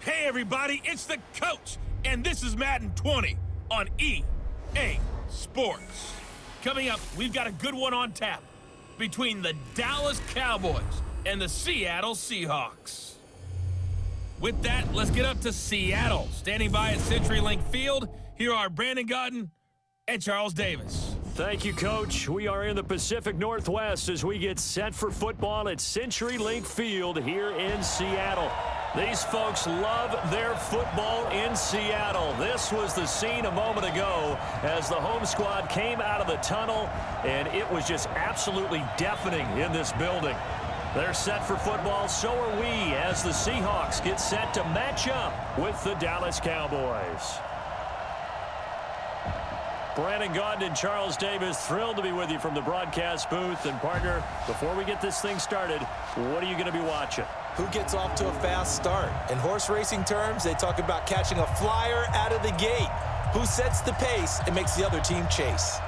Hey everybody, it's the coach, and this is Madden 20 on EA Sports. Coming up, we've got a good one on tap between the Dallas Cowboys and the Seattle Seahawks. With that, let's get up to Seattle. Standing by at CenturyLink Field, here are Brandon Godden and Charles Davis. Thank you, Coach. We are in the Pacific Northwest as we get set for football at CenturyLink Field here in Seattle. These folks love their football in Seattle. This was the scene a moment ago as the home squad came out of the tunnel, and it was just absolutely deafening in this building. They're set for football, so are we, as the Seahawks get set to match up with the Dallas Cowboys. Brandon Gaudin and Charles Davis, thrilled to be with you from the broadcast booth. And, partner, before we get this thing started, what are you going to be watching? Who gets off to a fast start? In horse racing terms, they talk about catching a flyer out of the gate. Who sets the pace and makes the other team chase?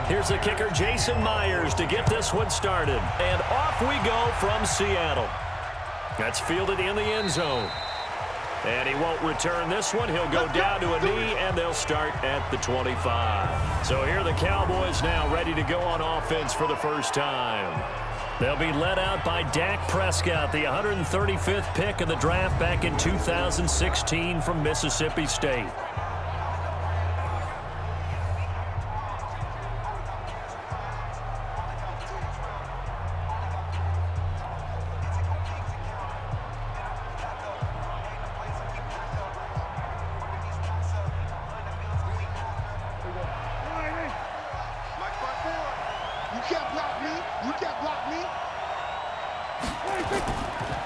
Here's the kicker, Jason Myers, to get this one started. And off we go from Seattle. That's fielded in the end zone. And he won't return this one. He'll go down to a knee, and they'll start at the 25. So here are the Cowboys now ready to go on offense for the first time. They'll be led out by Dak Prescott, the 135th pick of the draft back in 2016 from Mississippi State.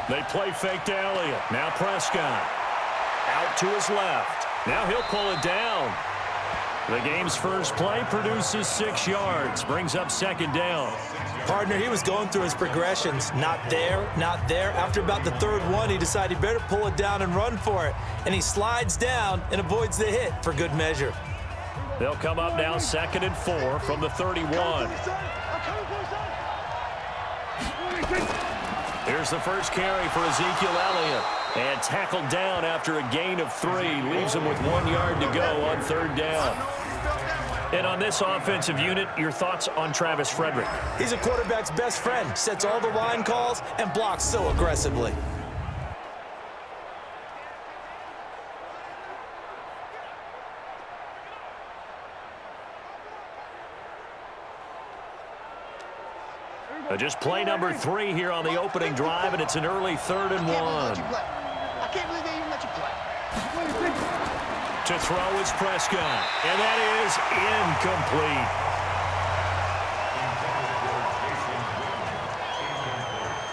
They play fake to Elliott. Now Prescott. Out to his left. Now he'll pull it down. The game's first play produces 6 yards. Brings up second down. Partner, he was going through his progressions. Not there, not there. After about the third one, he decided he better pull it down and run for it. And he slides down and avoids the hit for good measure. They'll come up now 2nd and 4 from the 31. Here's the first carry for Ezekiel Elliott. And tackled down after a gain of 3. Leaves him with 1 yard to go on third down. And on this offensive unit, your thoughts on Travis Frederick? He's a quarterback's best friend. Sets all the line calls and blocks so aggressively. Just play number 3 here on the opening drive, and it's an early 3rd and 1. I can't believe they even let you play. To throw is Prescott, and that is incomplete.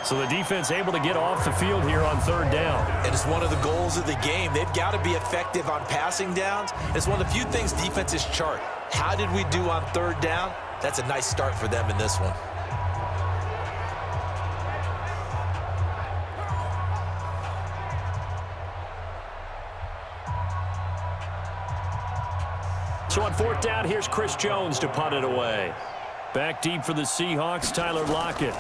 So the defense able to get off the field here on third down. And it's one of the goals of the game. They've got to be effective on passing downs. It's one of the few things defenses chart. How did we do on third down? That's a nice start for them in this one. So on fourth down, here's Chris Jones to punt it away. Back deep for the Seahawks, Tyler Lockett.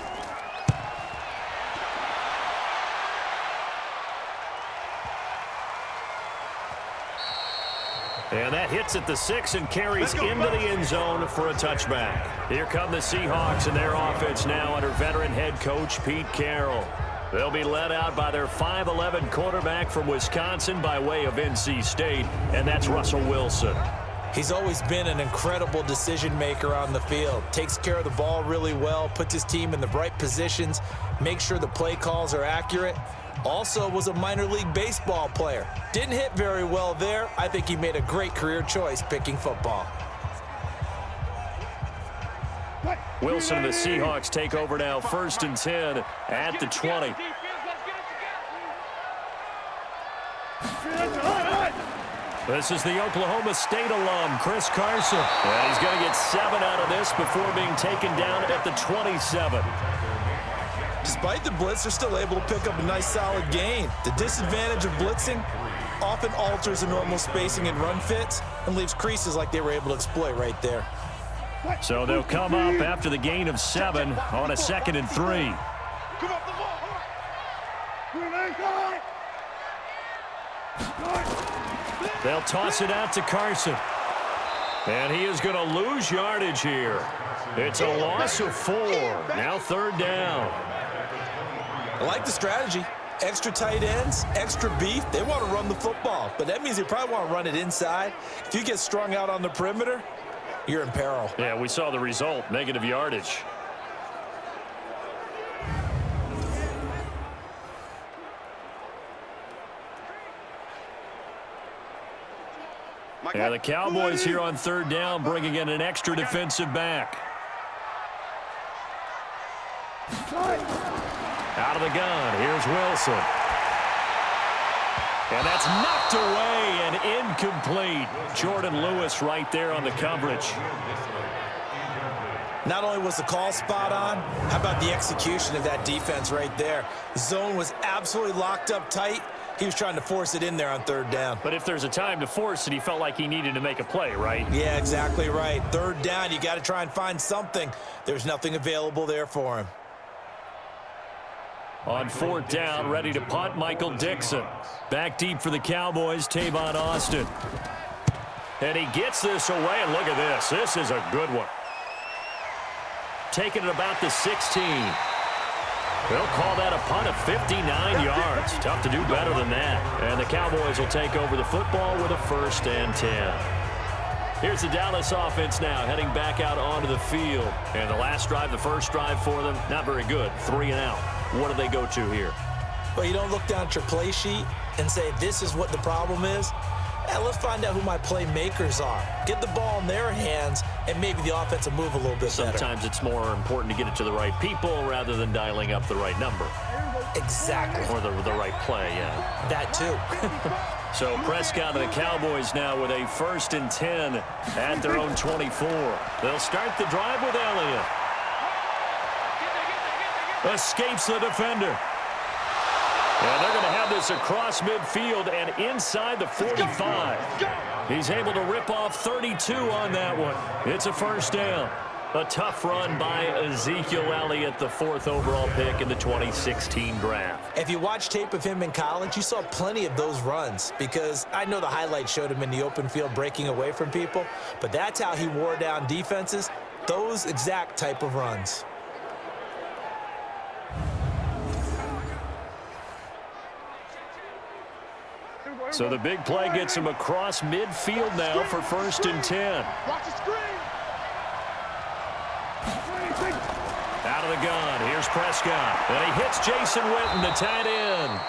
And that hits at the 6 and carries into the end zone for a touchback. Here come the Seahawks and their offense now under veteran head coach Pete Carroll. They'll be led out by their 5'11" quarterback from Wisconsin by way of NC State, and that's Russell Wilson. He's always been an incredible decision maker on the field. Takes care of the ball really well, puts his team in the right positions, makes sure the play calls are accurate. Also was a minor league baseball player. Didn't hit very well there. I think he made a great career choice picking football. Wilson and the Seahawks take over now, 1st and 10 at the 20. This is the Oklahoma State alum, Chris Carson. And he's going to get 7 out of this before being taken down at the 27. Despite the blitz, they're still able to pick up a nice solid gain. The disadvantage of blitzing often alters the normal spacing and run fits and leaves creases like they were able to exploit right there. So they'll come up after the gain of 7 on a 2nd and 3. They'll toss it out to Carson. And he is going to lose yardage here. It's a loss of 4. Now 3rd down. I like the strategy. Extra tight ends, extra beef. They want to run the football, but that means they probably want to run it inside. If you get strung out on the perimeter, you're in peril. Yeah, we saw the result, negative yardage. Yeah, the Cowboys here on 3rd down, bringing in an extra defensive back. Out of the gun, here's Wilson. And that's knocked away and incomplete. Jordan Lewis right there on the coverage. Not only was the call spot on, how about the execution of that defense right there? The zone was absolutely locked up tight. He was trying to force it in there on 3rd down. But if there's a time to force it, he felt like he needed to make a play, right? Yeah, exactly right. 3rd down, you got to try and find something. There's nothing available there for him. On 4th down, ready to punt, Michael Dixon. Back deep for the Cowboys, Tavon Austin. And he gets this away, and look at this. This is a good one. Taking it about the 16. They'll call that a punt of 59 yards. Tough to do better than that. And the Cowboys will take over the football with a 1st and 10. Here's the Dallas offense now, heading back out onto the field. And the last drive, the first drive for them, not very good. 3 and out. What do they go to here? Well, you don't look down at your play sheet and say, this is what the problem is. Let's find out who my playmakers are. Get the ball in their hands, and maybe the offense will move a little bit better. Sometimes it's more important to get it to the right people rather than dialing up the right number. Exactly. Or the right play, yeah. That too. So Prescott and the Cowboys now with a 1st and 10 at their own 24. They'll start the drive with Elliott. Escapes the defender. And they're going to have this across midfield and inside the 45. He's able to rip off 32 on that one. It's a 1st down. A tough run by Ezekiel Elliott, the 4th overall pick in the 2016 draft. If you watch tape of him in college, you saw plenty of those runs because I know the highlights showed him in the open field breaking away from people, but that's how he wore down defenses, those exact type of runs. So the big play gets him across midfield now for 1st and 10. Watch the screen. Out of the gun, here's Prescott. And he hits Jason Witten, the tight end.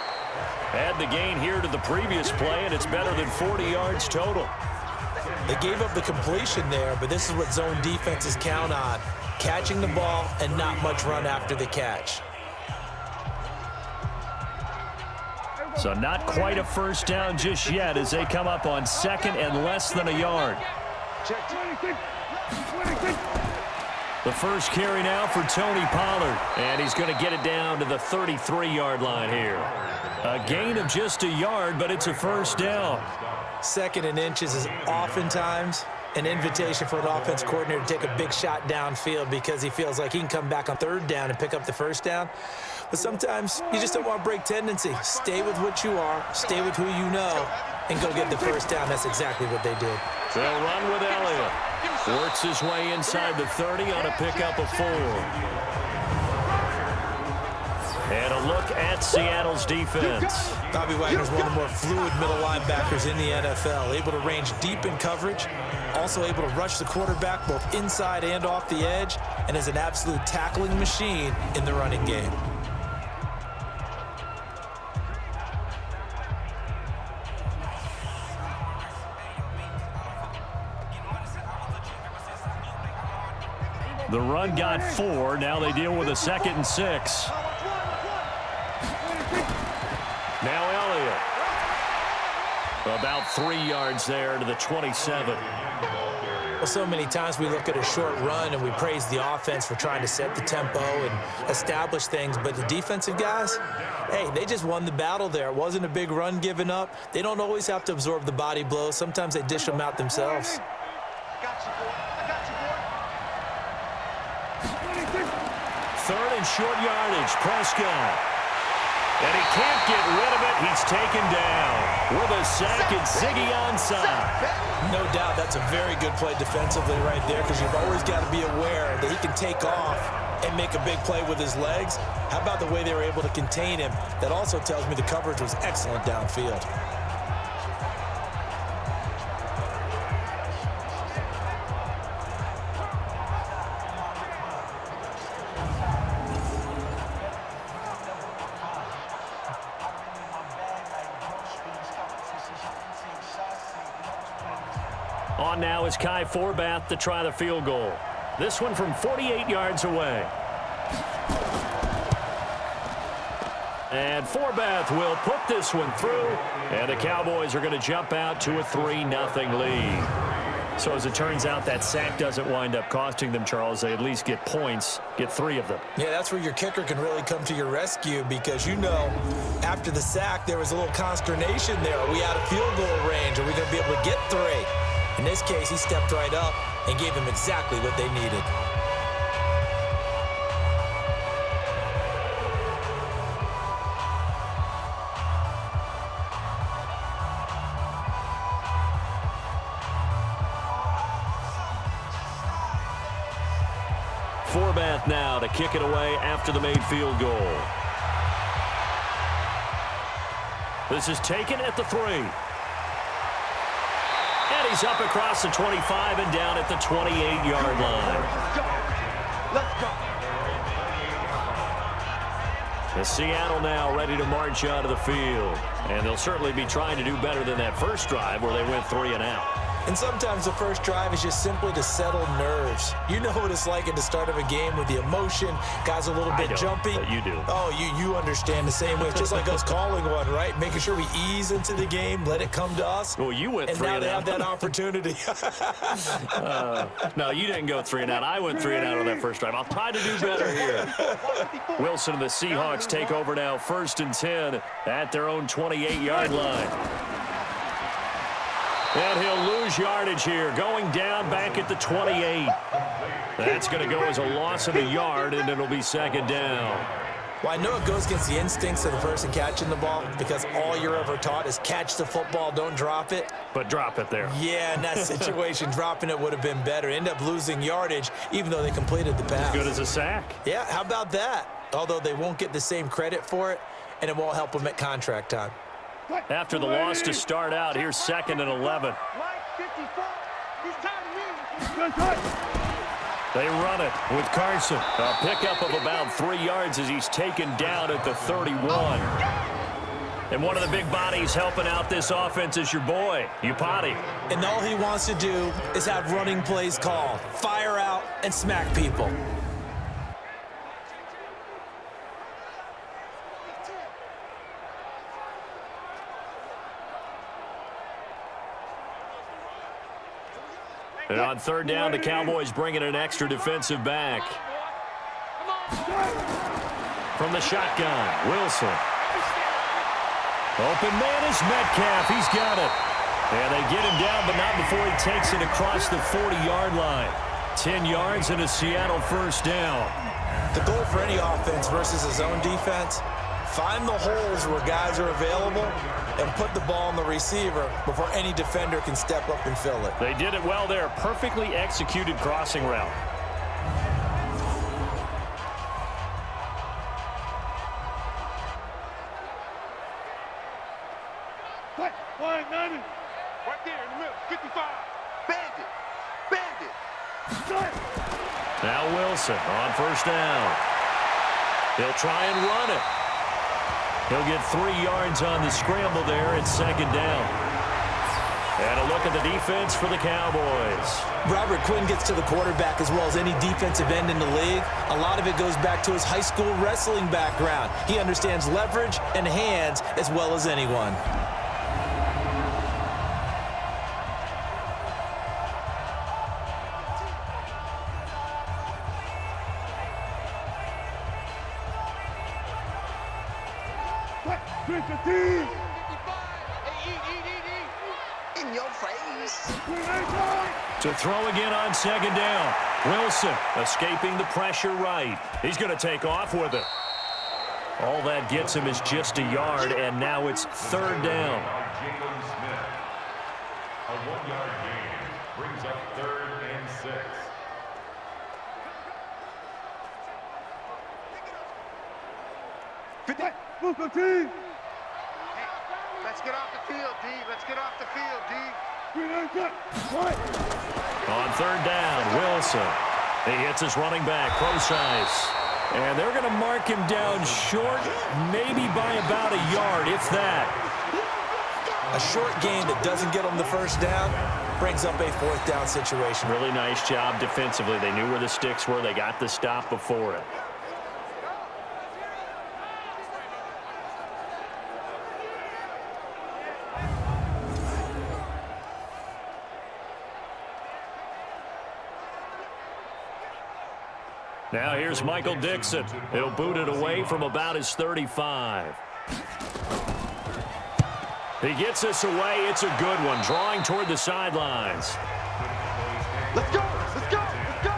Add the gain here to the previous play, and it's better than 40 yards total. They gave up the completion there, but this is what zone defenses count on. Catching the ball and not much run after the catch. So not quite a 1st down just yet as they come up on 2nd and less than a yard. The first carry now for Tony Pollard. And he's going to get it down to the 33-yard line here. A gain of just a yard, but it's a 1st down. 2nd and inches is oftentimes an invitation for an offense coordinator to take a big shot downfield because he feels like he can come back on 3rd down and pick up the 1st down. But sometimes you just don't want to break tendency. Stay with what you are, stay with who you know, and go get the 1st down. That's exactly what they did. They'll run with Elliott. Works his way inside the 30 on a pickup of 4. And a look at Seattle's defense. Bobby Wagner's one of the more fluid middle linebackers in the NFL, able to range deep in coverage, also able to rush the quarterback both inside and off the edge, and is an absolute tackling machine in the running game. The run got 4. Now they deal with a 2nd and 6. Now Elliott. About 3 yards there to the 27. Well, so many times we look at a short run and we praise the offense for trying to set the tempo and establish things, but the defensive guys, hey, they just won the battle there. It wasn't a big run given up. They don't always have to absorb the body blows. Sometimes they dish them out themselves. Third and short yardage, Prescott. And he can't get rid of it. He's taken down with a sack. It's Ziggy onside. No doubt that's a very good play defensively right there, because you've always got to be aware that he can take off and make a big play with his legs. How about the way they were able to contain him? That also tells me the coverage was excellent downfield. On now is Kai Forbath to try the field goal. This one from 48 yards away. And Forbath will put this one through. And the Cowboys are going to jump out to a 3-0 lead. So as it turns out, that sack doesn't wind up costing them, Charles. They at least get points, get 3 of them. Yeah, that's where your kicker can really come to your rescue, because, you know, after the sack, there was a little consternation there. Are we out of field goal range? Are we going to be able to get 3? In this case, he stepped right up and gave them exactly what they needed. Forbath now to kick it away after the made field goal. This is taken at the 3. And he's up across the 25 and down at the 28-yard line. Let's go. The Seattle now ready to march out of the field. And they'll certainly be trying to do better than that first drive where they went 3 and out. And sometimes the first drive is just simply to settle nerves. You know what it's like at the start of a game with the emotion. Guys a little bit jumpy. But you do. Oh, you understand the same way. It's just like us calling one, right? Making sure we ease into the game, let it come to us. Well, you went 3 and out. And now out. they have that opportunity. No, you didn't go 3 and out. I went 3 and out on that first drive. I'll try to do better here. Wilson and the Seahawks take over now, 1st and 10 at their own 28-yard line. And he'll lose yardage here, going down back at the 28. That's going to go as a loss of a yard, and it'll be 2nd down. Well, I know it goes against the instincts of the person catching the ball, because all you're ever taught is catch the football, don't drop it. But drop it there. Yeah, in that situation, dropping it would have been better. End up losing yardage, even though they completed the pass. As good as a sack. Yeah, how about that? Although they won't get the same credit for it, and it won't help them at contract time. After the loss to start out, here's 2nd and 11. They run it with Carson. A pickup of about 3 yards as he's taken down at the 31. And one of the big bodies helping out this offense is your boy, Upati. And all he wants to do is have running plays called. Fire out and smack people. And on 3rd down, the Cowboys bringing an extra defensive back. From the shotgun, Wilson. Open man is Metcalf. He's got it. And they get him down, but not before he takes it across the 40-yard line. 10 yards and a Seattle 1st down. The goal for any offense versus his own defense, find the holes where guys are available and put the ball on the receiver before any defender can step up and fill it. They did it well there. Perfectly executed crossing route. Right there in the middle, 55. Bandit. Now Wilson on 1st down. He'll try and run it. He'll get 3 yards on the scramble there at 2nd down. And a look at the defense for the Cowboys. Robert Quinn gets to the quarterback as well as any defensive end in the league. A lot of it goes back to his high school wrestling background. He understands leverage and hands as well as anyone. In your face. To throw again on second down. Wilson escaping the pressure right. He's going to take off with it. All that gets him is just a yard, and now it's third down. A 1-yard gain brings up 3rd and 6. Let's get off the field, D. Let's get off the field, D. On third down, Wilson. He hits his running back, Procise. And they're going to mark him down short, maybe by about a yard, if that. A short gain that doesn't get them the first down brings up a fourth down situation. Really nice job defensively. They knew where the sticks were. They got the stop before it. Now here's Michael Dixon. He'll boot it away from about his 35. He gets this away. It's a good one, drawing toward the sidelines. Let's go. Let's go. Let's go.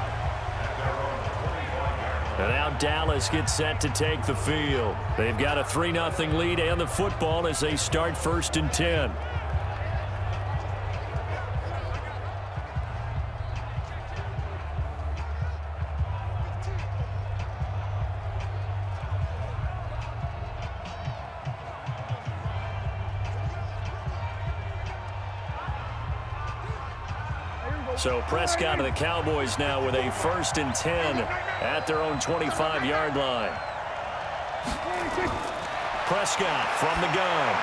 And now Dallas gets set to take the field. They've got a 3-0 lead and the football as they start 1st and 10. So Prescott and the Cowboys now with a 1st and 10 at their own 25-yard line. Prescott from the gun.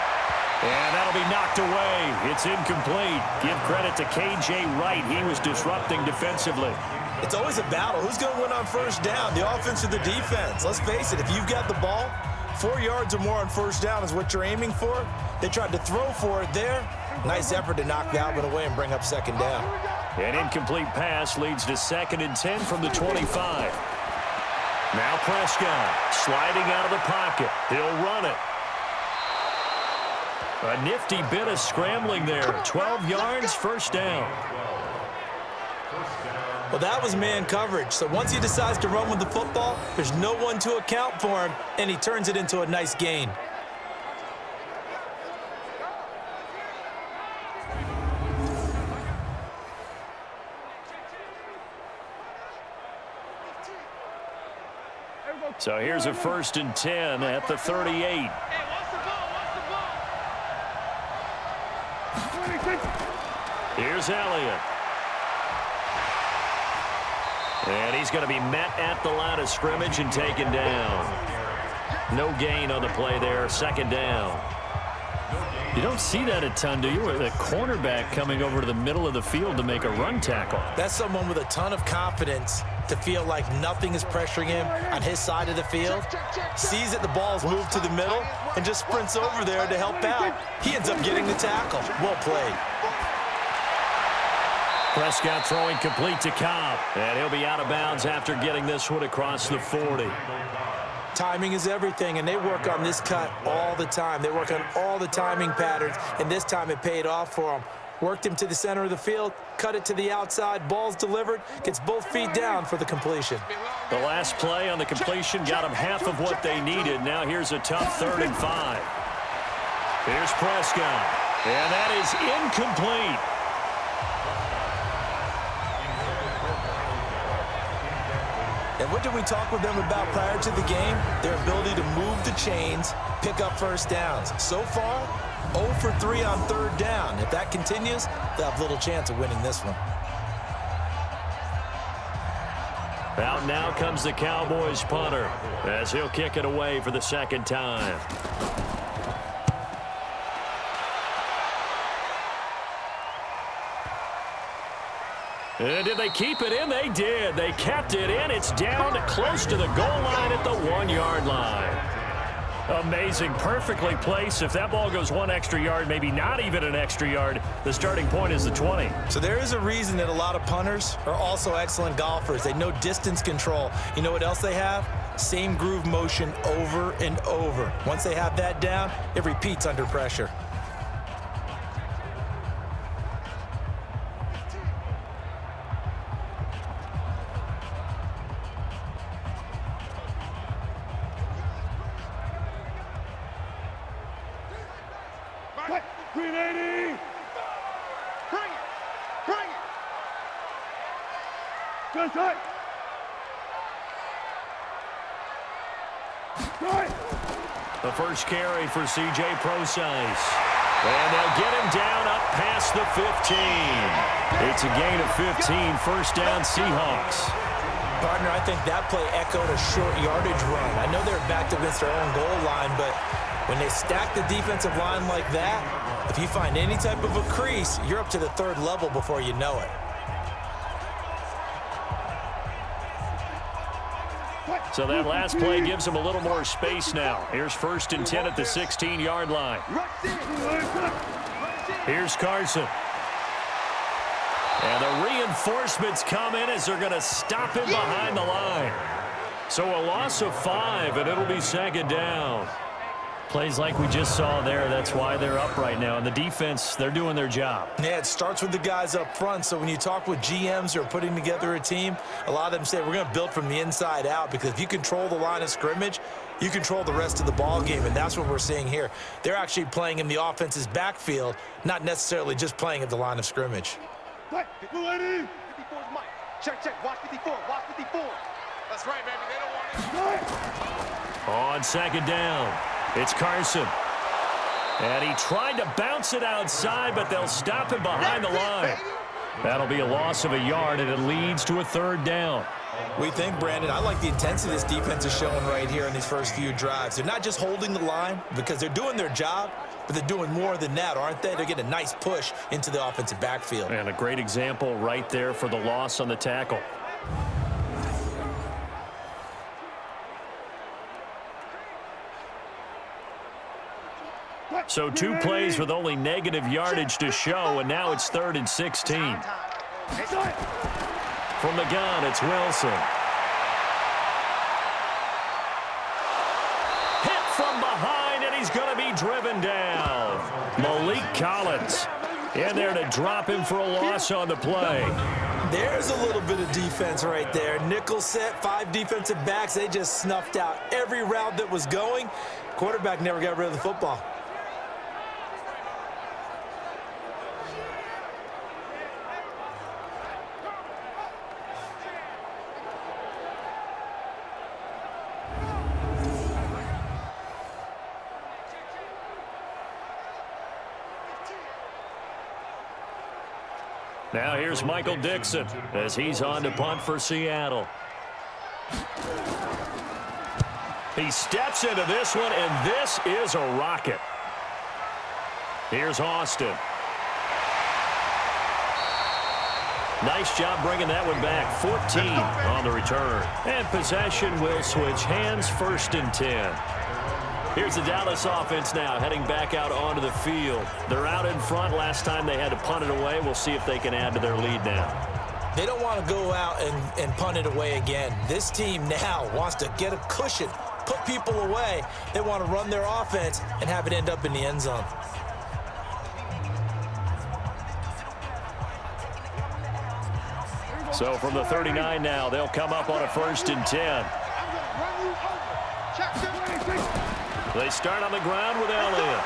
And that'll be knocked away. It's incomplete. Give credit to K.J. Wright. He was disrupting defensively. It's always a battle. Who's going to win on first down, the offense or the defense? Let's face it, if you've got the ball, 4 yards or more on first down is what you're aiming for. They tried to throw for it there. Nice effort to knock that one away and bring up second down. An incomplete pass leads to 2nd and 10 from the 25. Now Prescott sliding out of the pocket. He'll run it. A nifty bit of scrambling there. 12 yards, first down. Well, that was man coverage. So once he decides to run with the football, there's no one to account for him, and he turns it into a nice gain. So here's a 1st and 10 at the 38. Here's Elliott. And he's going to be met at the line of scrimmage and taken down. No gain on the play there, 2nd down. You don't see that a ton, do you? With a cornerback coming over to the middle of the field to make a run tackle. That's someone with a ton of confidence to feel like nothing is pressuring him on his side of the field. Sees that the ball's moved to the middle and just sprints over there to help out. He ends up getting the tackle. Well played. Prescott throwing complete to Cobb. And he'll be out of bounds after getting this one across the 40. Timing is everything, and they work on this cut all the time. They work on all the timing patterns, and this time it paid off for them. Worked him to the center of the field, cut it to the outside, ball's delivered, gets both feet down for the completion. The last play on the completion got them half of what they needed. Now here's a tough 3rd and 5. Here's Prescott, and that is incomplete. And what did we talk with them about prior to the game? Their ability to move the chains, pick up first downs. So far, 0 for 3 on 3rd down. If that continues, they'll have little chance of winning this one. Out now comes the Cowboys punter as he'll kick it away for the 2nd time. And did they keep it in? They did. They kept it in. It's down close to the goal line at the 1-yard line. Amazing. Perfectly placed. If that ball goes 1 extra yard, maybe not even an extra yard, the starting point is the 20. So there is a reason that a lot of punters are also excellent golfers. They know distance control. You know what else they have? Same groove motion over and over. Once they have that down, it repeats under pressure. The first carry for C.J. Procise. And they'll get him down up past the 15. It's a gain of 15, first down Seahawks. Partner, I think that play echoed a short yardage run. I know they're backed against their own goal line, but when they stack the defensive line like that, if you find any type of a crease, you're up to the third level before you know it. So that last play gives them a little more space now. Here's 1st and 10 at the 16-yard line. Here's Carson. And the reinforcements come in as they're going to stop him behind the line. So a loss of 5, and it'll be 2nd down. Plays like we just saw there, that's why they're up right now. And the defense, they're doing their job. Yeah, it starts with the guys up front. So when you talk with GMs who are putting together a team, a lot of them say we're going to build from the inside out, because if you control the line of scrimmage, you control the rest of the ball game, and that's what we're seeing here. They're actually playing in the offense's backfield, not necessarily just playing at the line of scrimmage. 54 is Mike. Check. Watch 54. Watch 54. That's right, baby. They don't want it. On 2nd down, it's Carson. And he tried to bounce it outside, but they'll stop him behind the line. That'll be a loss of a yard, and it leads to a 3rd down. We think, Brandon, I like the intensity this defense is showing right here in these first few drives. They're not just holding the line because they're doing their job, but they're doing more than that, aren't they? They're getting a nice push into the offensive backfield. And a great example right there for the loss on the tackle. So 2 plays with only negative yardage to show, and now it's 3rd and 16. From the gun, it's Wilson. Hit from behind, and he's going to be driven down. Malik Collins in there to drop him for a loss on the play. There's a little bit of defense right there. Nickel set, 5 defensive backs. They just snuffed out every route that was going. Quarterback never got rid of the football. Now here's Michael Dixon as he's on to punt for Seattle. He steps into this one, and this is a rocket. Here's Austin. Nice job bringing that one back. 14 on the return. And possession will switch hands, 1st and 10. Here's the Dallas offense now heading back out onto the field. They're out in front. Last time they had to punt it away. We'll see if they can add to their lead now. They don't want to go out and punt it away again. This team now wants to get a cushion, put people away. They want to run their offense and have it end up in the end zone. So from the 39 now, they'll come up on a 1st and 10. They start on the ground with Elliott.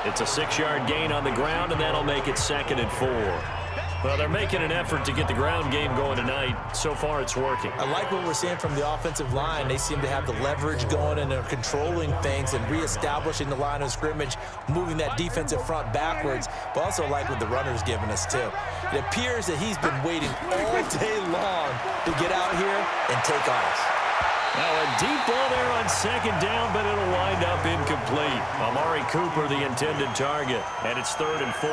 It's a 6-yard gain on the ground, and that'll make it 2nd and 4. Well, they're making an effort to get the ground game going tonight. So far, it's working. I like what we're seeing from the offensive line. They seem to have the leverage going, and they're controlling things and reestablishing the line of scrimmage, moving that defensive front backwards, but also like what the runner's giving us, too. It appears that he's been waiting all day long to get out here and take off. Now a deep ball there on 2nd down, but it'll wind up incomplete. Amari Cooper, the intended target, and it's 3rd and 4.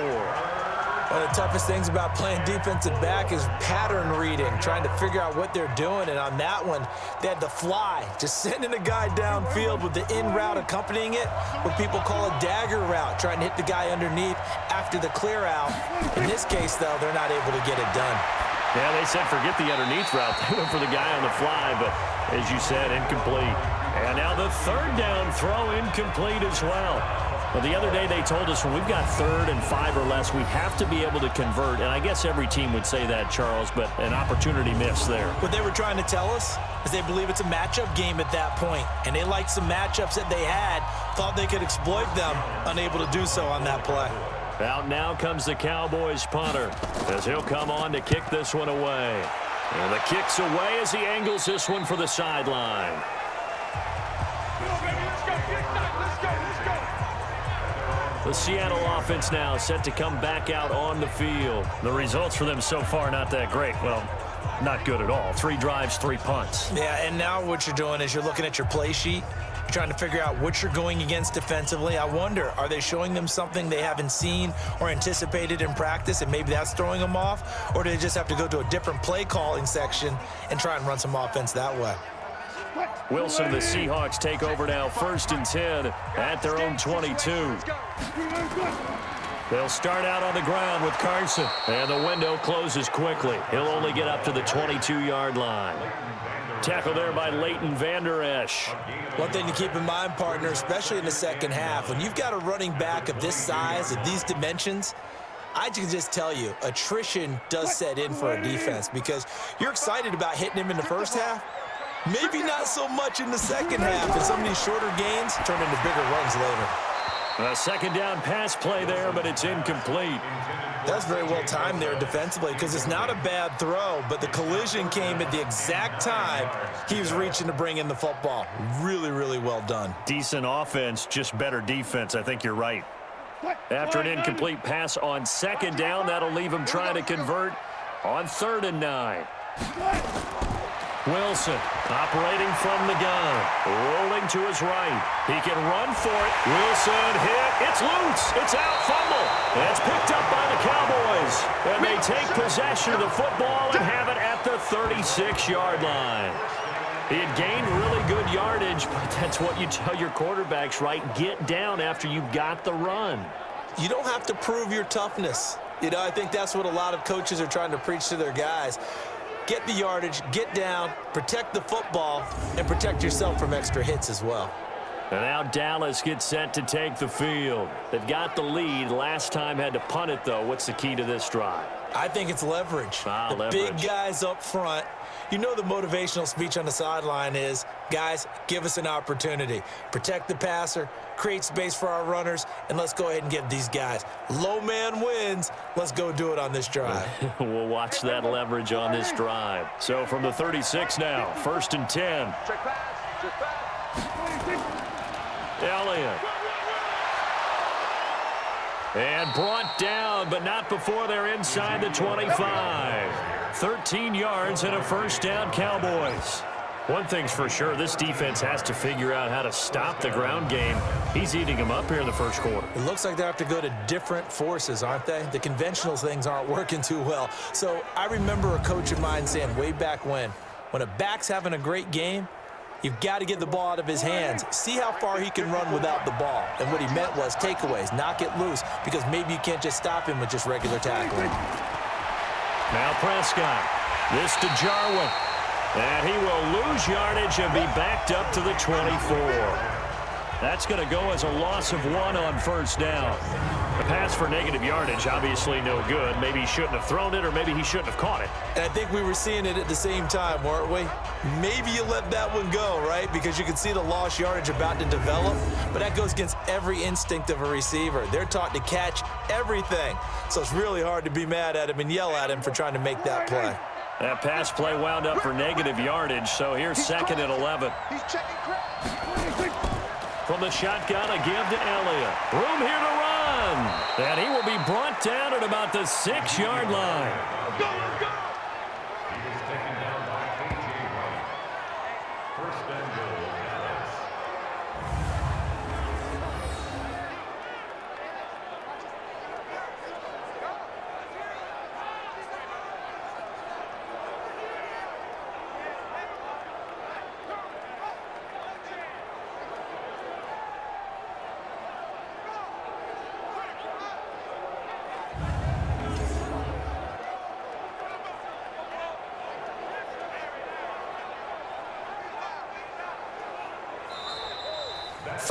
One of the toughest things about playing defensive back is pattern reading, trying to figure out what they're doing. And on that one, they had the fly, just sending a guy downfield with the in route accompanying it, what people call a dagger route, trying to hit the guy underneath after the clear out. In this case, though, they're not able to get it done. Yeah, they said forget the underneath route. They went for the guy on the fly, but as you said, incomplete. And now the third down throw incomplete as well. Well, the other day they told us when we've got 3rd and 5 or less, we have to be able to convert. And I guess every team would say that, Charles, but an opportunity missed there. What they were trying to tell us is they believe it's a matchup game at that point, and they liked some matchups that they had, thought they could exploit them, unable to do so on that play. Out now comes the Cowboys punter as he'll come on to kick this one away. And the kick's away as he angles this one for the sideline. The Seattle offense now set to come back out on the field. The results for them so far not that great. Well, not good at all. 3 drives, 3 punts. Yeah, and now what you're doing is you're looking at your play sheet. You're trying to figure out what you're going against defensively. I wonder, are they showing them something they haven't seen or anticipated in practice, and maybe that's throwing them off? Or do they just have to go to a different play calling section and try and run some offense that way? Wilson, the Seahawks take over now, 1st and 10 at their own 22. They'll start out on the ground with Carson. And the window closes quickly. He'll only get up to the 22-yard line. Tackle there by Leighton Vander Esch. One thing to keep in mind, partner, especially in the second half, when you've got a running back of this size, of these dimensions, I can just tell you, attrition does set in for a defense because you're excited about hitting him in the first half. Maybe not so much in the second half, and some of these shorter gains turn into bigger runs later. A second down pass play there, but it's incomplete. That's very well timed there defensively because it's not a bad throw, but the collision came at the exact time he was reaching to bring in the football. Really, really well done. Decent offense, just better defense. I think you're right. After an incomplete pass on 2nd down, that'll leave him trying to convert on 3rd and 9. Wilson operating from the gun, rolling to his right. He can run for it. Wilson hit. It's loose. It's out. Fumble. It's picked up by the Cowboys. And they take possession of the football and have it at the 36-yard line. He had gained really good yardage, but that's what you tell your quarterbacks, right? Get down after you got the run. You don't have to prove your toughness. You know, I think that's what a lot of coaches are trying to preach to their guys. Get the yardage, get down, protect the football, and protect yourself from extra hits as well. And now Dallas gets set to take the field. They've got the lead. Last time had to punt it, though. What's the key to this drive? I think it's leverage. Big guys up front. You know the motivational speech on the sideline is, guys, give us an opportunity. Protect the passer, create space for our runners, and let's go ahead and give these guys. Low man wins. Let's go do it on this drive. We'll watch that leverage on this drive. So from the 36 now, 1st and 10. Elliott. And brought down, but not before they're inside the 25. 13 yards and a 1st down, Cowboys. One thing's for sure, this defense has to figure out how to stop the ground game. He's eating them up here in the 1st quarter. It looks like they have to go to different forces, aren't they? The conventional things aren't working too well. So I remember a coach of mine saying way back when a back's having a great game, you've got to get the ball out of his hands. See how far he can run without the ball. And what he meant was takeaways, knock it loose, because maybe you can't just stop him with just regular tackling. Now Prescott. This to Jarwin. And he will lose yardage and be backed up to the 24. That's going to go as a loss of 1 on 1st down. The pass for negative yardage, obviously no good. Maybe he shouldn't have thrown it, or maybe he shouldn't have caught it. And I think we were seeing it at the same time, weren't we? Maybe you let that one go, right? Because you can see the lost yardage about to develop. But that goes against every instinct of a receiver. They're taught to catch everything. So it's really hard to be mad at him and yell at him for trying to make that play. That pass play wound up for negative yardage, so here's 2nd and 11. From the shotgun, a give to Elliott. Room here to run. And he will be brought down at about the 6-yard line. He was taken down by A.J. White. 1st and goal, Dallas.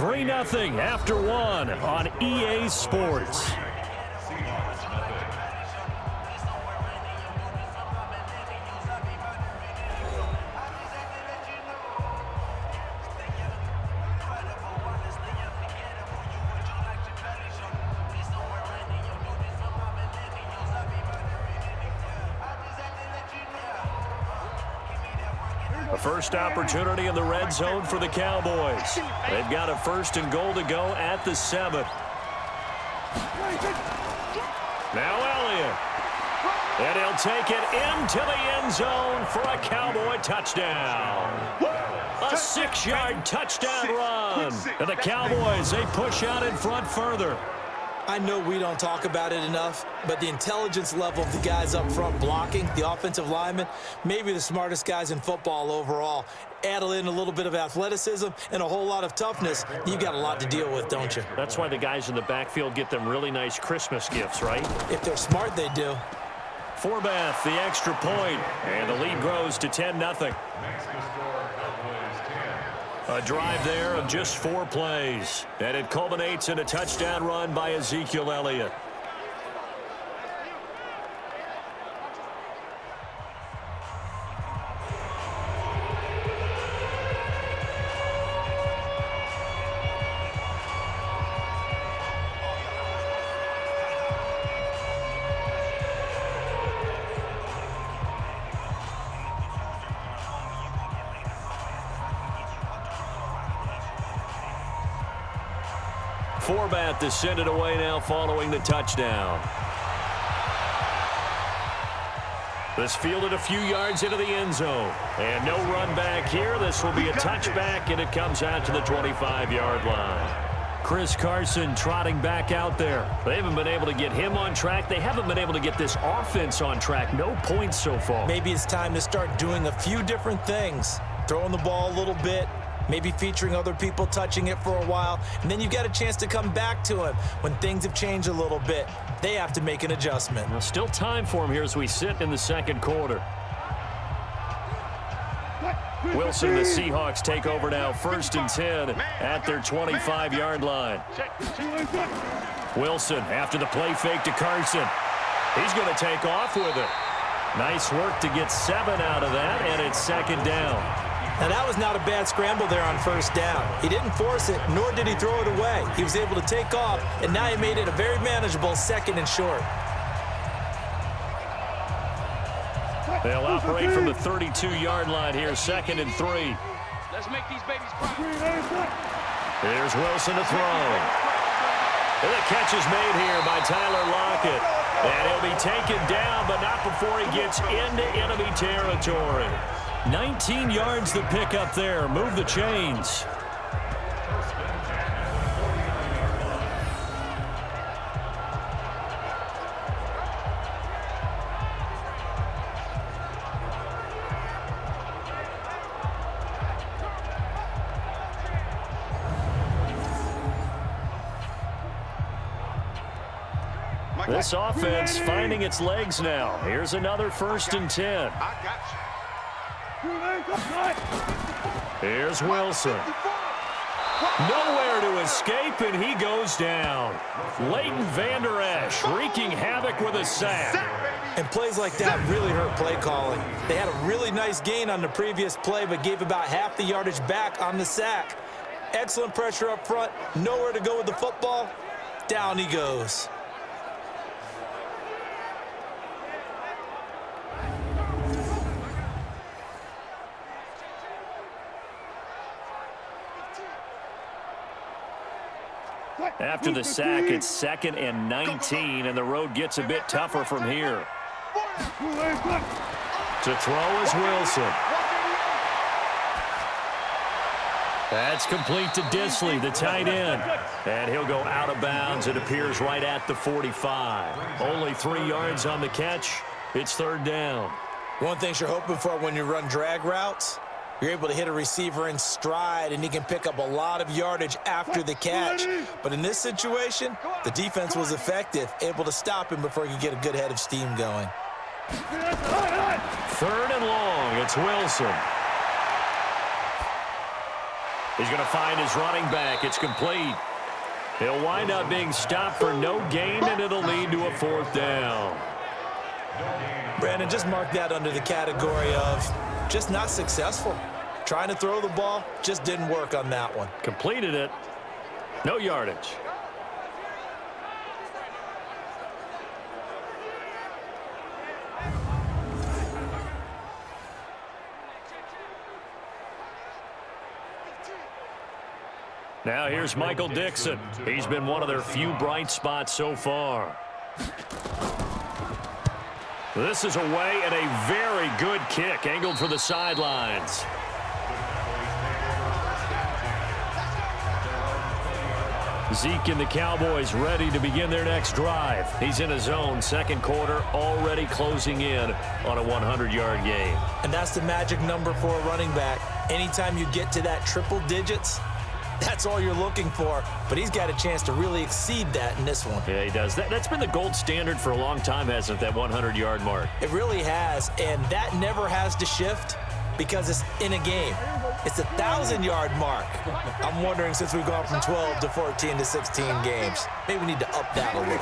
3-0 after one on EA Sports. A first opportunity in the red zone for the Cowboys. They've got a 1st and goal to go at the 7. Now Elliott. And he'll take it into the end zone for a Cowboy touchdown. A 6-yard touchdown run. And the Cowboys, they push out in front further. I know we don't talk about it enough, but the intelligence level of the guys up front blocking, the offensive linemen, maybe the smartest guys in football overall. Add in a little bit of athleticism and a whole lot of toughness, you've got a lot to deal with, don't you? That's why the guys in the backfield get them really nice Christmas gifts, right? If they're smart, they do. Forbath, the extra point, and the lead grows to 10-0. A drive there of just 4 plays, and it culminates in a touchdown run by Ezekiel Elliott. Forbath to send it away now following the touchdown. This fielded a few yards into the end zone. And no run back here. This will be a touchback, and it comes out to the 25-yard line. Chris Carson trotting back out there. They haven't been able to get him on track. They haven't been able to get this offense on track. No points so far. Maybe it's time to start doing a few different things. Throwing the ball a little bit. Maybe featuring other people touching it for a while, and then you've got a chance to come back to him when things have changed a little bit. They have to make an adjustment. Well, still time for him here as we sit in the second quarter. Wilson and the Seahawks take over now, 1st and 10 at their 25-yard line. Wilson after the play fake to Carson. He's going to take off with it. Nice work to get 7 out of that, and it's 2nd down. Now, that was not a bad scramble there on 1st down. He didn't force it, nor did he throw it away. He was able to take off, and now he made it a very manageable 2nd and short. They'll operate from the 32-yard line here, 2nd and 3. Let's make these babies proud. Here's Wilson to throw. And the catch is made here by Tyler Lockett. And he'll be taken down, but not before he gets into enemy territory. 19 yards to pick up there. Move the chains. This offense finding its legs now. Here's another 1st and 10. I got you. Here's Wilson. Nowhere to escape, and he goes down. Leighton Vander Esch wreaking havoc with a sack. And plays like that really hurt play calling. They had a really nice gain on the previous play, but gave about half the yardage back on the sack. Excellent pressure up front. Nowhere to go with the football. Down he goes. After the sack, it's 2nd and 19, and the road gets a bit tougher from here. To throw is Wilson. That's complete to Disley, the tight end. And he'll go out of bounds. It appears right at the 45. Only 3 yards on the catch. It's 3rd down. One thing you're hoping for when you run drag routes, you're able to hit a receiver in stride, and he can pick up a lot of yardage after the catch. But in this situation, the defense was effective, able to stop him before he could get a good head of steam going. 3rd and long. It's Wilson. He's going to find his running back. It's complete. He'll wind up being stopped for no gain, and it'll lead to a 4th down. Brandon, just mark that under the category of just not successful. Trying to throw the ball, just didn't work on that one. Completed it. No yardage. Now here's Michael Dixon. He's been one of their few bright spots so far. This is away and a very good kick, angled for the sidelines. Zeke and the Cowboys ready to begin their next drive. He's in his own second quarter, already closing in on a 100-yard game. And that's the magic number for a running back. Anytime you get to that triple digits, that's all you're looking for. But he's got a chance to really exceed that in this one. Yeah, he does. That's been the gold standard for a long time, hasn't it, that 100-yard mark? It really has, and that never has to shift because it's in a game. It's a 1,000-yard mark. I'm wondering, since we've gone from 12 to 14 to 16 games, maybe we need to up that a little.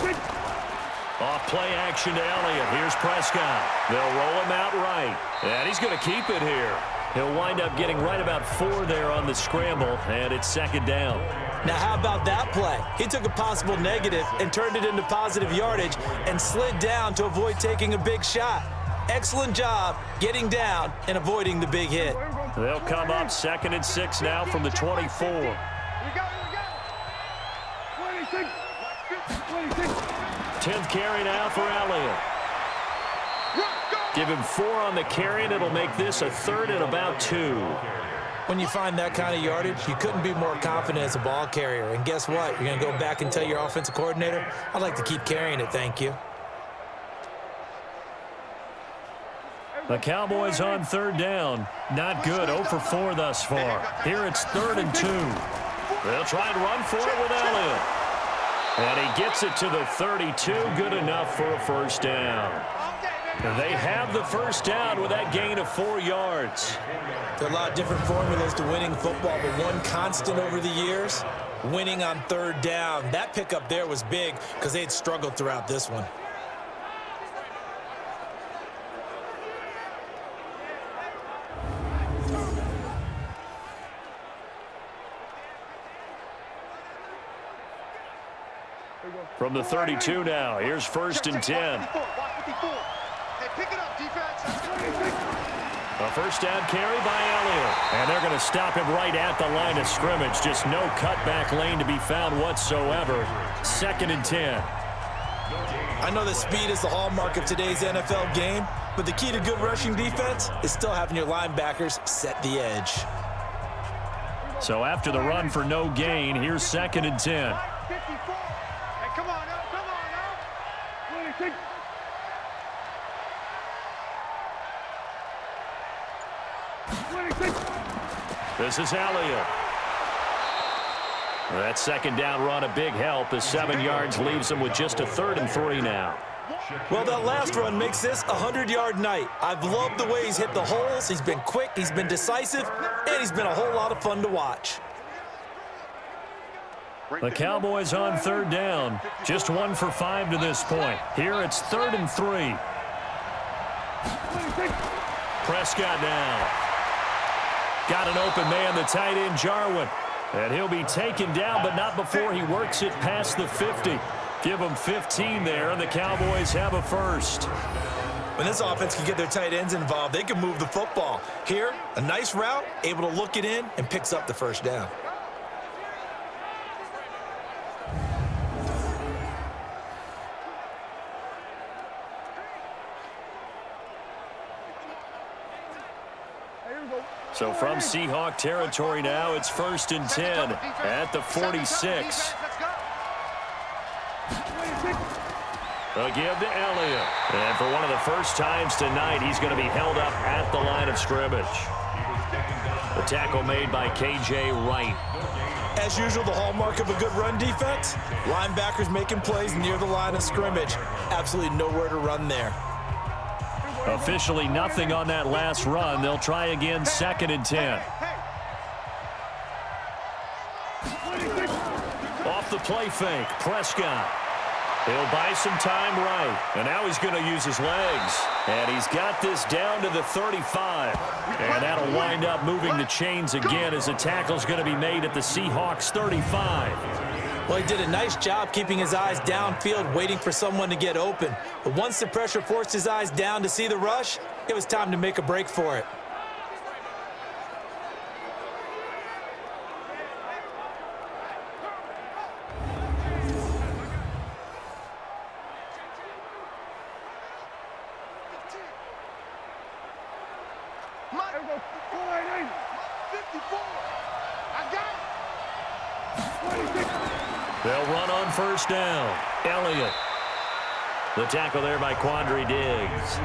Off play action to Elliott. Here's Prescott. They'll roll him out right. And he's going to keep it here. He'll wind up getting right about 4 there on the scramble, and it's 2nd down. Now, how about that play? He took a possible negative and turned it into positive yardage and slid down to avoid taking a big shot. Excellent job getting down and avoiding the big hit. They'll come up 2nd and 6 now from the 24. 10th carry now for Elliott. Give him 4 on the carry, and it'll make this a 3rd and about 2. When you find that kind of yardage, you couldn't be more confident as a ball carrier. And guess what? You're going to go back and tell your offensive coordinator, I'd like to keep carrying it, thank you. The Cowboys on 3rd down. Not good. 0 for 4 thus far. Here it's 3rd and 2. They'll try and run for it with Elliott. And he gets it to the 32. Good enough for a 1st down. They have the 1st down with that gain of 4 yards. There are a lot of different formulas to winning football, but one constant over the years, winning on 3rd down. That pickup there was big because they had struggled throughout this one. From the 32 now, here's 1st and 10. A 1st down carry by Elliott. And they're going to stop him right at the line of scrimmage. Just no cutback lane to be found whatsoever. 2nd and 10. I know that speed is the hallmark of today's NFL game, but the key to good rushing defense is still having your linebackers set the edge. So after the run for no gain, here's 2nd and 10. This is Elliott. That 2nd down run a big help as 7 yards leaves him with just a 3rd and 3 now. Well, that last run makes this a 100-yard night. I've loved the way he's hit the holes. He's been quick, he's been decisive, and he's been a whole lot of fun to watch. The Cowboys on 3rd down. Just 1 for 5 to this point. Here it's 3rd and 3. Prescott now. Got an open man, the tight end, Jarwin. And he'll be taken down, but not before he works it past the 50. Give him 15 there, and the Cowboys have a 1st. When this offense can get their tight ends involved, they can move the football. Here, a nice route, able to look it in, and picks up the 1st down. So from Seahawk territory now, it's 1st and 10 at the 46. A give to Elliott. And for one of the first times tonight, he's going to be held up at the line of scrimmage. The tackle made by K.J. Wright. As usual, the hallmark of a good run defense, linebackers making plays near the line of scrimmage. Absolutely nowhere to run there. Officially nothing on that last run. They'll try again, 2nd and 10. off the play fake. Prescott. He'll buy some time right. And now he's going to use his legs. And he's got this down to the 35. And that'll wind up moving the chains again as the tackle's going to be made at the Seahawks 35. Well, he did a nice job keeping his eyes downfield, waiting for someone to get open. But once the pressure forced his eyes down to see the rush, it was time to make a break for it. They'll run on first down. Elliott. The tackle there by Quandre Diggs.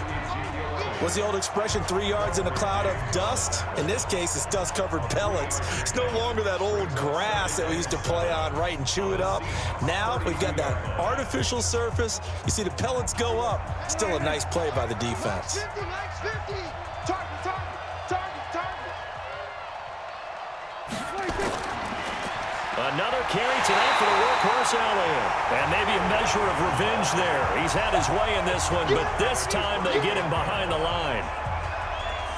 What's the old expression, 3 yards in a cloud of dust? In this case, it's dust-covered pellets. It's no longer that old grass that we used to play on, right, and chew it up. Now we've got that artificial surface. You see the pellets go up. Still a nice play by the defense. 50, legs 50. Target, target, target, target. Another carry tonight for the workhorse Elliott. And maybe a measure of revenge there. He's had his way in this one, but this time they get him behind the line.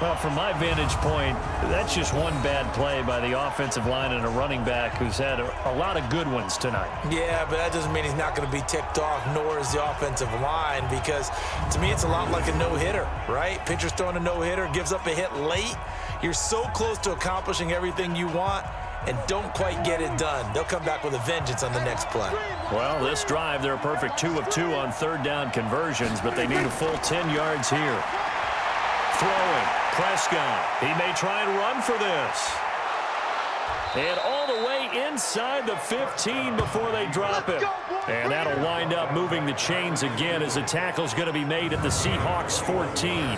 Well, from my vantage point, that's just one bad play by the offensive line and a running back who's had a lot of good ones tonight. Yeah, but that doesn't mean he's not going to be ticked off, nor is the offensive line, because to me it's a lot like a no-hitter, right? Pitcher's throwing a no-hitter, gives up a hit late. You're so close to accomplishing everything you want and don't quite get it done. They'll come back with a vengeance on the next play. Well, this drive, they're a perfect 2 of 2 on third down conversions, but they need a full 10 yards here. Throwing, Prescott. He may try and run for this. And all the way inside the 15 before they drop it. And that'll wind up moving the chains again as the tackle's going to be made at the Seahawks 14.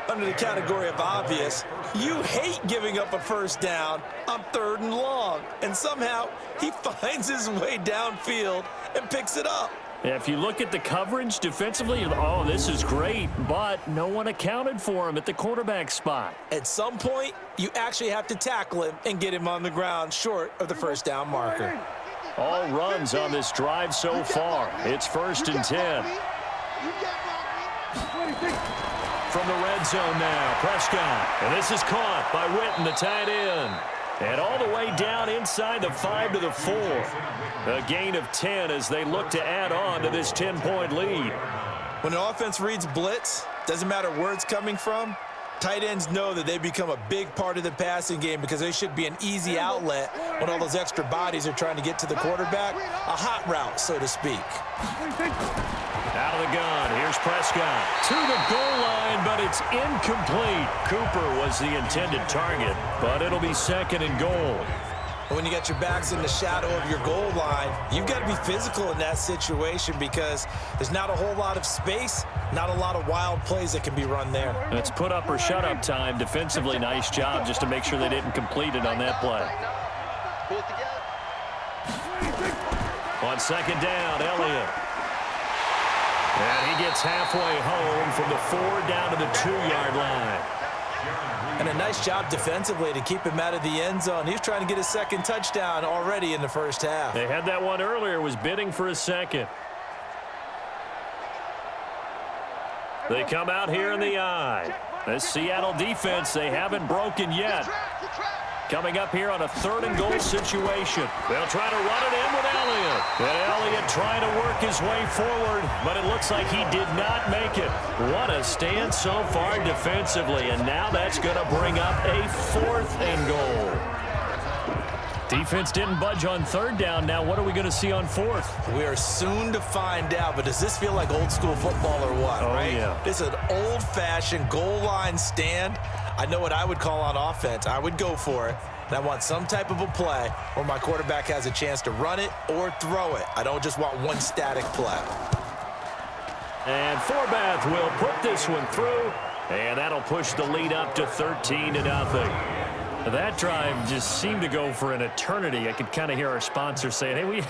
Under the category of obvious, you hate giving up a first down on 3rd and long. And somehow he finds his way downfield and picks it up. If you look at the coverage defensively, oh, this is great, but no one accounted for him at the quarterback spot. At some point, you actually have to tackle him and get him on the ground short of the first down marker. All runs on this drive so far. It's 1st and 10. From the red zone now, Prescott. And this is caught by Witten, the tight end. And all the way down inside the 5 to the 4. A gain of 10 as they look to add on to this 10-point lead. When an offense reads blitz, doesn't matter where it's coming from, tight ends know that they become a big part of the passing game because they should be an easy outlet when all those extra bodies are trying to get to the quarterback. A hot route, so to speak. Out of the gun, here's Prescott to the goal line, but it's incomplete. Cooper was the intended target, but it'll be 2nd and goal. When you got your backs in the shadow of your goal line, you've got to be physical in that situation because there's not a whole lot of space, not a lot of wild plays that can be run there. It's put up or shut up time. Defensively, nice job just to make sure they didn't complete it on that play. On 2nd down, Elliott. And he gets halfway home from the 4 down to the 2-yard line. And a nice job defensively to keep him out of the end zone. He was trying to get his 2nd touchdown already in the first half. They had that one earlier, was bidding for a 2nd. They come out here in the eye. This Seattle defense, they haven't broken yet. Coming up here on a 3rd and goal situation. They'll try to run it in with Elliott. And Elliott trying to work his way forward, but it looks like he did not make it. What a stand so far defensively, and now that's going to bring up a 4th and goal. Defense didn't budge on 3rd down. Now what are we going to see on 4th? We are soon to find out, but does this feel like old school football or what, right? Yeah. This is an old-fashioned goal line stand. I know what I would call on offense. I would go for it. And I want some type of a play where my quarterback has a chance to run it or throw it. I don't just want one static play. And Forbath will put this one through, and that'll push the lead up to 13-0. That drive just seemed to go for an eternity. I could kind of hear our sponsors saying, hey, we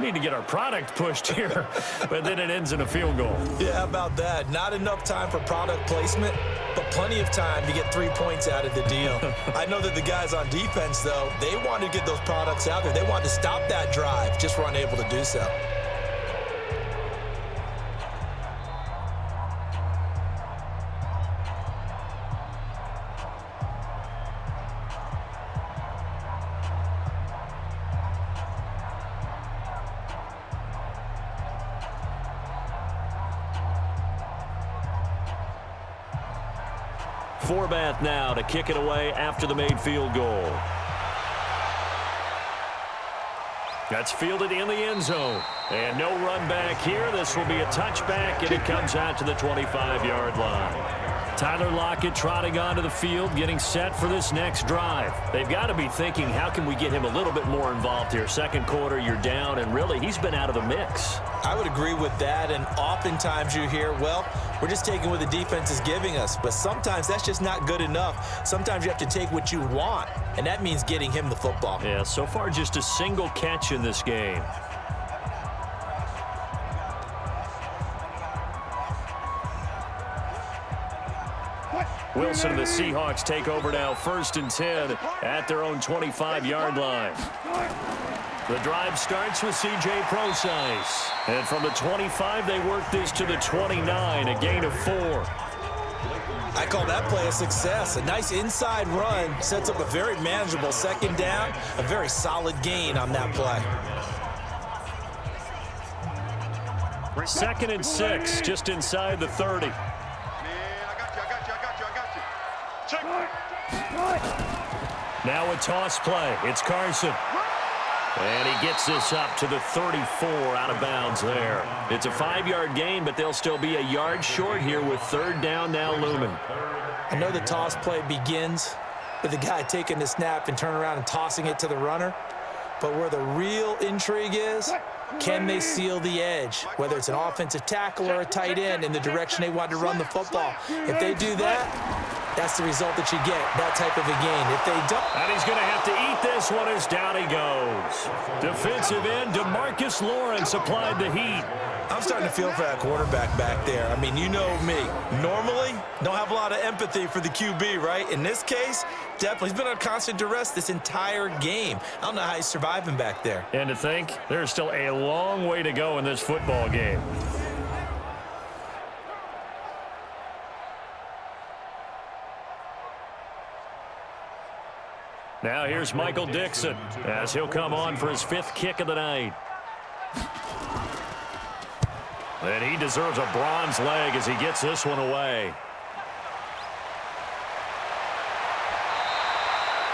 need to get our product pushed here. But then it ends in a field goal. Yeah, how about that? Not enough time for product placement, but plenty of time to get 3 points out of the deal. I know that the guys on defense, though, they wanted to get those products out there. They wanted to stop that drive, just were unable to do so. Forbath now to kick it away after the made field goal. That's fielded in the end zone. And no run back here. This will be a touchback, and it comes out to the 25-yard line. Tyler Lockett trotting onto the field, getting set for this next drive. They've got to be thinking, how can we get him a little bit more involved here? Second quarter, you're down, and really, he's been out of the mix. I would agree with that, and oftentimes you hear, well, we're just taking what the defense is giving us, but sometimes that's just not good enough. Sometimes you have to take what you want, and that means getting him the football. Yeah, so far just a single catch in this game. Wilson and the Seahawks take over now, 1st and 10 at their own 25-yard line. The drive starts with C.J. Prosise. And from the 25, they work this to the 29, a gain of 4. I call that play a success. A nice inside run sets up a very manageable second down, a very solid gain on that play. 2nd and 6, just inside the 30. Now a toss play. It's Carson. And he gets this up to the 34, out of bounds there. It's a 5-yard gain, but they'll still be a yard short here with 3rd down now looming. I know the toss play begins with the guy taking the snap and turning around and tossing it to the runner. But where the real intrigue is, can they seal the edge, whether it's an offensive tackle or a tight end, in the direction they want to run the football? If they do that, that's the result that you get, that type of a gain. If they don't... And he's going to have to eat this one as down he goes. Defensive end, DeMarcus Lawrence applied the heat. I'm starting to feel for that quarterback back there. I mean, you know me. Normally, don't have a lot of empathy for the QB, right? In this case, definitely. He's been on constant duress this entire game. I don't know how he's surviving back there. And to think, there's still a long way to go in this football game. Now here's Michael Dixon as he'll come on for his 5th kick of the night. And he deserves a bronze leg as he gets this one away.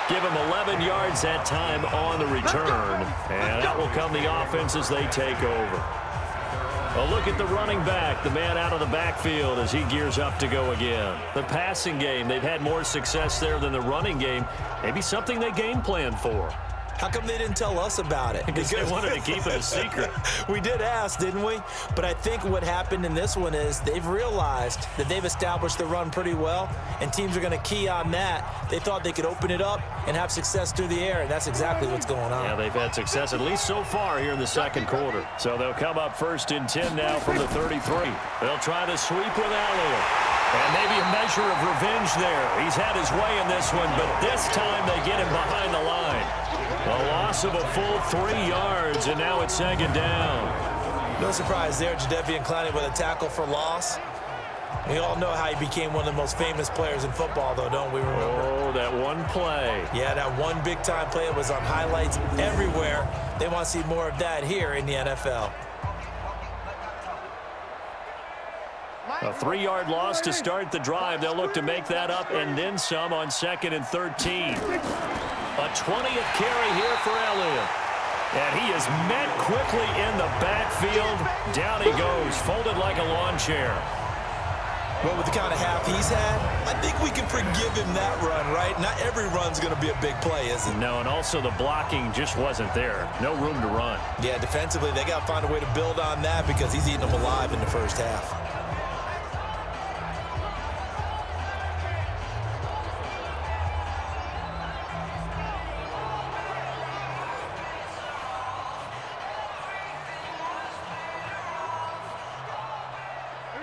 Give him 11 yards that time on the return. And that will come the offense as they take over. A look at the running back, the man out of the backfield as he gears up to go again. The passing game, they've had more success there than the running game. Maybe something they game plan for. How come they didn't tell us about it? Because they wanted to keep it a secret. We did ask, didn't we? But I think what happened in this one is they've realized that they've established the run pretty well, and teams are going to key on that. They thought they could open it up and have success through the air, and that's exactly what's going on. Yeah, they've had success at least so far here in the second quarter. So they'll come up 1st and 10 now from the 33. They'll try to sweep with Elliott. And maybe a measure of revenge there. He's had his way in this one, but this time they get him behind the line. A loss of a full 3 yards, and now it's 2nd down. No surprise there, Jadeveon Clowney with a tackle for loss. We all know how he became one of the most famous players in football, though, don't we remember? Oh, that one play. Yeah, that one big-time play was on highlights everywhere. They want to see more of that here in the NFL. A 3-yard loss to start the drive. They'll look to make that up and then some on 2nd and 13. A 20th carry here for Elliott. And he is met quickly in the backfield. Down he goes, folded like a lawn chair. Well, with the kind of half he's had, I think we can forgive him that run, right? Not every run's going to be a big play, is it? No, and also the blocking just wasn't there. No room to run. Yeah, defensively, they got to find a way to build on that because he's eating them alive in the first half.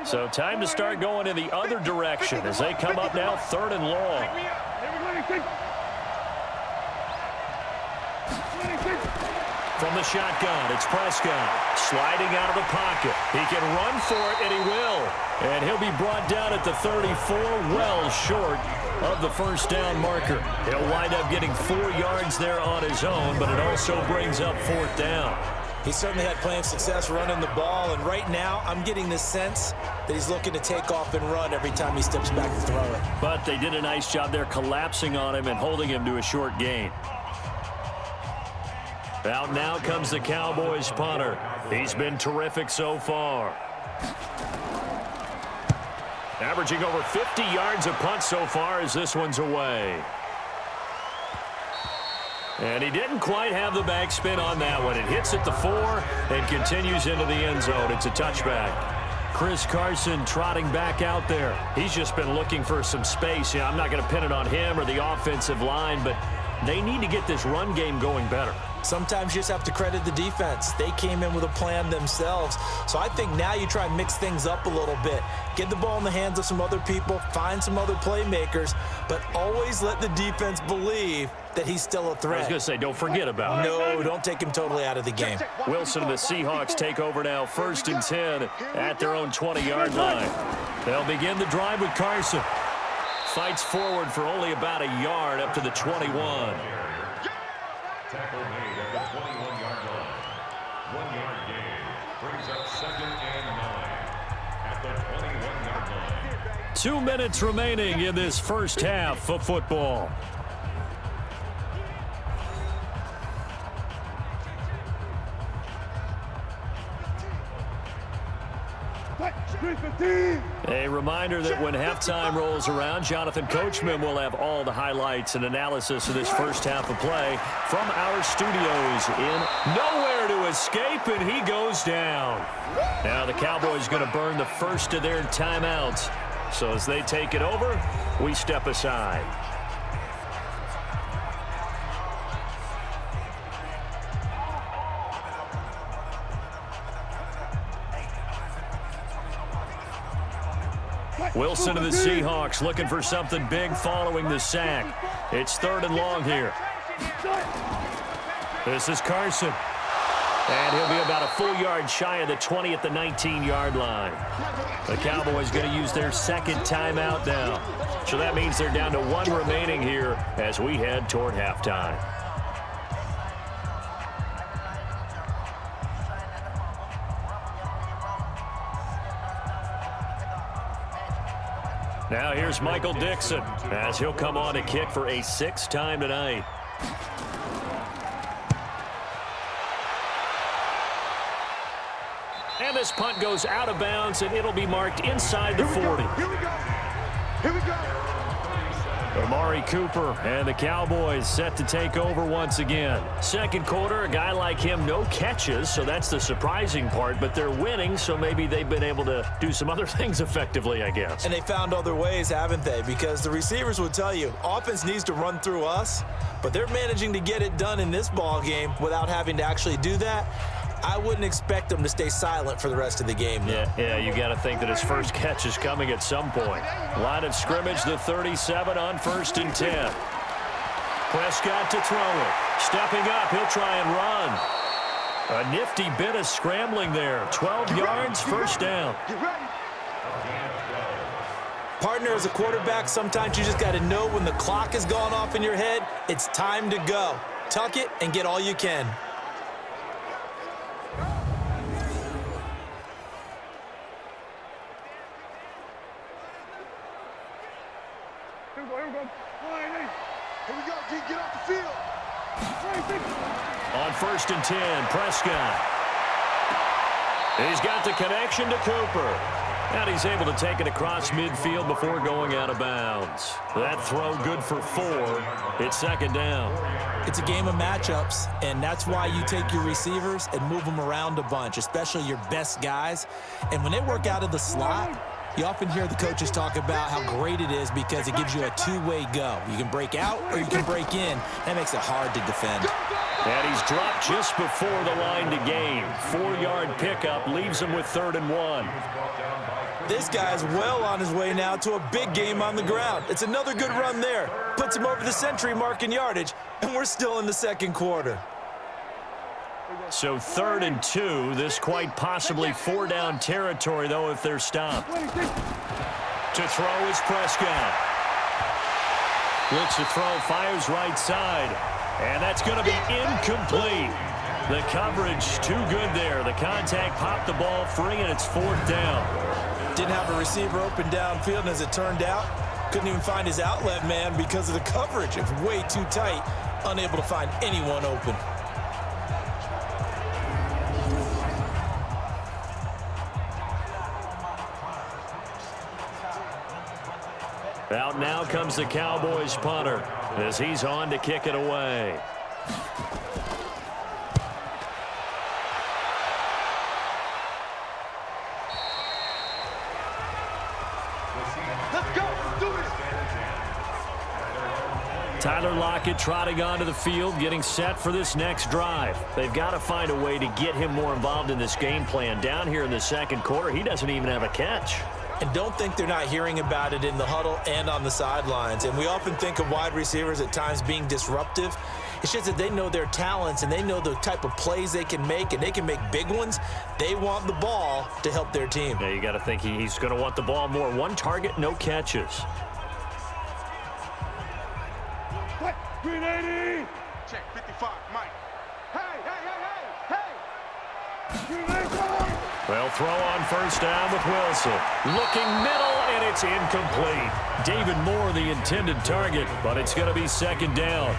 So time to start going in the other direction as they come up now 3rd and long. From the shotgun, it's Prescott sliding out of the pocket. He can run for it, and he will. And he'll be brought down at the 34, well short of the first down marker. He'll wind up getting 4 yards there on his own, but it also brings up 4th down. He certainly had plenty of success running the ball, and right now I'm getting the sense that he's looking to take off and run every time he steps back to throw it. But they did a nice job there collapsing on him and holding him to a short gain. Out now comes the Cowboys punter. He's been terrific so far. Averaging over 50 yards a punt so far as this one's away. And he didn't quite have the backspin on that one. It hits at the 4 and continues into the end zone. It's a touchback. Chris Carson trotting back out there. He's just been looking for some space. You know, I'm not going to pin it on him or the offensive line, but they need to get this run game going better. Sometimes you just have to credit the defense. They came in with a plan themselves. So I think now you try and mix things up a little bit. Get the ball in the hands of some other people, find some other playmakers, but always let the defense believe that he's still a threat. I was going to say, don't forget about it. No, don't take him totally out of the game. Wilson and the Seahawks take over now 1st and 10 at their own 20-yard line. They'll begin the drive with Carson. Fights forward for only about a yard up to the 21. Tackle made at the 21-yard line. 1-yard gain brings up 2nd and 9 at the 21-yard line. 2 minutes remaining in this first half of football. A reminder that when halftime rolls around, Jonathan Coachman will have all the highlights and analysis of this first half of play from our studios in nowhere to escape, and he goes down. Now the Cowboys going to burn the first of their timeouts. So as they take it over, we step aside. Wilson and the Seahawks looking for something big following the sack. It's 3rd and long here. This is Carson. And he'll be about a full yard shy of the 20 at the 19-yard line. The Cowboys going to use their 2nd timeout now. So that means they're down to 1 remaining here as we head toward halftime. Now here's Michael Dixon as he'll come on to kick for a 6th time tonight. And this punt goes out of bounds, and it'll be marked inside the 40. Here we go. Here we go. Amari Cooper and the Cowboys set to take over once again. 2nd quarter, a guy like him, no catches, so that's the surprising part, but they're winning, so maybe they've been able to do some other things effectively, I guess. And they found other ways, haven't they? Because the receivers will tell you, offense needs to run through us, but they're managing to get it done in this ball game without having to actually do that. I wouldn't expect them to stay silent for the rest of the game, though. Yeah, you got to think that his first catch is coming at some point. Line of scrimmage, the 37 on 1st and 10. Prescott to throw it. Stepping up, he'll try and run. A nifty bit of scrambling there. 12 yards, 1st down. Partner, as a quarterback, sometimes you just got to know when the clock has gone off in your head, it's time to go. Tuck it and get all you can. Here we go, G, get off the field. On 1st and 10, Prescott. He's got the connection to Cooper. And he's able to take it across midfield before going out of bounds. That throw good for 4. It's 2nd down. It's a game of matchups, and that's why you take your receivers and move them around a bunch, especially your best guys. And when they work out of the slot, you often hear the coaches talk about how great it is because it gives you a two-way go. You can break out or you can break in. That makes it hard to defend. And he's dropped just before the line to gain. 4-yard pickup leaves him with 3rd and 1. This guy's well on his way now to a big game on the ground. It's another good run there. Puts him over the century mark in yardage, and we're still in the second quarter. So 3rd and 2. This quite possibly 4-down territory, though, if they're stopped. To throw is Prescott. Looks to throw, fires right side. And that's going to be incomplete. The coverage too good there. The contact popped the ball free, and it's 4th down. Didn't have a receiver open downfield, and as it turned out, couldn't even find his outlet man because of the coverage. It was way too tight, unable to find anyone open. Out now comes the Cowboys punter as he's on to kick it away. Let's go. Do this. Tyler Lockett trotting onto the field, getting set for this next drive. They've got to find a way to get him more involved in this game plan. Down here in the second quarter, he doesn't even have a catch. And don't think they're not hearing about it in the huddle and on the sidelines. And we often think of wide receivers at times being disruptive. It's just that they know their talents and they know the type of plays they can make, and they can make big ones. They want the ball to help their team. Yeah, you got to think he's going to want the ball more. 1 target, no catches. 380. Check 55, Mike. Hey, hey, hey, hey, hey. Well, throw on 1st down with Wilson. Looking middle, and it's incomplete. David Moore, the intended target, but it's going to be 2nd down.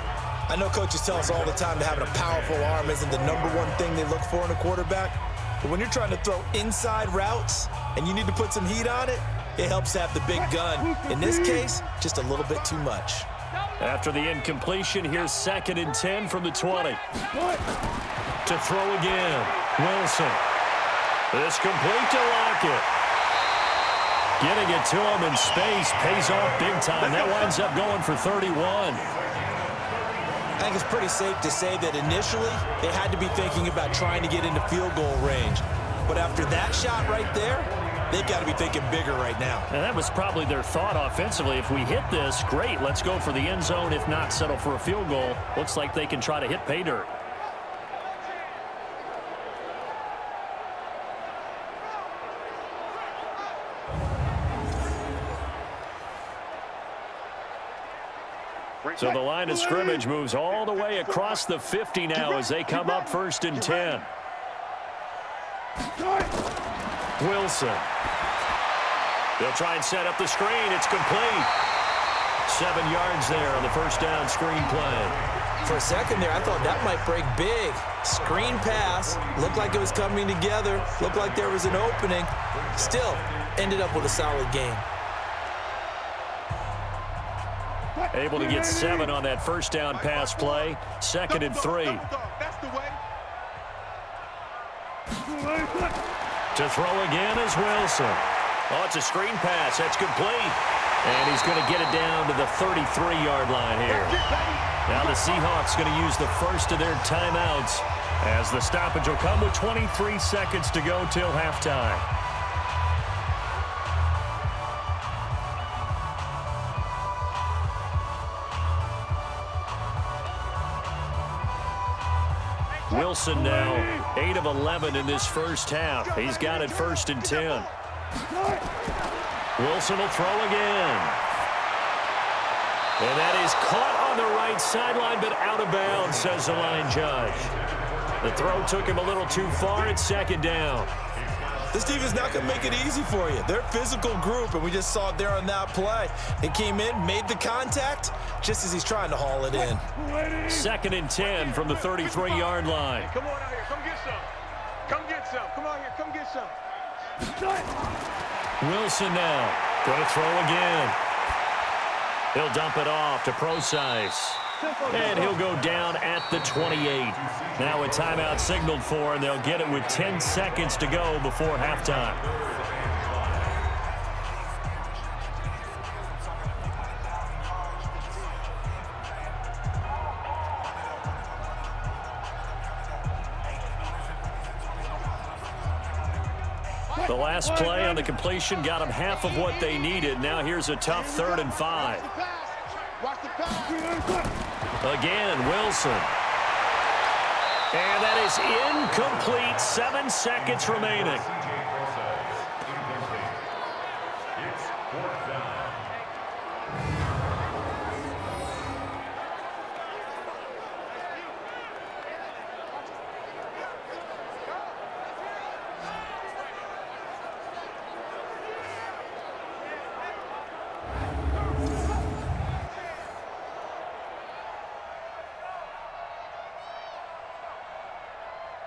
I know coaches tell us all the time that having a powerful arm isn't the #1 thing they look for in a quarterback. But when you're trying to throw inside routes and you need to put some heat on it, it helps to have the big gun. In this case, just a little bit too much. After the incompletion, here's 2nd and 10 from the 20. To throw again, Wilson. This complete to Lockett. Getting it to him in space pays off big time. That winds up going for 31. I think it's pretty safe to say that initially they had to be thinking about trying to get into field goal range. But after that shot right there, they've got to be thinking bigger right now. And that was probably their thought offensively. If we hit this, great, let's go for the end zone. If not, settle for a field goal. Looks like they can try to hit pay dirt. So the line of scrimmage moves all the way across the 50 now as they come up 1st and 10. Wilson. They'll try and set up the screen. It's complete. 7 yards there on the 1st down screen play. For a second there, I thought that might break big. Screen pass. Looked like it was coming together. Looked like there was an opening. Still, ended up with a solid game. Able to get 7 on that 1st down pass play. 2nd and 3. That's the way. To throw again is Wilson. Oh, it's a screen pass. That's complete. And he's going to get it down to the 33-yard line here. Now the Seahawks going to use the first of their timeouts as the stoppage will come with 23 seconds to go till halftime. Wilson now 8 of 11 in this first half. He's got it 1st and 10. Wilson will throw again. And that is caught on the right sideline, but out of bounds, says the line judge. The throw took him a little too far. It's 2nd down. This team is not going to make it easy for you. They're a physical group, and we just saw it there on that play. He came in, made the contact, just as he's trying to haul it in. 2nd and 10 from the 33-yard line. Come on out here. Come get some. Come get some. Come on here. Come get some. Wilson now going to throw again. He'll dump it off to Procise. And he'll go down at the 28. Now a timeout signaled for, and they'll get it with 10 seconds to go before halftime. The last play on the completion got them half of what they needed. Now here's a tough 3rd and 5. Again, Wilson. And that is incomplete. 7 seconds remaining. It's 4th down.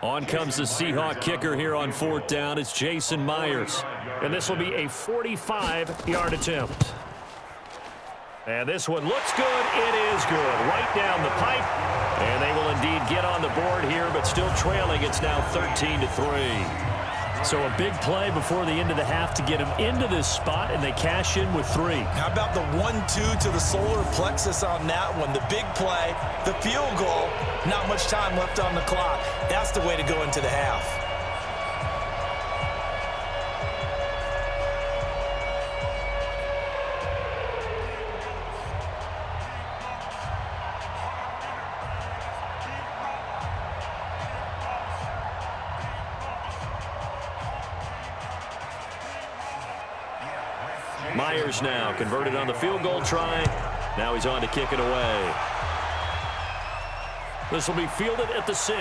On comes the Seahawk kicker here on 4th down. It's Jason Myers. And this will be a 45-yard attempt. And this one looks good. It is good. Right down the pipe. And they will indeed get on the board here, but still trailing. It's now 13-3. So a big play before the end of the half to get them into this spot, and they cash in with 3. How about the 1-2 to the solar plexus on that one? The big play, the field goal, not much time left on the clock. That's the way to go into the half. Myers now converted on the field goal try. Now he's on to kick it away. This will be fielded at the 6.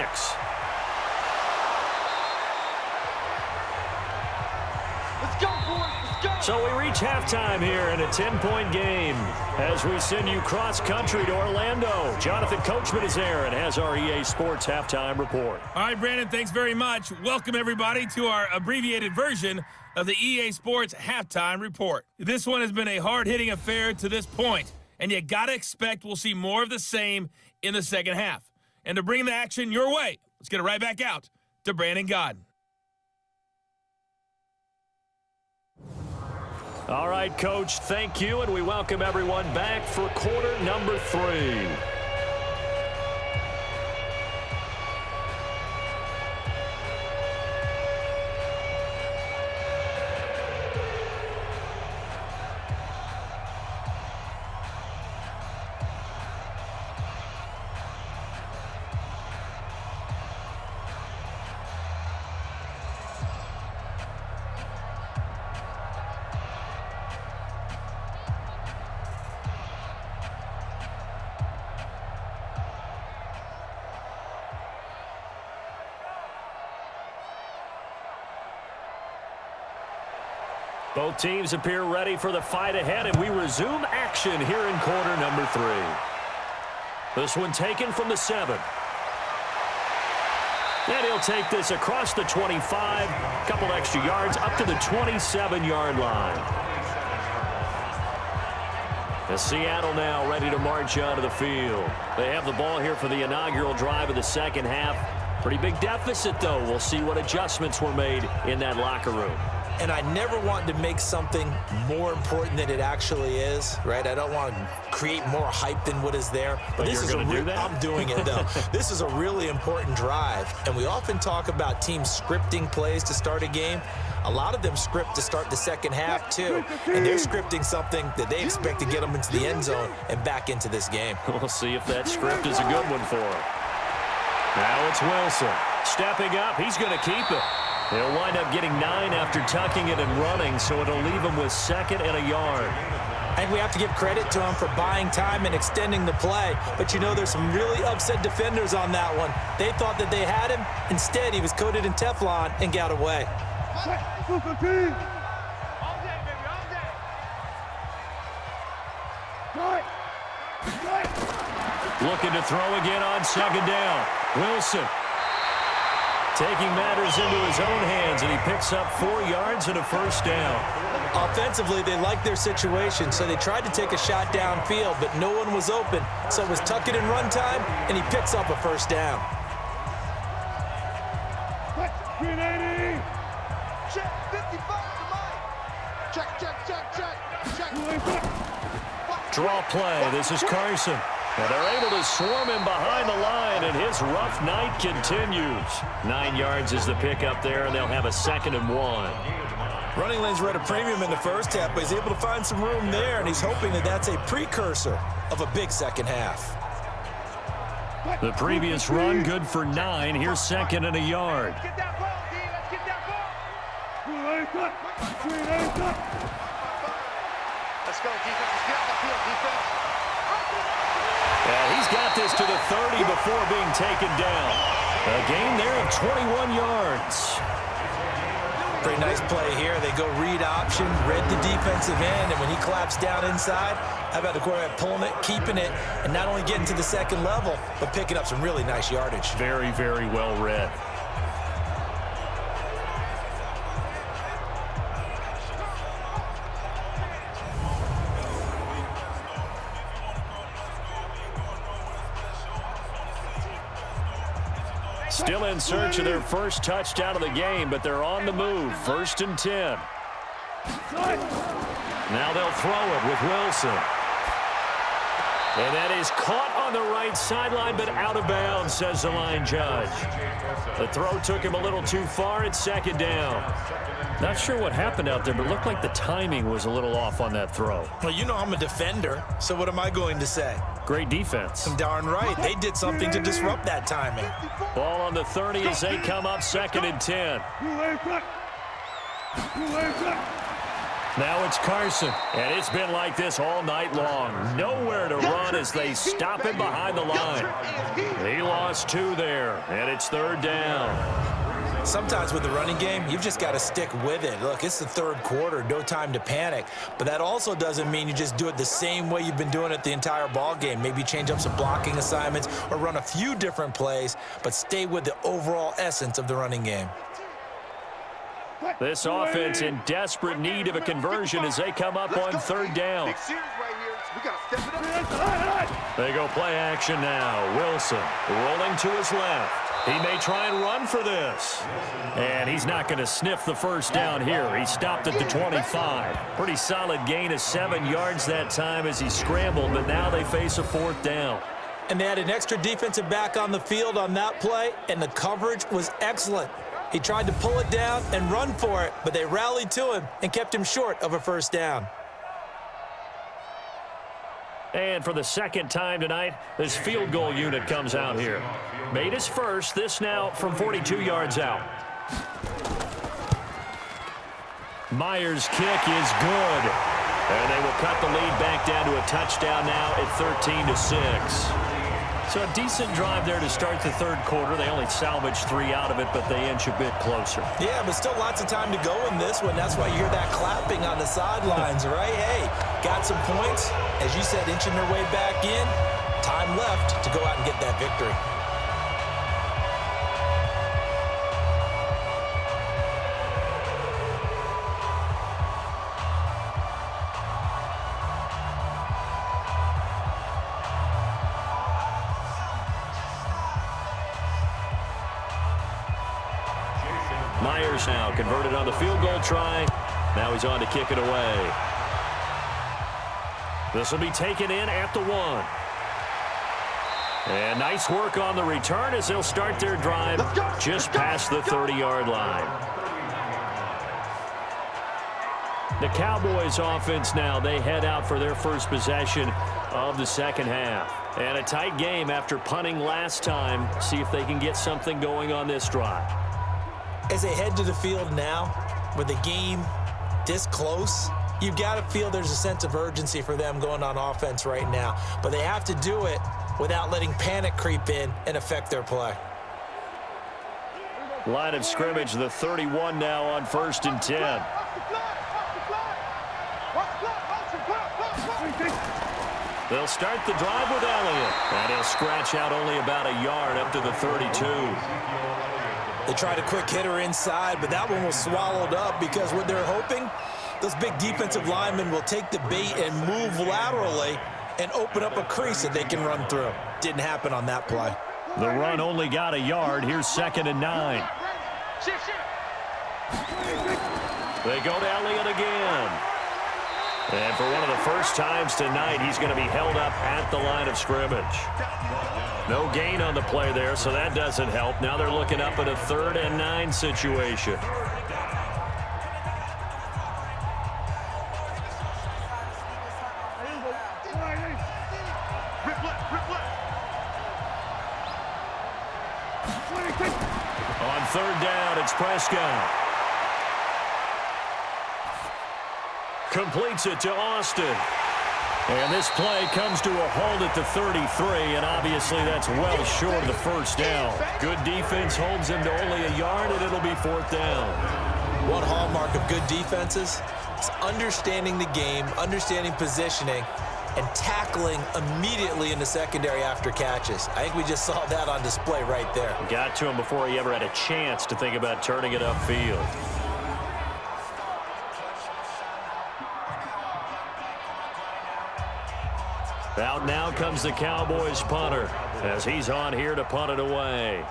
Let's go, boys. Let's go. So we reach halftime here in a 10-point game as we send you cross-country to Orlando. Jonathan Coachman is there and has our EA Sports halftime report. All right, Brandon, thanks very much. Welcome, everybody, to our abbreviated version of the EA Sports halftime report. This one has been a hard-hitting affair to this point, and you got to expect we'll see more of the same in the second half. And to bring the action your way, let's get it right back out to Brandon Godden. All right, Coach, thank you, and we welcome everyone back for quarter number 3. Both teams appear ready for the fight ahead, and we resume action here in quarter number 3. This one taken from the 7. And he'll take this across the 25, couple extra yards up to the 27-yard line. As Seattle now ready to march onto the field. They have the ball here for the inaugural drive of the second half. Pretty big deficit, though. We'll see what adjustments were made in that locker room. And I never want to make something more important than it actually is, right? I don't want to create more hype than what is there. But this you're is going to do that? I'm doing it, though. This is a really important drive. And we often talk about teams scripting plays to start a game. A lot of them script to start the second half, too. And they're scripting something that they expect to get them into the end zone and back into this game. We'll see if that script is a good one for them. Now it's Wilson. Stepping up, he's going to keep it. He'll wind up getting 9 after tucking it and running, so it'll leave him with 2nd and a yard. I think we have to give credit to him for buying time and extending the play. But, you know, there's some really upset defenders on that one. They thought that they had him. Instead, he was coated in Teflon and got away. Looking to throw again on 2nd down. Wilson taking matters into his own hands, and he picks up 4 yards and a 1st down. Offensively, they liked their situation, so they tried to take a shot downfield, but no one was open. So it was tuck it and run time, and he picks up a 1st down. Check, 55 to mine. Check. Draw play. This is Carson. And they're able to swarm him behind the line, and his rough night continues. 9 yards is the pickup there, and they'll have a 2nd and 1. Running lanes were at a premium in the first half, but he's able to find some room there, and he's hoping that that's a precursor of a big second half. The previous run good for 9. Here's 2nd and a yard. Get that ball, D. Let's get that ball. Let's go, defense. Let's get on the field, defense. And he's got this to the 30 before being taken down. A gain there of 21 yards. Pretty nice play here. They go read option, read the defensive end, and when he claps down inside, how about the quarterback pulling it, keeping it, and not only getting to the 2nd level, but picking up some really nice yardage. Very, very well read. Still in search of their first touchdown of the game, but they're on the move. 1st and 10. Now they'll throw it with Wilson. And that is caught on the right sideline, but out of bounds, says the line judge. The throw took him a little too far. It's 2nd down. Not sure what happened out there, but it looked like the timing was a little off on that throw. Well, you know I'm a defender, so what am I going to say? Great defense. Darn right. They did something to disrupt that timing. Ball on the 30 as they come up 2nd and 10. Now it's Carson, and it's been like this all night long. Nowhere to run as they stop him behind the line. He lost 2 there, and it's 3rd down. Sometimes with the running game, you've just got to stick with it. Look, it's the 3rd quarter, no time to panic. But that also doesn't mean you just do it the same way you've been doing it the entire ball game. Maybe change up some blocking assignments or run a few different plays, but stay with the overall essence of the running game. This offense in desperate need of a conversion as they come up on 3rd down. Big series right here. We got to step it up. They go play action now. Wilson rolling to his left. He may try and run for this. And he's not going to sniff the 1st down here. He stopped at the 25. Pretty solid gain of 7 yards that time as he scrambled, but now they face a 4th down. And they had an extra defensive back on the field on that play, and the coverage was excellent. He tried to pull it down and run for it, but they rallied to him and kept him short of a 1st down. And for the 2nd time tonight, this field goal unit comes out here. Made his first, this now from 42 yards out. Myers' kick is good. And they will cut the lead back down to a touchdown now at 13-6. So a decent drive there to start the 3rd quarter. They only salvaged 3 out of it, but they inch a bit closer. Yeah, but still lots of time to go in this one. That's why you hear that clapping on the sidelines, right? Hey, got some points. As you said, inching their way back in. Time left to go out and get that victory. Myers now converted on the field goal try. Now he's on to kick it away. This will be taken in at the 1. And nice work on the return as they'll start their drive just past the 30-yard line. The Cowboys offense now, they head out for their first possession of the 2nd half. And a tight game after punting last time. See if they can get something going on this drive. As they head to the field now, with the game this close, you've got to feel there's a sense of urgency for them going on offense right now. But they have to do it without letting panic creep in and affect their play. Line of scrimmage, the 31 now on 1st and 10. They'll start the drive with Elliott. And he'll scratch out only about a yard up to the 32. They tried a quick hitter inside, but that one was swallowed up because what they're hoping, those big defensive linemen will take the bait and move laterally and open up a crease that they can run through. Didn't happen on that play. The run only got a yard. Here's 2nd and 9. They go to Elliott again. And for one of the first times tonight, he's going to be held up at the line of scrimmage. No gain on the play there, so that doesn't help. Now they're looking up at a 3rd and 9 situation. On 3rd down, it's Prescott. Completes it to Austin. And this play comes to a halt at the 33, and obviously that's well short of the first down. Good defense holds him to only a yard, and it'll be 4th down. One hallmark of good defenses is understanding the game, understanding positioning, and tackling immediately in the secondary after catches. I think we just saw that on display right there. Got to him before he ever had a chance to think about turning it upfield. Out now comes the Cowboys punter as he's on here to punt it away.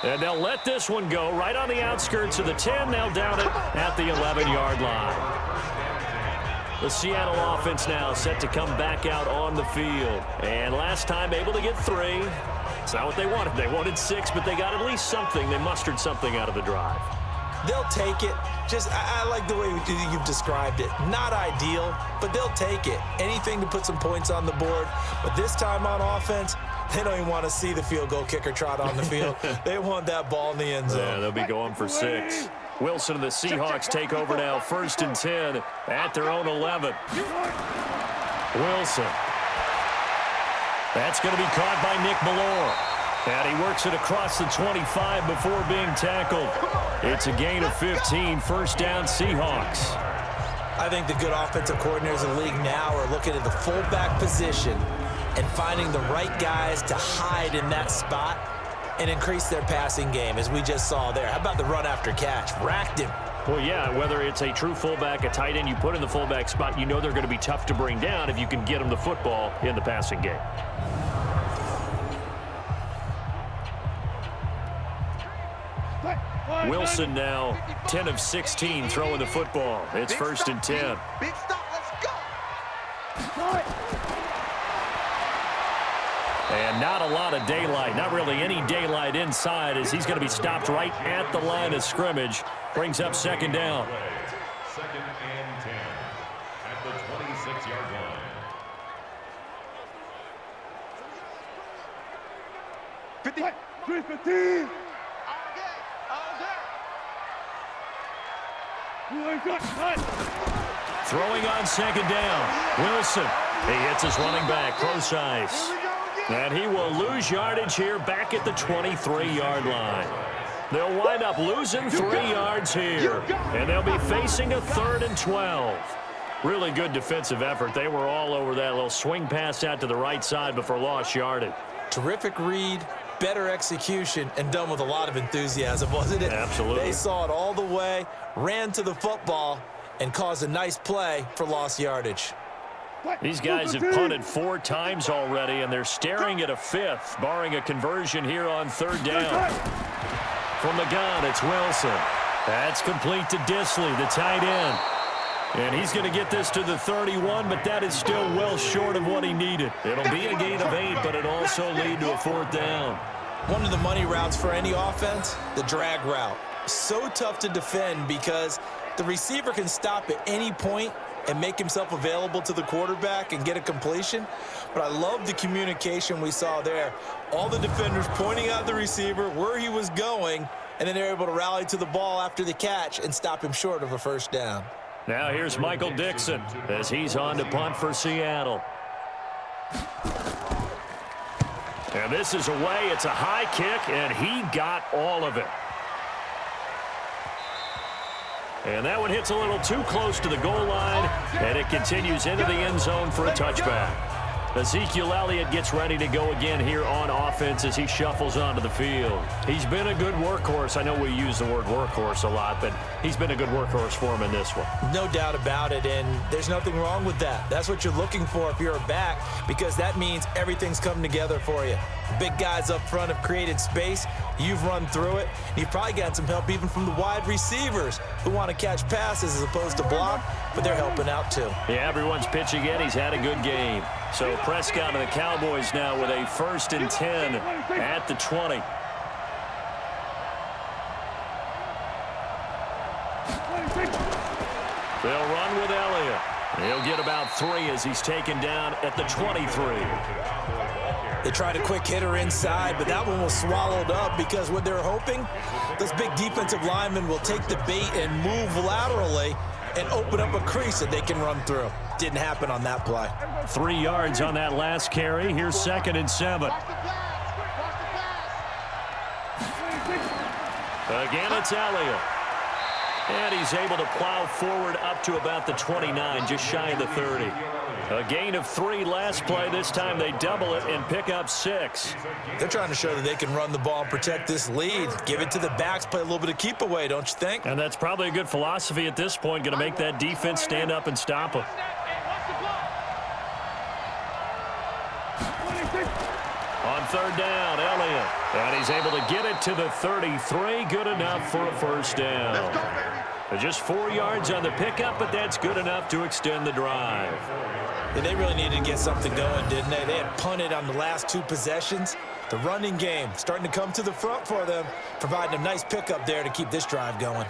And they'll let this one go right on the outskirts of the 10. Now down it at the 11-yard line. The Seattle offense now set to come back out on the field. And last time able to get 3. It's not what they wanted. They wanted 6, but they got at least something. They mustered something out of the drive. They'll take it. I like the way you've described it. Not ideal, but they'll take it. Anything to put some points on the board. But this time on offense, they don't even want to see the field goal kicker trot on the field. They want that ball in the end zone. Yeah, they'll be going for 6. Wilson and the Seahawks take over now, 1st and 10 at their own 11. Wilson. That's going to be caught by Nick Ballore. And he works it across the 25 before being tackled. It's a gain of 15, 1st down Seahawks. I think the good offensive coordinators in the league now are looking at the fullback position and finding the right guys to hide in that spot and increase their passing game, as we just saw there. How about the run after catch? Racked him. Well, yeah, whether it's a true fullback, a tight end you put in the fullback spot, you know they're going to be tough to bring down if you can get them the football in the passing game. Wilson now 10 of 16 throwing the football. It's 1st and 10. Big stop, let's go. And not a lot of daylight, not really any daylight inside, as he's going to be stopped right at the line of scrimmage. Brings up 2nd down. 2nd and 10 at the 26-yard line. 15. Throwing on 2nd down. Wilson. He hits his running back, close ice. And he will lose yardage here back at the 23-yard line. They'll wind up losing 3 yards here. And they'll be facing a 3rd and 12. Really good defensive effort. They were all over that little swing pass out to the right side before lost yardage. Terrific read, better execution, and done with a lot of enthusiasm, wasn't it? Absolutely. They saw it all the way, ran to the football, and caused a nice play for lost yardage. These guys have punted 4 times already, and they're staring at a 5th, barring a conversion here on 3rd down. From the gun, it's Wilson. That's complete to Disley, the tight end. And he's going to get this to the 31, but that is still well short of what he needed. It'll be a gain of 8, but it'll also lead to a 4th down. One of the money routes for any offense, the drag route. So tough to defend because the receiver can stop at any point and make himself available to the quarterback and get a completion. But I love the communication we saw there. All the defenders pointing out the receiver, where he was going, and then they're able to rally to the ball after the catch and stop him short of a 1st down. Now here's Michael Dixon as he's on to punt for Seattle. And this is away. It's a high kick, and he got all of it. And that one hits a little too close to the goal line, and it continues into the end zone for a touchback. Ezekiel Elliott gets ready to go again here on offense as he shuffles onto the field. He's been a good workhorse. I know we use the word workhorse a lot, but he's been a good workhorse for him in this one. No doubt about it, and there's nothing wrong with that. That's what you're looking for if you're a back, because that means everything's come together for you. Big guys up front have created space. You've run through it. You've probably gotten some help even from the wide receivers who want to catch passes as opposed to block, but they're helping out too. Yeah, everyone's pitching in. He's had a good game. So Prescott and the Cowboys now with a 1st and 10 at the 20. They'll run with Elliott. He'll get about 3 as he's taken down at the 23. They tried a quick hitter inside, but that one was swallowed up because what they're hoping, those big defensive linemen will take the bait and move laterally and open up a crease that they can run through. Didn't happen on that play. 3 yards on that last carry. Here's 2nd and 7. Again, it's Elliott. And he's able to plow forward up to about the 29, just shy of the 30. A gain of 3 last play. This time they double it and pick up 6. They're trying to show that they can run the ball and protect this lead. Give it to the backs, play a little bit of keep away, don't you think? And that's probably a good philosophy at this point. Going to make that defense stand up and stop them. On 3rd down, Elliott. And he's able to get it to the 33. Good enough for a 1st down. Just 4 yards on the pickup, but that's good enough to extend the drive. Yeah, they really needed to get something going, didn't they? They had punted on the last 2 possessions. The running game starting to come to the front for them, providing a nice pickup there to keep this drive going.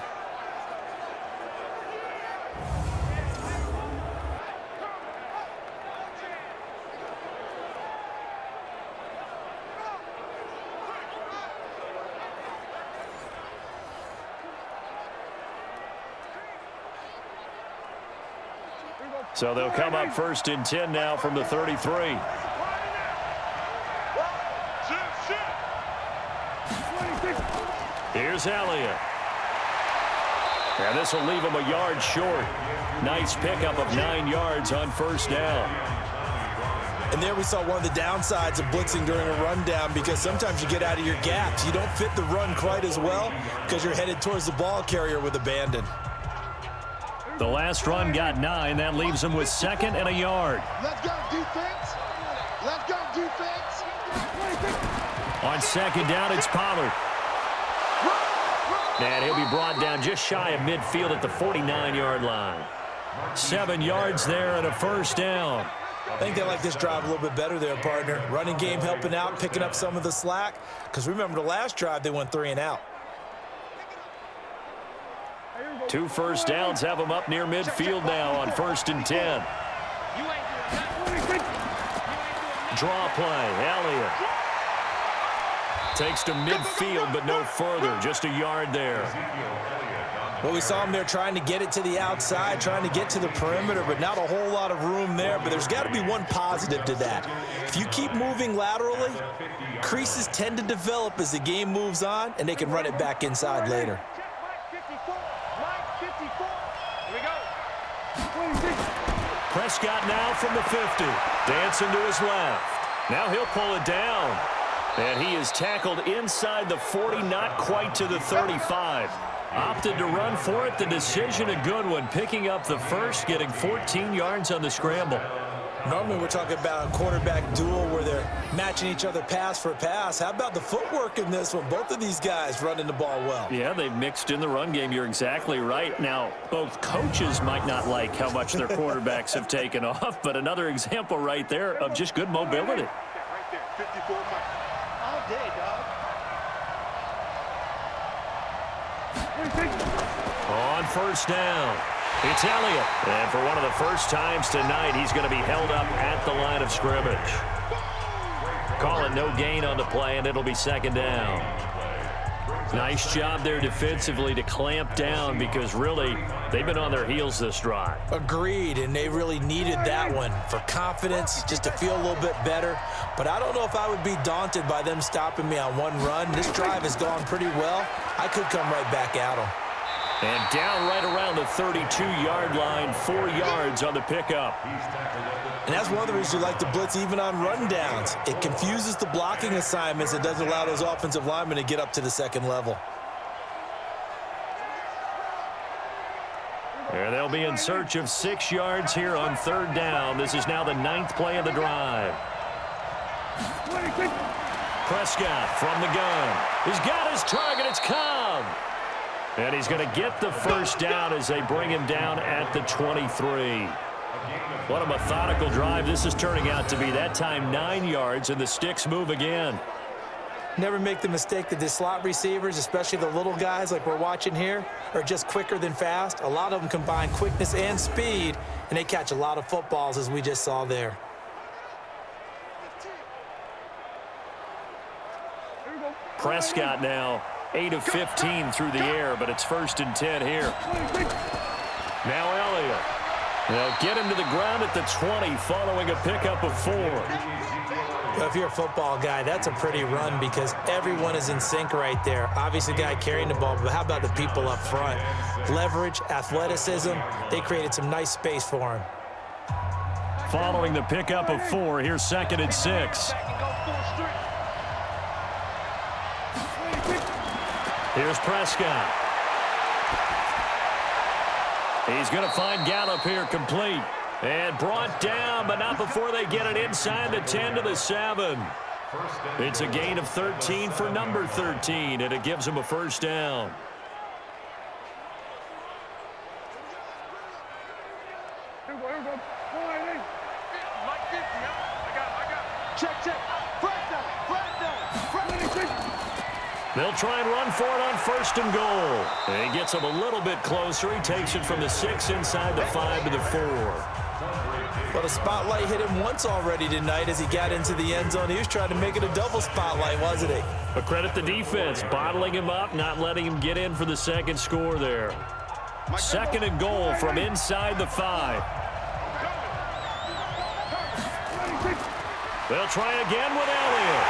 So they'll come up 1st and 10 now from the 33. Here's Elliott. And this will leave him a yard short. Nice pickup of 9 yards on 1st down. And there we saw one of the downsides of blitzing during a rundown, because sometimes you get out of your gaps. You don't fit the run quite as well because you're headed towards the ball carrier with abandon. The last run got 9. That leaves him with 2nd and a yard. Let's go, defense. Let's go, defense. On 2nd down, it's Pollard. And he'll be brought down just shy of midfield at the 49-yard line. 7 yards there and a 1st down. I think they like this drive a little bit better there, partner. Running game helping out, picking up some of the slack. Because remember, the last drive, they went 3 and out. 2 1st downs have them up near midfield now on 1st and 10. Draw play, Elliott. Takes to midfield, but no further. Just a yard there. Well, we saw him there trying to get it to the outside, trying to get to the perimeter, but not a whole lot of room there. But there's got to be one positive to that. If you keep moving laterally, creases tend to develop as the game moves on, and they can run it back inside later. Prescott now from the 50. Dancing to his left. Now he'll pull it down. And he is tackled inside the 40, not quite to the 35. Opted to run for it. The decision a good one. Picking up the 1st, getting 14 yards on the scramble. Normally we're talking about a quarterback duel where they're matching each other pass for pass. How about the footwork in this one? Both of these guys running the ball well. Yeah, they've mixed in the run game. You're exactly right. Now, both coaches might not like how much their quarterbacks have taken off, but another example right there of just good mobility. Right there, 54 miles. All day, dog. On 1st down, it's Elliott. And for one of the first times tonight, he's going to be held up at the line of scrimmage. Call it no gain on the play, and it'll be 2nd down. Nice job there defensively to clamp down, because really they've been on their heels this drive. Agreed, and they really needed that one for confidence, just to feel a little bit better. But I don't know if I would be daunted by them stopping me on one run. This drive has gone pretty well. I could come right back at them. And down right around the 32-yard line, 4 yards on the pickup. And that's one of the reasons you like to blitz even on rundowns. It confuses the blocking assignments. It doesn't allow those offensive linemen to get up to the 2nd level. And they'll be in search of 6 yards here on 3rd down. This is now the 9th play of the drive. Prescott from the gun. He's got his target. It's Cobb. And he's going to get the first down as they bring him down at the 23. What a methodical drive this is turning out to be. That time 9 yards, and the sticks move again. Never make the mistake that the slot receivers, especially the little guys like we're watching here, are just quicker than fast. A lot of them combine quickness and speed, and they catch a lot of footballs, as we just saw there. Prescott now 8 of 15 through the air, but it's 1st and 10 here. Now Elliott. They'll get him to the ground at the 20 following a pickup of 4. Well, if you're a football guy, that's a pretty run because everyone is in sync right there. Obviously, the guy carrying the ball, but how about the people up front? Leverage, athleticism, they created some nice space for him. Following the pickup of 4, here's 2nd and 6. Here's Prescott. He's going to find Gallup here complete. And brought down, but not before they get it inside the 10 to the 7. It's a gain of 13 for number 13, and it gives him a first down. Here we go. Check. They'll try and run for it on 1st and goal. And he gets him a little bit closer. He takes it from the 6 inside the 5 to the 4. Well, the spotlight hit him once already tonight as he got into the end zone. He was trying to make it a double spotlight, wasn't he? But credit the defense, bottling him up, not letting him get in for the second score there. 2nd and goal from inside the 5. They'll try again with Elliott.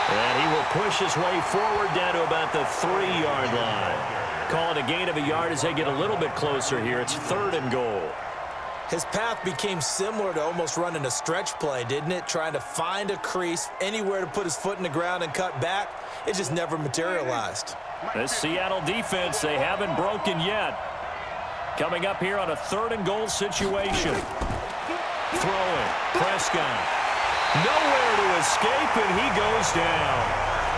And he will push his way forward down to about the 3-yard line. Call it a gain of a yard as they get a little bit closer here. It's 3rd and goal. His path became similar to almost running a stretch play, didn't it? Trying to find a crease, anywhere to put his foot in the ground and cut back. It just never materialized. This Seattle defense, they haven't broken yet. Coming up here on a 3rd and goal situation. Throwing. Prescott. Nowhere to escape, and he goes down.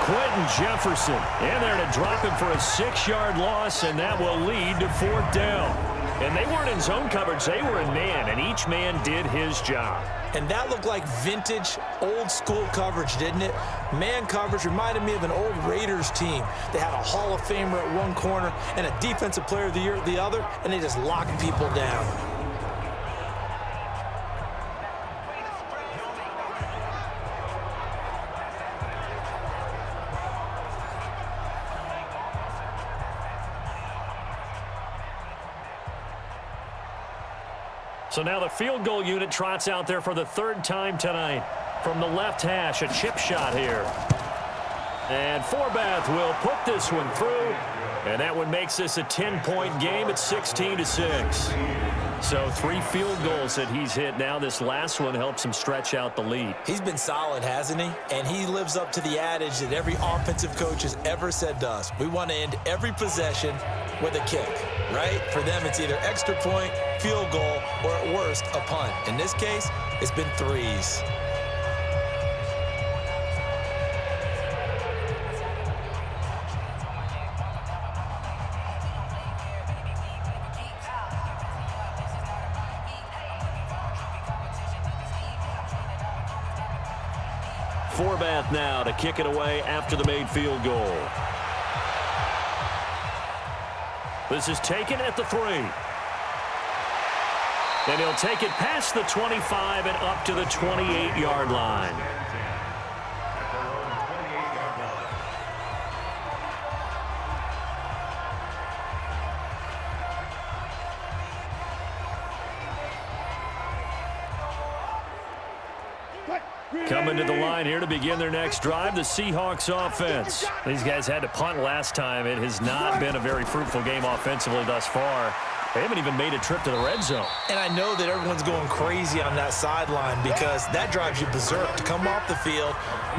Quentin Jefferson in there to drop him for a 6-yard loss, and that will lead to 4th down. And they weren't in zone coverage. They were in man, and each man did his job. And that looked like vintage, old-school coverage, didn't it? Man coverage reminded me of an old Raiders team. They had a Hall of Famer at one corner and a Defensive Player of the Year at the other, and they just locked people down. So now the field goal unit trots out there for the 3rd time tonight. From the left hash, a chip shot here. And Forbath will put this one through. And that one makes this a 10-point game at 16-6. So 3 field goals that he's hit now. This last one helps him stretch out the lead. He's been solid, hasn't he? And he lives up to the adage that every offensive coach has ever said to us. We want to end every possession with a kick, right? For them, it's either extra point, field goal, or at worst, a punt. In this case, it's been 3s. Forbath now to kick it away after the made field goal. This is taken at the 3. And he'll take it past the 25 and up to the 28-yard line. Coming to the line here to begin their next drive, the Seahawks offense. These guys had to punt last time. It has not been a very fruitful game offensively thus far. They haven't even made a trip to the red zone. And I know that everyone's going crazy on that sideline because that drives you berserk to come off the field,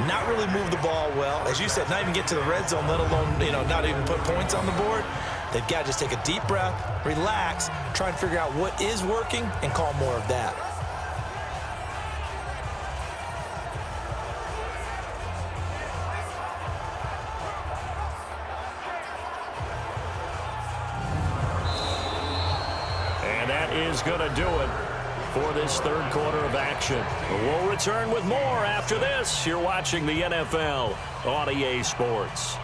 not really move the ball well. As you said, not even get to the red zone, let alone, not even put points on the board. They've got to just take a deep breath, relax, try and figure out what is working and call more of that. that is going to do it for this third quarter of action. We'll return with more after this. You're watching the NFL on EA Sports.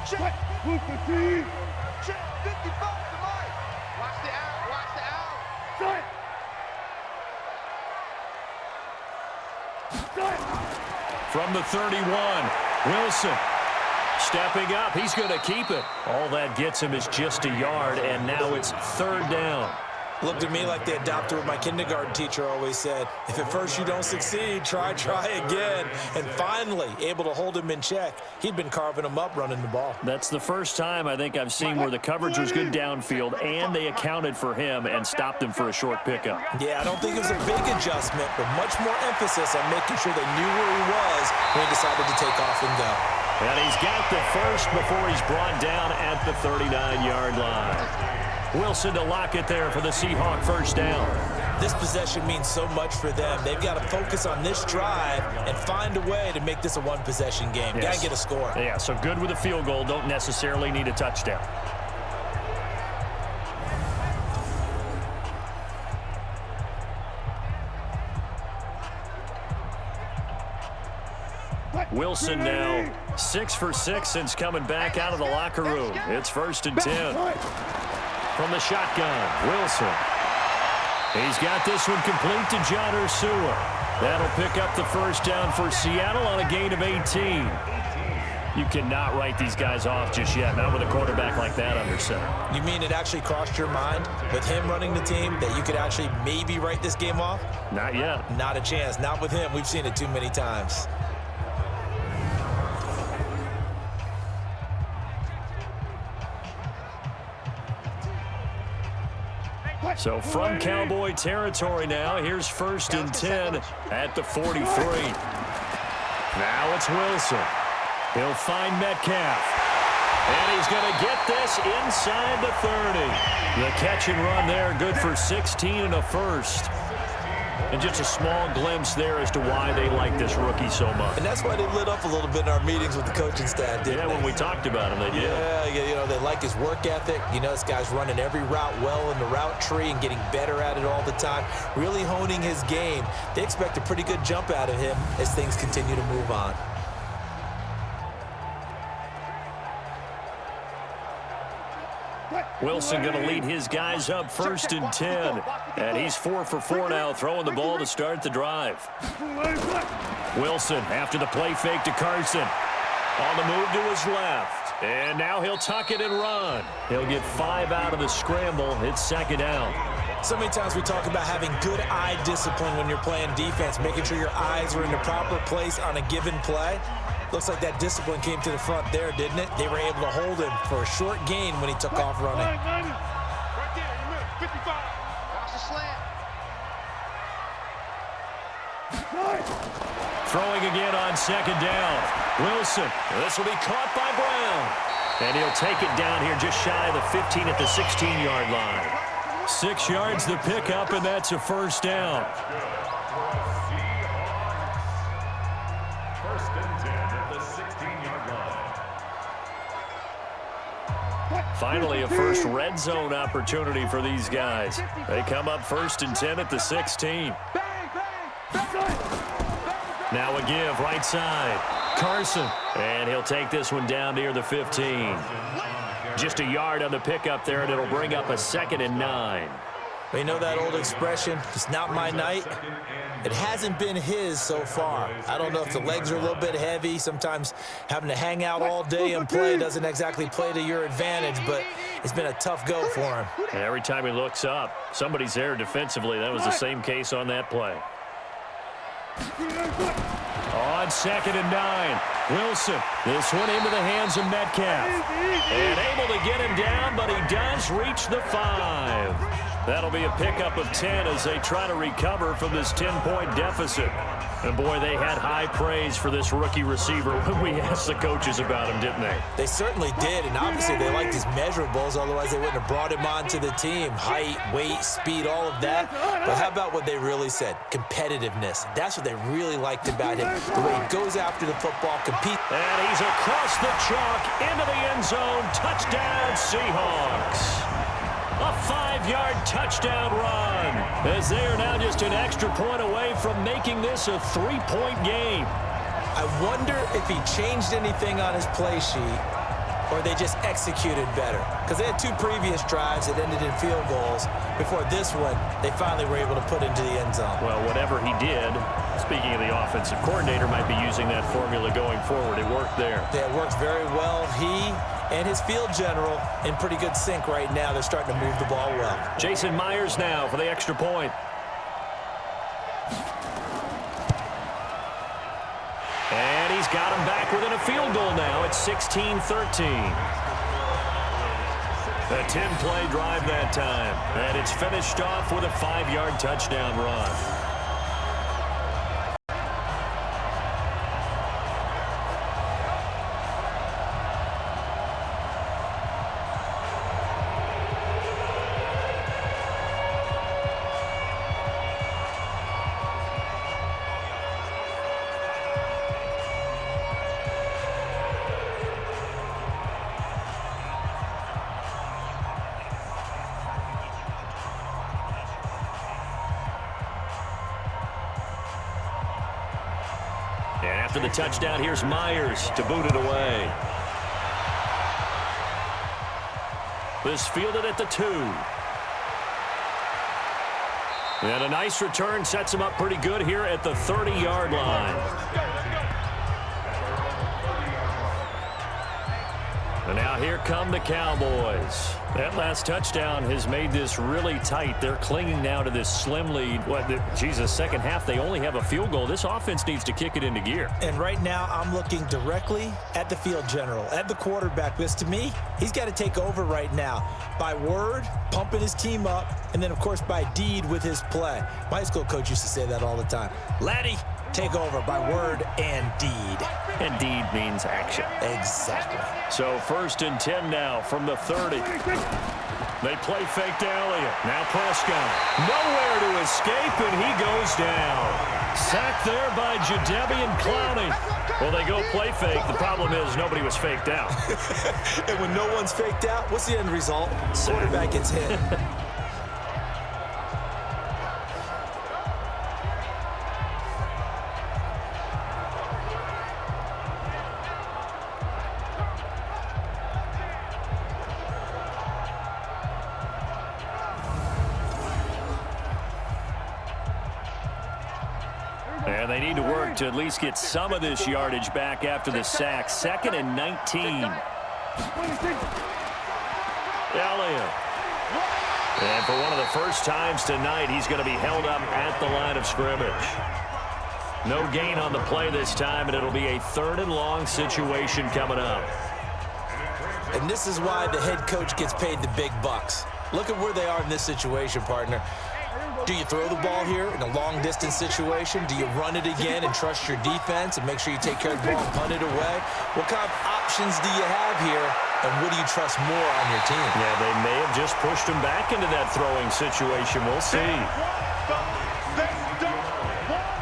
Check. Check. 55 to Mike. Watch the out. Watch the out. From the 31, Wilson stepping up. He's going to keep it. All that gets him is just a yard, and now it's third down. Looked at me like the adopter what my kindergarten teacher always said. If at first you don't succeed, try again. And finally, able to hold him in check. He'd been carving him up running the ball. That's the first time I think I've seen where the coverage was good downfield, and they accounted for him and stopped him for a short pickup. Yeah, I don't think it was a big adjustment, but much more emphasis on making sure they knew where he was when he decided to take off and go. And he's got the first before he's brought down at the 39-yard line. Wilson to lock it there for the Seahawks first down. This possession means so much for them. They've got to focus on this drive and find a way to make this a one-possession game. Yes. Got to get a score. Yeah, so good with a field goal. Don't necessarily need a touchdown. Wilson now 6 for 6 since coming back out of the locker room. It's 1st and 10. From the shotgun, Wilson. He's got this one complete to John Ursua. That'll pick up the first down for Seattle on a gain of 18. You cannot write these guys off just yet, not with a quarterback like that under center. You mean it actually crossed your mind with him running the team that you could actually maybe write this game off? Not yet. Not a chance. Not with him. We've seen it too many times. So from Cowboy territory now, here's 1st and 10 at the 43. Now it's Wilson. He'll find Metcalf. And he's going to get this inside the 30. The catch and run there, good for 16 and a first. And just a small glimpse there as to why they like this rookie so much. And that's why they lit up a little bit in our meetings with the coaching staff, didn't they? When we talked about him, they did. Yeah, you know, they like his work ethic. You know, this guy's running every route well in the route tree and getting better at it all the time, really honing his game. They expect a pretty good jump out of him as things continue to move on. Wilson going to lead his guys up 1st and 10. And he's 4 for 4 now, throwing the ball to start the drive. Wilson after the play fake to Carson. On the move to his left. And now he'll tuck it and run. He'll get 5 out of the scramble. It's 2nd down. So many times we talk about having good eye discipline when you're playing defense, making sure your eyes are in the proper place on a given play. Looks like that discipline came to the front there, didn't it? They were able to hold him for a short gain when he took off running. Right there, you missed. 55. Watch the slant. Throwing again on 2nd down. Wilson. This will be caught by Brown. And he'll take it down here just shy of the 15 at the 16-yard line. 6 yards the pickup, and that's a first down. Finally, a first red zone opportunity for these guys. They come up 1st and 10 at the 16. Now a give right side. Carson. And he'll take this one down near the 15. Just a yard on the pickup there, and it'll bring up a 2nd and 9. You know that old expression, it's not my night? It hasn't been his so far. I don't know if the legs are a little bit heavy. Sometimes having to hang out all day and play doesn't exactly play to your advantage, but it's been a tough go for him. And every time he looks up, somebody's there defensively. That was the same case on that play. On 2nd and 9, Wilson. This one into the hands of Metcalf. And able to get him down, but he does reach the 5. That'll be a pickup of 10 as they try to recover from this 10-point deficit. And boy, they had high praise for this rookie receiver when we asked the coaches about him, didn't they? They certainly did, and obviously they liked his measurables, otherwise they wouldn't have brought him onto the team. Height, weight, speed, all of that. But how about what they really said? Competitiveness. That's what they really liked about him. The way he goes after the football, competes. And he's across the chalk into the end zone. Touchdown, Seahawks. A 5-yard touchdown run, as they are now just an extra point away from making this a 3-point game. I wonder if he changed anything on his play sheet or they just executed better. Because they had 2 previous drives that ended in field goals. Before this one, they finally were able to put into the end zone. Well, whatever he did, speaking of the offensive coordinator, might be using that formula going forward. It worked there. Yeah, it works very well. He and his field general in pretty good sync right now. They're starting to move the ball well. Jason Myers now for the extra point. And he's got him back within a field goal now. It's 16-13. A 10-play drive that time. And it's finished off with a 5-yard touchdown run. And after the touchdown, here's Myers to boot it away. This fielded at the 2. And a nice return sets him up pretty good here at the 30-yard line. And now here come the Cowboys. That last touchdown has made this really tight. They're clinging now to this slim lead. Second half, they only have a field goal. This offense needs to kick it into gear. And right now, I'm looking directly at the field general, at the quarterback. Because to me, he's got to take over right now. By word, pumping his team up, and then, of course, by deed with his play. My high school coach used to say that all the time. Laddie, take over by word and deed. And deed means action. Exactly. So 1st and 10 now from the 30. They play fake to Elliott. Now Prescott. Nowhere to escape, and he goes down. Sacked there by Jadeveon Clowney. Well, they go play fake. The problem is nobody was faked out. And when no one's faked out, what's the end result? Quarterback gets hit. And they need to work to at least get some of this yardage back after the sack. 2nd and 19. Elliott. And for one of the first times tonight, he's going to be held up at the line of scrimmage. No gain on the play this time, and it'll be a 3rd and long situation coming up. And this is why the head coach gets paid the big bucks. Look at where they are in this situation, partner. Do you throw the ball here in a long-distance situation? Do you run it again and trust your defense and make sure you take care of the ball and punt it away? What kind of options do you have here, and what do you trust more on your team? Yeah, they may have just pushed him back into that throwing situation. We'll see.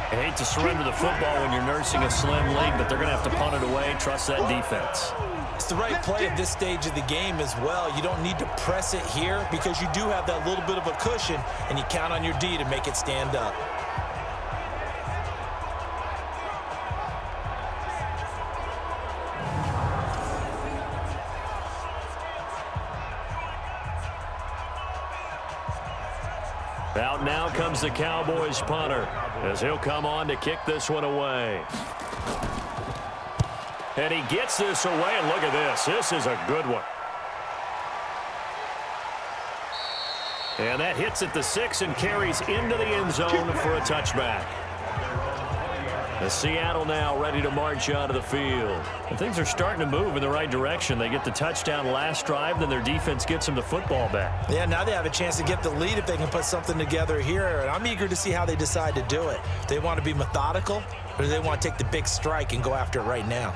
I hate to surrender the football when you're nursing a slim lead, but they're going to have to punt it away. Trust that defense. It's the right play at this stage of the game as well. You don't need to press it here because you do have that little bit of a cushion, and you count on your D to make it stand up. Out now comes the Cowboys punter as he'll come on to kick this one away. And he gets this away, and look at this. This is a good one. And that hits at the 6 and carries into the end zone for a touchback. The Seattle now ready to march onto the field. And things are starting to move in the right direction. They get the touchdown last drive, then their defense gets them the football back. Yeah, now they have a chance to get the lead if they can put something together here. And I'm eager to see how they decide to do it. Do they want to be methodical, or do they want to take the big strike and go after it right now?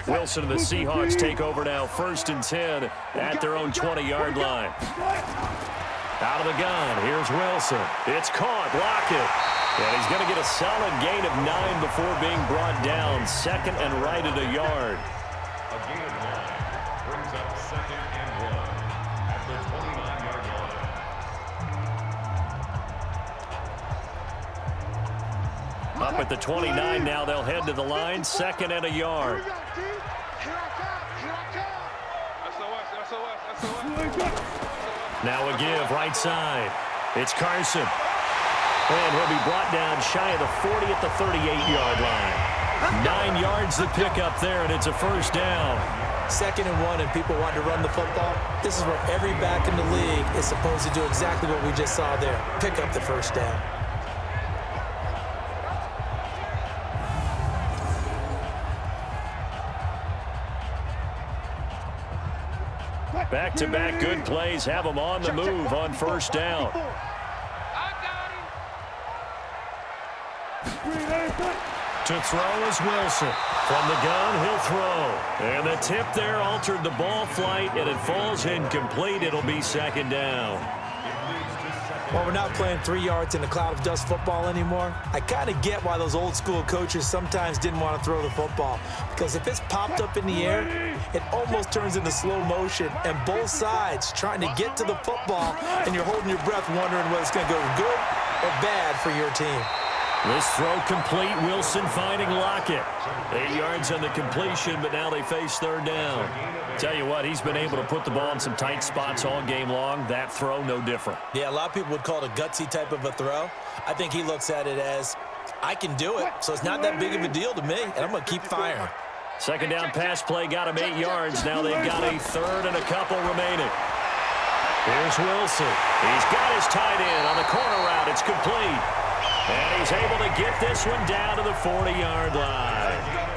Wilson and the Seahawks take over now, 1st and 10 at their own 20-yard line. Out of the gun, here's Wilson. It's caught, block it. And he's going to get a solid gain of 9 before being brought down. 2nd and right at a yard. A gain of 9 brings up 2nd and 1 at the 29-yard line. Up at the 29 now, they'll head to the line. 2nd and a yard. Now a give, right side. It's Carson. And he'll be brought down shy of the 40 at the 38-yard line. 9 yards to pick up there, and it's a 1st down. 2nd and 1, and people want to run the football. This is where every back in the league is supposed to do exactly what we just saw there. Pick up the 1st down. Back-to-back good plays have them on the move on 1st down. To throw is Wilson. From the gun, he'll throw. And the tip there altered the ball flight, and it falls incomplete. It'll be 2nd down. Well, we're not playing 3 yards in a cloud of dust football anymore. I kind of get why those old school coaches sometimes didn't want to throw the football. Because if it's popped up in the air, it almost turns into slow motion. And both sides trying to get to the football, and you're holding your breath wondering whether it's going to go good or bad for your team. This throw complete. Wilson finding Lockett. 8 yards on the completion, but now they face 3rd down. Tell you what, he's been able to put the ball in some tight spots all game long. That throw, no different. Yeah, a lot of people would call it a gutsy type of a throw. I think he looks at it as, I can do it, so it's not that big of a deal to me, and I'm going to keep firing. 2nd down pass play got him 8 yards. Now they've got a 3rd and a couple remaining. Here's Wilson. He's got his tight end on the corner route. It's complete. And he's able to get this one down to the 40-yard line.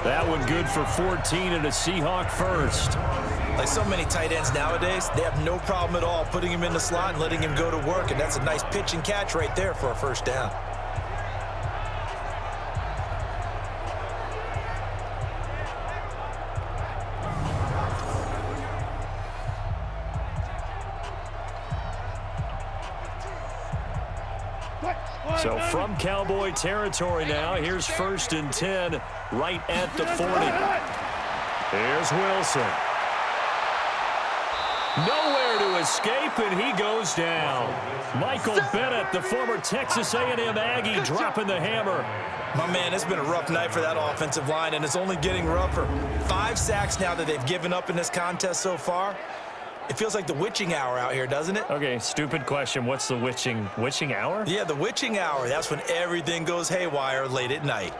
That one good for 14 and a Seahawk 1st. Like so many tight ends nowadays, they have no problem at all putting him in the slot and letting him go to work, and that's a nice pitch and catch right there for a 1st down. So from Cowboy territory now, here's 1st and 10 right at the 40. Here's Wilson. Nowhere to escape, and he goes down. Michael Bennett, the former Texas A&M Aggie, dropping the hammer. My man, it's been a rough night for that offensive line, and it's only getting rougher. 5 sacks now that they've given up in this contest so far. It feels like the witching hour out here, doesn't it? Okay, stupid question. What's the witching hour? Yeah, the witching hour. That's when everything goes haywire late at night.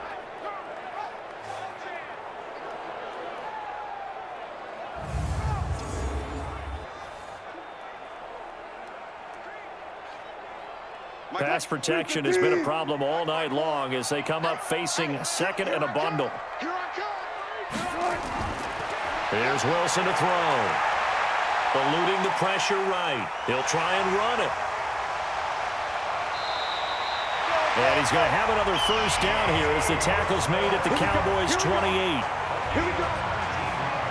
Pass protection has been a problem all night long as they come up facing 2nd and a bundle. Here's Wilson to throw. Eluding the pressure right. He'll try and run it. And he's going to have another 1st down here as the tackle's made at the Cowboys' 28.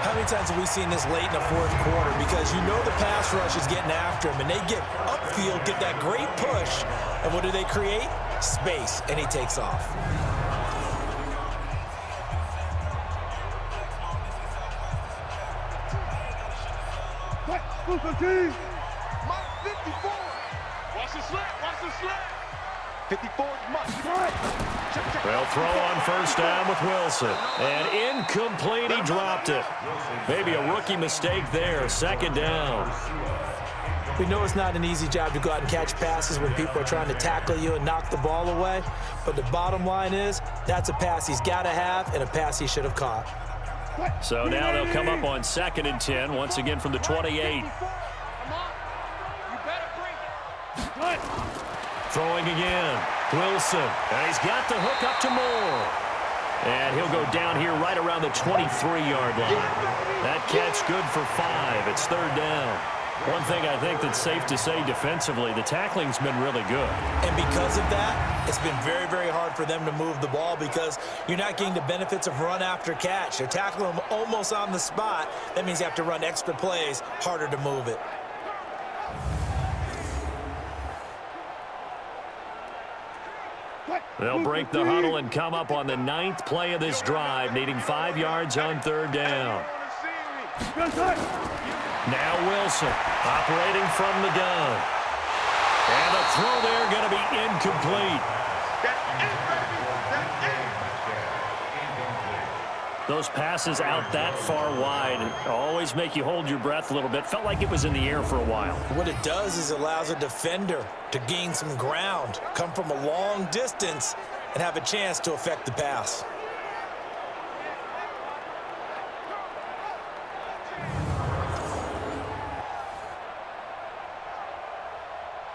How many times have we seen this late in the 4th quarter? Because you know the pass rush is getting after him, and they get upfield, get that great push. And what do they create? Space, and he takes off. Watch the slap, watch the slap. 54 must. They'll throw on 1st down with Wilson. And incomplete, he dropped it. Maybe a rookie mistake there. 2nd down. We know it's not an easy job to go out and catch passes when people are trying to tackle you and knock the ball away. But the bottom line is, that's a pass he's got to have and a pass he should have caught. So now they'll come up on 2nd and 10, once again from the 28. Throwing again. Wilson. And he's got the hook up to Moore. And he'll go down here right around the 23-yard line. That catch good for 5. It's third down. One thing I think that's safe to say defensively, the tackling's been really good. And because of that, it's been very, very hard for them to move the ball because you're not getting the benefits of run after catch. They're tackling them almost on the spot. That means you have to run extra plays, harder to move it. They'll break the huddle and come up on the 9th play of this drive, needing 5 yards on third down. Now Wilson operating from the gun. And the throw there going to be incomplete. Those passes out that far wide always make you hold your breath a little bit. Felt like it was in the air for a while. What it does is it allows a defender to gain some ground, come from a long distance, and have a chance to affect the pass.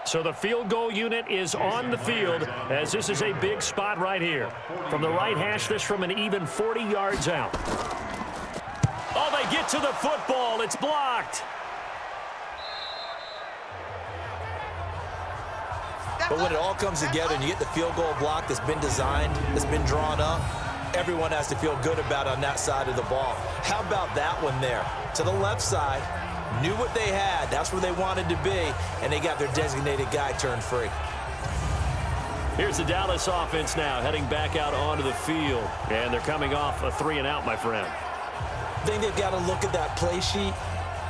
So the field goal unit is on the field as this is a big spot right here. From the right hash, this from an even 40 yards out. Oh, they get to the football. It's blocked. But when it all comes together and you get the field goal block that's been designed, that's been drawn up, everyone has to feel good about on that side of the ball. How about that one there? To the left side. Knew what they had. That's where they wanted to be, and they got their designated guy turned free. Here's the Dallas offense now heading back out onto the field, and they're coming off a 3-and-out, my friend. I think they've got to look at that play sheet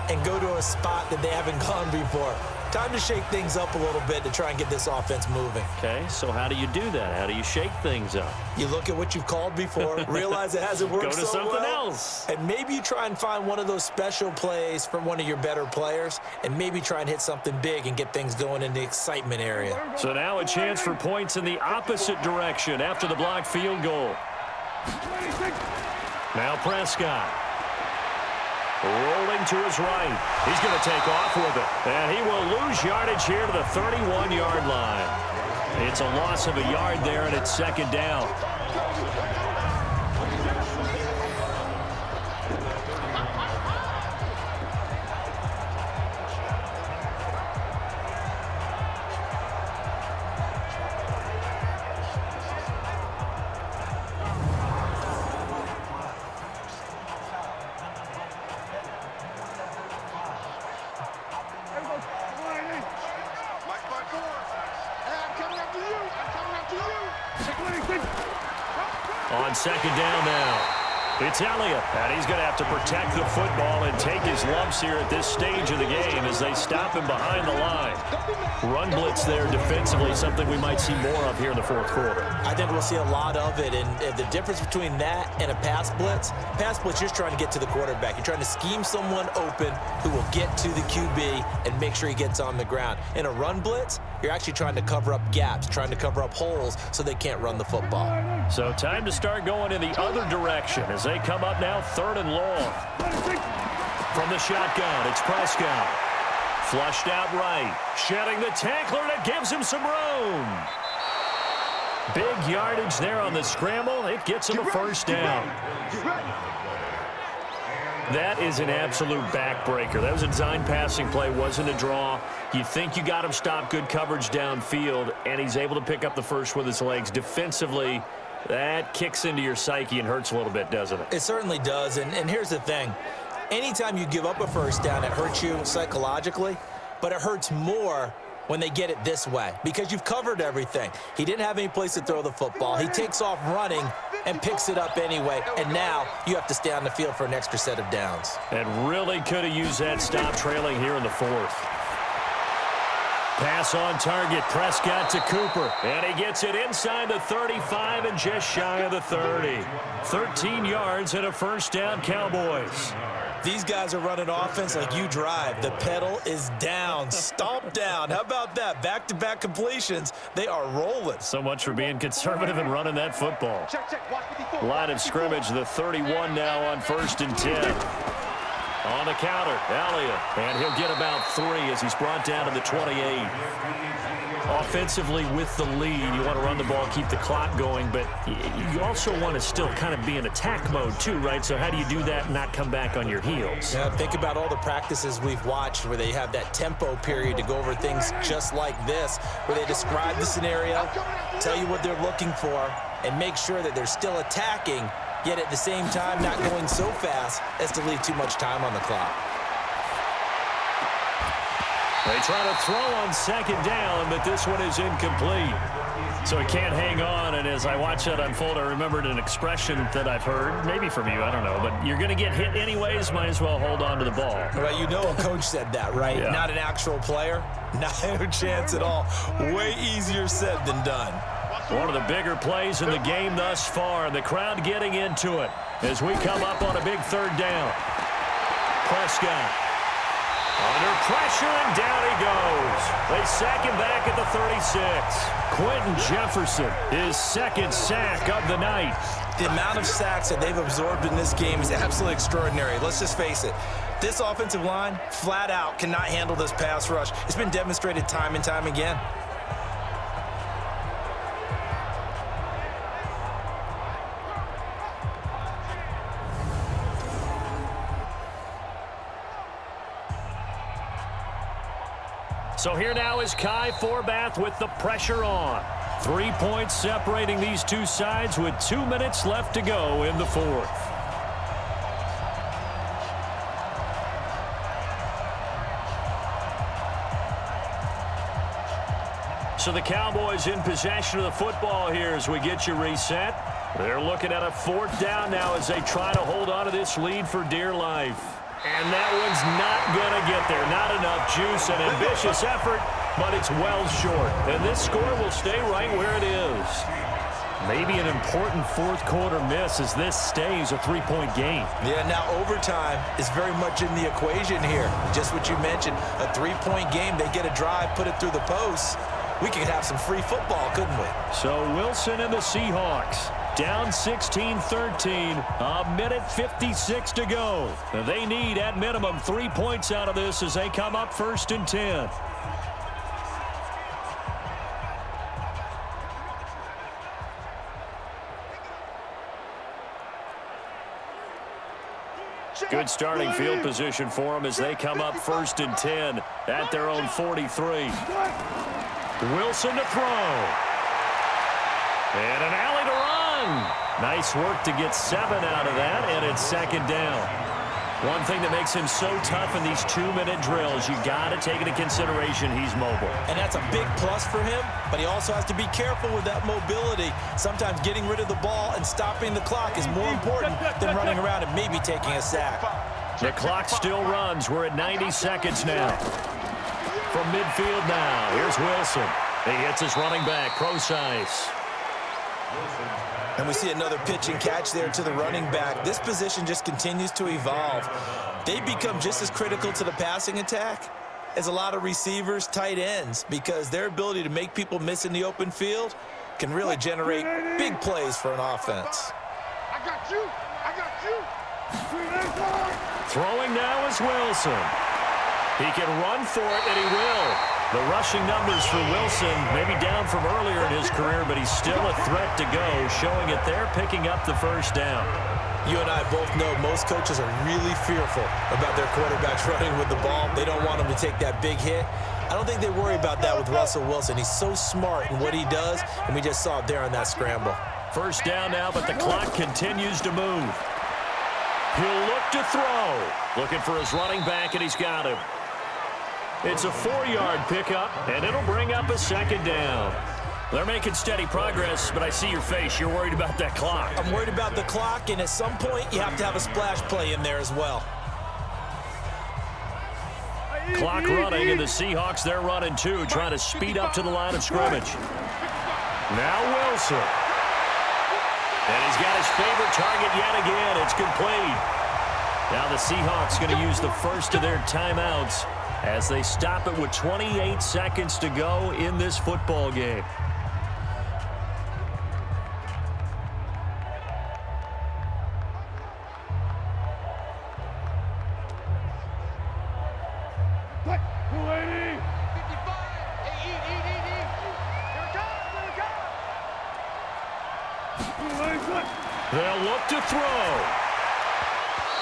and go to a spot that they haven't gone before. Time to shake things up a little bit to try and get this offense moving. Okay, so how do you do that? How do you shake things up? You look at what you've called before, realize it hasn't worked so well. Go to something else. And maybe you try and find one of those special plays from one of your better players, and maybe try and hit something big and get things going in the excitement area. So now a chance for points in the opposite direction after the blocked field goal. Now Prescott. Rolling to his right. He's going to take off with it. And he will lose yardage here to the 31-yard line. It's a loss of a yard there, and it's second down. On second down now. It's Elliott, and he's going to have to protect the football and take his lumps here at this stage of the game as they stop him behind the line. Run blitz there defensively, something we might see more of here in the fourth quarter. I think we'll see a lot of it, and the difference between that and a pass blitz, you're just trying to get to the quarterback. You're trying to scheme someone open who will get to the QB and make sure he gets on the ground. In a run blitz, you're actually trying to cover up gaps, trying to cover up holes so they can't run the football. So time to start going in the other direction as they come up now third and long. From the shotgun, it's Prescott. Flushed out right. Shedding the tackler, and it gives him some room. Big yardage there on the scramble. It gets him a first down. That is an absolute backbreaker. That was a design passing play, wasn't a draw. You think you got him stopped, good coverage downfield, and he's able to pick up the first with his legs. Defensively, that kicks into your psyche and hurts a little bit, doesn't it? It certainly does, and here's the thing. Anytime you give up a first down, it hurts you psychologically, but it hurts more when they get it this way because you've covered everything. He didn't have any place to throw the football. He takes off running and picks it up anyway, and now you have to stay on the field for an extra set of downs. And really could have used that stop trailing here in the fourth. Pass on target, Prescott to Cooper, and he gets it inside the 35 and just shy of the 30. 13 yards and a first down, Cowboys. These guys are running offense like you drive. The pedal is down, stomp down. How about that? Back-to-back completions. They are rolling. So much for being conservative and running that football. Line of scrimmage, the 31 now on 1st and 10. On the counter, Elliott. And he'll get about 3 as he's brought down to the 28. Offensively with the lead, you want to run the ball, keep the clock going, but you also want to still kind of be in attack mode too, right? So how do you do that and not come back on your heels? Yeah, think about all the practices we've watched where they have that tempo period to go over things just like this, where they describe the scenario, tell you what they're looking for, and make sure that they're still attacking, yet at the same time not going so fast as to leave too much time on the clock. They try to throw on second down, but this one is incomplete. So he can't hang on, and as I watch that unfold, I remembered an expression that I've heard, maybe from you, I don't know, but you're going to get hit anyways, might as well hold on to the ball. Well, you know a coach said that, right? Yeah. Not an actual player. Not a chance at all. Way easier said than done. One of the bigger plays in the game thus far, and the crowd getting into it as we come up on a big third down. Prescott under pressure, and down he goes. They sack him back at the 36. Quentin Jefferson, his second sack of the night. The amount of sacks that they've absorbed in this game is absolutely extraordinary. Let's just face it. This offensive line, flat out, cannot handle this pass rush. It's been demonstrated time and time again. So here now is Kai Forbath with the pressure on. 3 points separating these two sides with 2 minutes left to go in the fourth. So the Cowboys in possession of the football here as we get you reset. They're looking at a 4th down now as they try to hold on to this lead for dear life. And that one's not going to get there. Not enough juice. An ambitious effort, but it's well short. And this score will stay right where it is. Maybe an important fourth quarter miss as this stays a 3-point game. Yeah, now overtime is very much in the equation here. Just what you mentioned, a 3-point game. They get a drive, put it through the posts. We could have some free football, couldn't we? So Wilson and the Seahawks down 16-13, a minute 56 to go. They need at minimum 3 points out of this as they come up 1st and 10. Good starting field position for them as they come up 1st and 10 at their own 43. Wilson to throw. And an alley to run. Nice work to get 7 out of that, and it's 2nd down. One thing that makes him so tough in these 2-minute drills, you got to take into consideration he's mobile. And that's a big plus for him, but he also has to be careful with that mobility. Sometimes getting rid of the ball and stopping the clock is more important than running around and maybe taking a sack. The clock still runs. We're at 90 seconds now. From midfield now, here's Wilson. He hits his running back, Procise. And we see another pitch and catch there to the running back. This position just continues to evolve. They become just as critical to the passing attack as a lot of receivers, tight ends, because their ability to make people miss in the open field can really generate big plays for an offense. I got you. I got you. Throwing now is Wilson. He can run for it, and he will. The rushing numbers for Wilson may be down from earlier in his career, but he's still a threat to go, showing it there, picking up the 1st down. You and I both know most coaches are really fearful about their quarterbacks running with the ball. They don't want them to take that big hit. I don't think they worry about that with Russell Wilson. He's so smart in what he does, and we just saw it there on that scramble. 1st down now, but the clock continues to move. He'll look to throw. Looking for his running back, and he's got him. It's a 4-yard pickup, and it'll bring up a 2nd down. They're making steady progress, but I see your face. You're worried about that clock. I'm worried about the clock, and at some point, you have to have a splash play in there as well. Clock running, and the Seahawks, they're running too, trying to speed up to the line of scrimmage. Now Wilson. And he's got his favorite target yet again. It's complete. Now the Seahawks going to use the first of their timeouts as they stop it with 28 seconds to go in this football game. They'll look to throw.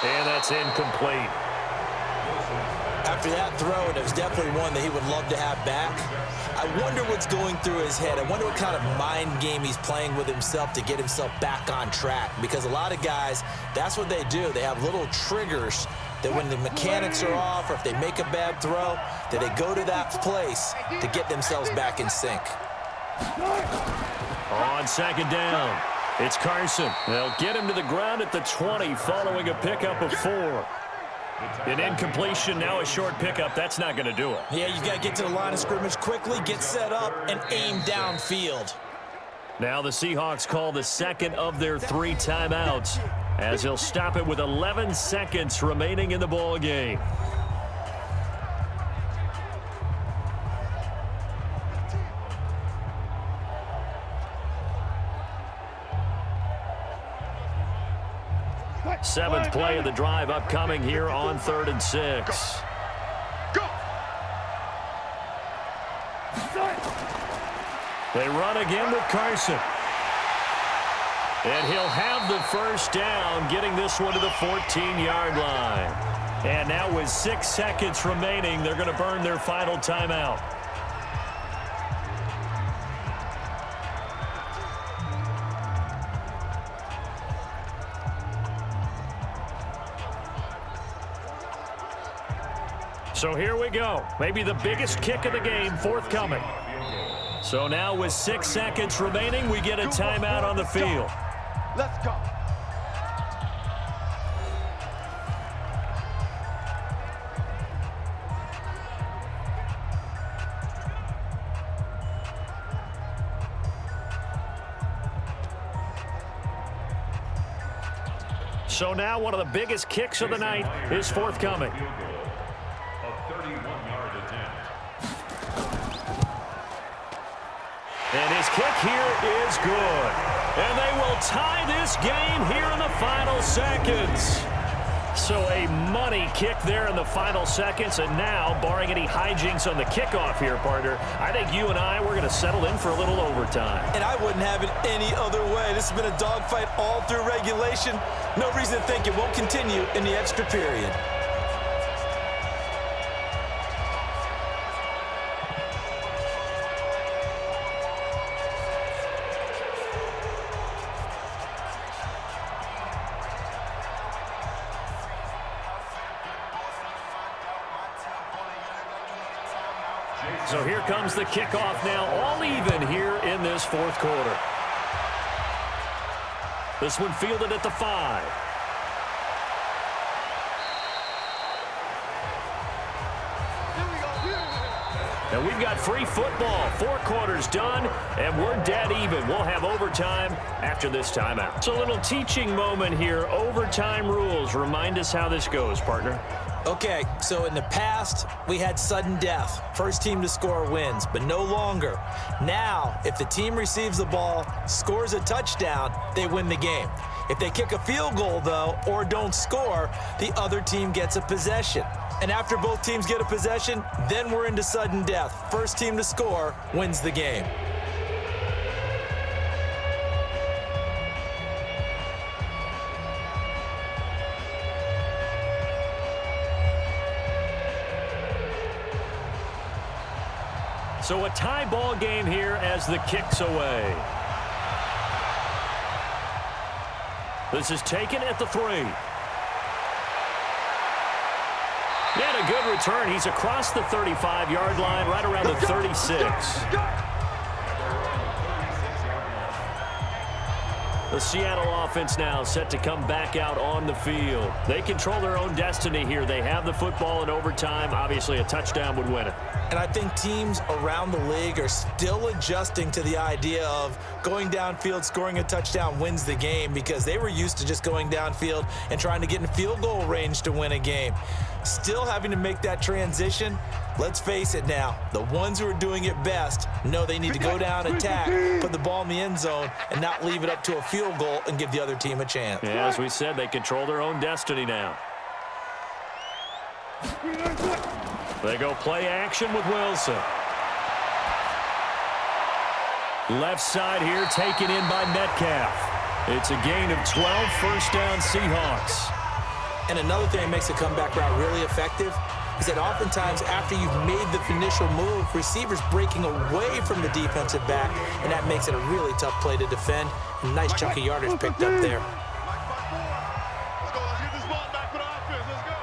And that's incomplete. After that throw, and it was definitely one that he would love to have back, I wonder what's going through his head. I wonder what kind of mind game he's playing with himself to get himself back on track. Because a lot of guys, that's what they do. They have little triggers that when the mechanics are off or if they make a bad throw, that they go to that place to get themselves back in sync. On second down, it's Carson. They'll get him to the ground at the 20 following a pickup of 4. An incompletion, now a short pickup. That's not going to do it. Yeah, you've got to get to the line of scrimmage quickly, get set up, and aim downfield. Now the Seahawks call the second of their 3 timeouts as he'll stop it with 11 seconds remaining in the ball game. Seventh play of the drive upcoming here on 3rd and 6. Go. They run again with Carson. And he'll have the first down, getting this one to the 14-yard line. And now with 6 seconds remaining, they're going to burn their final timeout. So here we go. Maybe the biggest kick of the game forthcoming. So now with 6 seconds remaining, we get a timeout on the field. Let's go. So now one of the biggest kicks of the night is forthcoming. And his kick here is good. And they will tie this game here in the final seconds. So a money kick there in the final seconds. And now, barring any hijinks on the kickoff here, partner, I think you and I, we're going to settle in for a little overtime. And I wouldn't have it any other way. This has been a dogfight all through regulation. No reason to think it won't continue in the extra period. So here comes the kickoff now, all even here in this 4th quarter. This one fielded at the 5. And we've got free football. 4 quarters done, and we're dead even. We'll have overtime after this timeout. So a little teaching moment here. Overtime rules. Remind us how this goes, partner. Okay, so in the past, we had sudden death. First team to score wins, but no longer. Now, if the team receives the ball, scores a touchdown, they win the game. If they kick a field goal, though, or don't score, the other team gets a possession. And after both teams get a possession, then we're into sudden death. First team to score wins the game. So a tie ball game here as the kick's away. This is taken at the 3. And a good return. He's across the 35-yard line, right around the 36. The Seattle offense now set to come back out on the field. They control their own destiny here. They have the football in overtime. Obviously, a touchdown would win it. And I think teams around the league are still adjusting to the idea of going downfield, scoring a touchdown wins the game, because they were used to just going downfield and trying to get in field goal range to win a game. Still having to make that transition. Let's face it now, the ones who are doing it best know they need to go down, attack, put the ball in the end zone, and not leave it up to a field goal and give the other team a chance. Yeah, as we said, they control their own destiny now. They go play action with Wilson. Left side here taken in by Metcalf. It's a gain of 12, first down Seahawks. And another thing that makes a comeback route really effective is that oftentimes after you've made the initial move, receivers breaking away from the defensive back, and that makes it a really tough play to defend. A nice chunk of yardage picked up there. Let's go. Let's get this ball back for the offense. Let's go.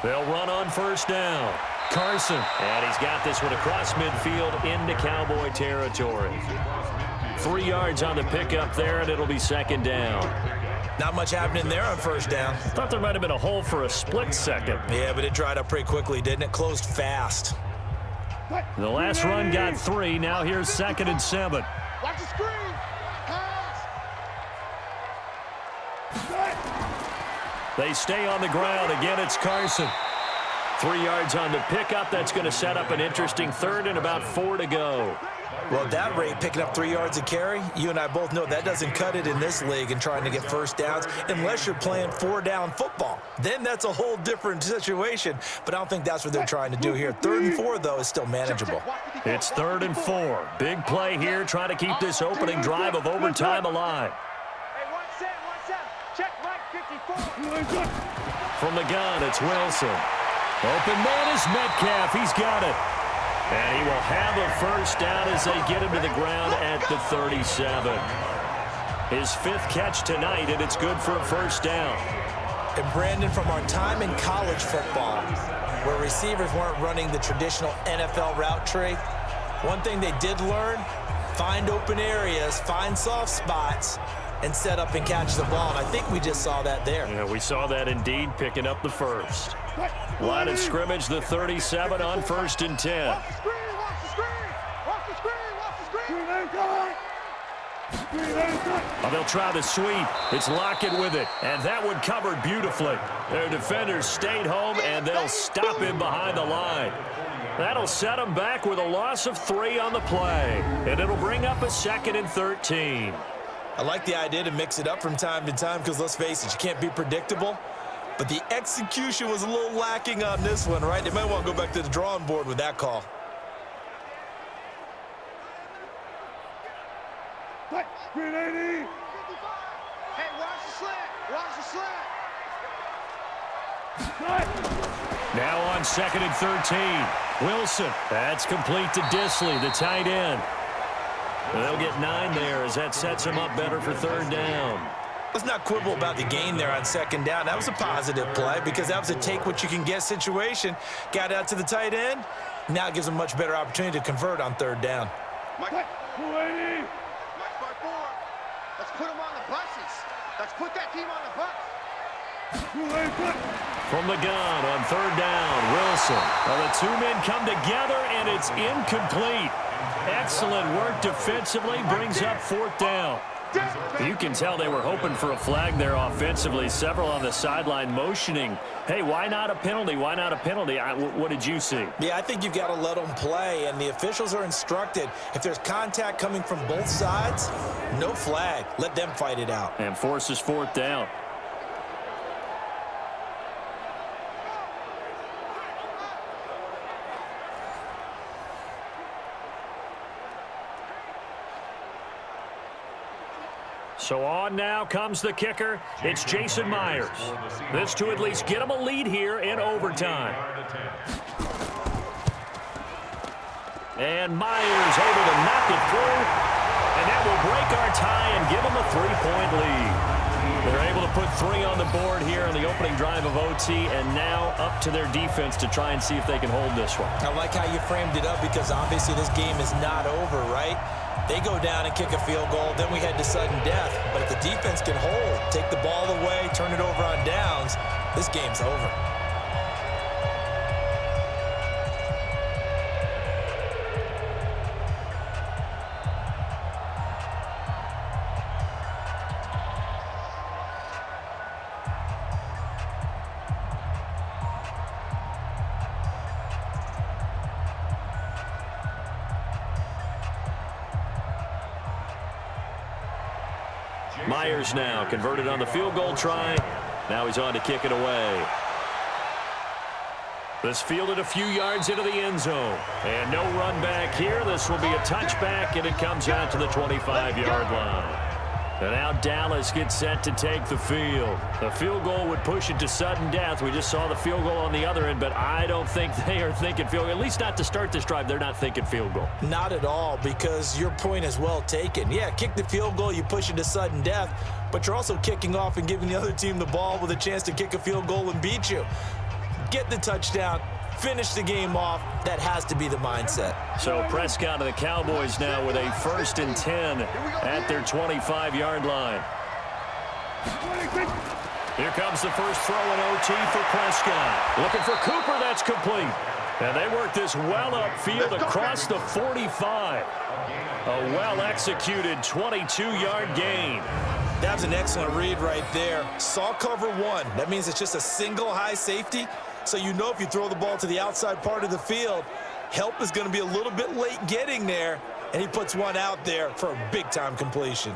They'll run on first down. Carson, and he's got this one across midfield into Cowboy territory. 3 yards on the pickup there, and it'll be second down. Not much happening there on first down. Thought there might have been a hole for a split second. Yeah, but it dried up pretty quickly, didn't it? Closed fast. The last run got 3. Now here's 2nd and 7. Watch the screen. Pass. They stay on the ground. Again, it's Carson. 3 yards on the pickup. That's going to set up an interesting third and about 4 to go. Well, at that rate, picking up 3 yards a carry, you and I both know that doesn't cut it in this league and trying to get first downs unless you're playing 4-down football. Then that's a whole different situation, but I don't think that's what they're trying to do here. 3rd and 4, though, is still manageable. It's 3rd and 4. Big play here, trying to keep this opening drive of overtime alive. Hey, 1 set. Check Mike 54. From the gun, it's Wilson. Open man is Metcalf. He's got it. And he will have a first down as they get him to the ground at the 37. His 5th catch tonight, and it's good for a first down. And Brandon, from our time in college football, where receivers weren't running the traditional NFL route tree, one thing they did learn, find open areas, find soft spots, and set up and catch the ball. And I think we just saw that there. Yeah, we saw that indeed, picking up the first. Line of scrimmage, the 37 on 1st and 10. Watch the screen. Oh, they'll try the sweep. It's Lockett with it, and that one covered beautifully. Their defenders stayed home, and they'll stop him behind the line. That'll set them back with a loss of 3 on the play, and it'll bring up a 2nd and 13. I like the idea to mix it up from time to time because, let's face it, you can't be predictable. But the execution was a little lacking on this one, right? They might want to go back to the drawing board with that call. Screen 80. Hey, watch the slant. Watch the slant. Now on 2nd and 13. Wilson. That's complete to Disley, the tight end. They'll get 9 there as that sets him up better for 3rd down. Let's not quibble about the gain there on 2nd down. That was a positive play because that was a take-what-you-can-get situation. Got out to the tight end. Now it gives them a much better opportunity to convert on 3rd down. Mike 280. Mike 54. Let's put them on the buses. Let's put that team on the bus. From the gun on 3rd down, Wilson. Well, the 2 men come together, and it's incomplete. Excellent work defensively, brings up 4th down. You can tell they were hoping for a flag there offensively. Several on the sideline motioning, hey, why not a penalty? Why not a penalty? What did you see? Yeah, I think you've got to let them play, and the officials are instructed. If there's contact coming from both sides, no flag. Let them fight it out. And forces 4th down. So on now comes the kicker. It's Jason Myers. This to at least get him a lead here in overtime. And Myers able to knock it through. And that will break our tie and give them a 3-point lead. They're able to put 3 on the board here on the opening drive of OT, and now up to their defense to try and see if they can hold this one. I like how you framed it up because obviously this game is not over, right? They go down and kick a field goal, then we head to sudden death. But if the defense can hold, take the ball away, turn it over on downs, this game's over. Myers now converted on the field goal try. Now he's on to kick it away. This fielded a few yards into the end zone. And no run back here. This will be a touchback, and it comes out to the 25-yard line. And now Dallas gets set to take the field. The field goal would push it to sudden death. We just saw the field goal on the other end, but I don't think they are thinking field goal. At least not to start this drive. They're not thinking field goal. Not at all, because your point is well taken. Yeah, kick the field goal, you push it to sudden death, but you're also kicking off and giving the other team the ball with a chance to kick a field goal and beat you. Get the touchdown. Finish the game off. That has to be the mindset. So Prescott and the Cowboys now with a 1st and 10 at their 25-yard line. Here comes the first throw in OT for Prescott. Looking for Cooper. That's complete. And they work this well upfield across the 45. A well-executed 22-yard gain. That was an excellent read right there. Saw cover one. That means it's just a single high safety. So you know if you throw the ball to the outside part of the field, help is going to be a little bit late getting there, and he puts one out there for a big-time completion.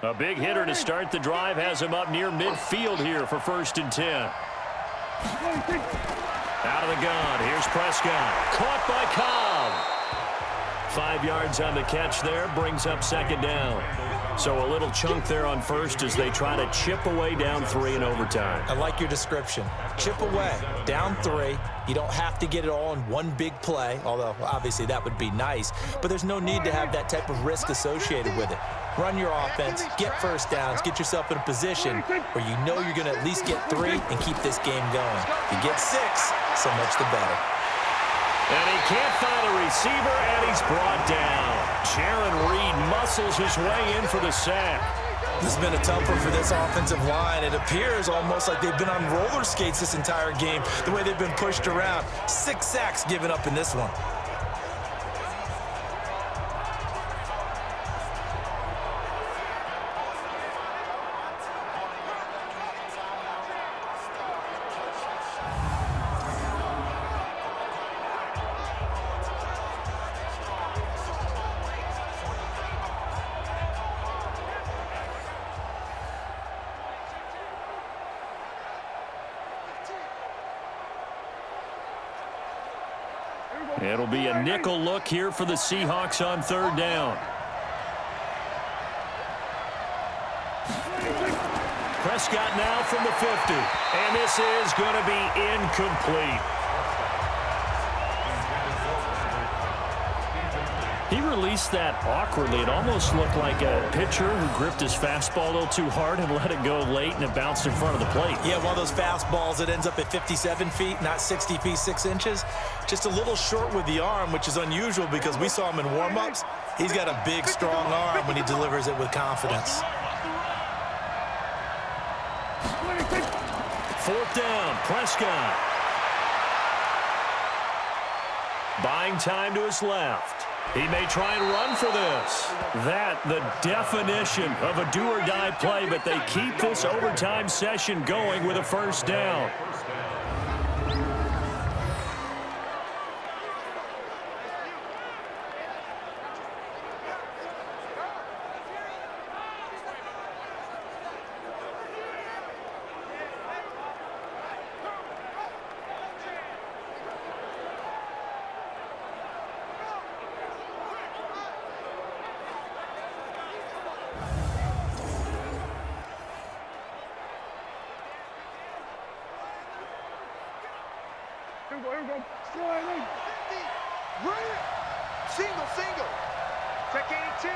A big hitter to start the drive has him up near midfield here for 1st and 10. Out of the gun. Here's Prescott. Caught by Cobb. 5 yards on the catch there, brings up 2nd down. So a little chunk there on 1st as they try to chip away down 3 in overtime. I like your description. Chip away, down 3. You don't have to get it all in one big play, although obviously that would be nice. But there's no need to have that type of risk associated with it. Run your offense, get 1st downs, get yourself in a position where you know you're going to at least get 3 and keep this game going. If you get 6, so much the better. And he can't find a receiver, and he's brought down. Jaron Reed muscles his way in for the sack. This has been a tough one for this offensive line. It appears almost like they've been on roller skates this entire game, the way they've been pushed around. 6 sacks given up in this one. It'll be a nickel look here for the Seahawks on 3rd down. Prescott now from the 50. And this is going to be incomplete. He released that awkwardly. It almost looked like a pitcher who gripped his fastball a little too hard and let it go late, and it bounced in front of the plate. Yeah, one of those fastballs that ends up at 57 feet, not 60 feet, 6 inches. Just a little short with the arm, which is unusual because we saw him in warm-ups. He's got a big, strong arm when he delivers it with confidence. 4th down, Prescott. Buying time to his left. He may try and run for this. That, the definition of a do-or-die play, but they keep this overtime session going with a 1st down. Here we go. Sliding. Single. Check 82.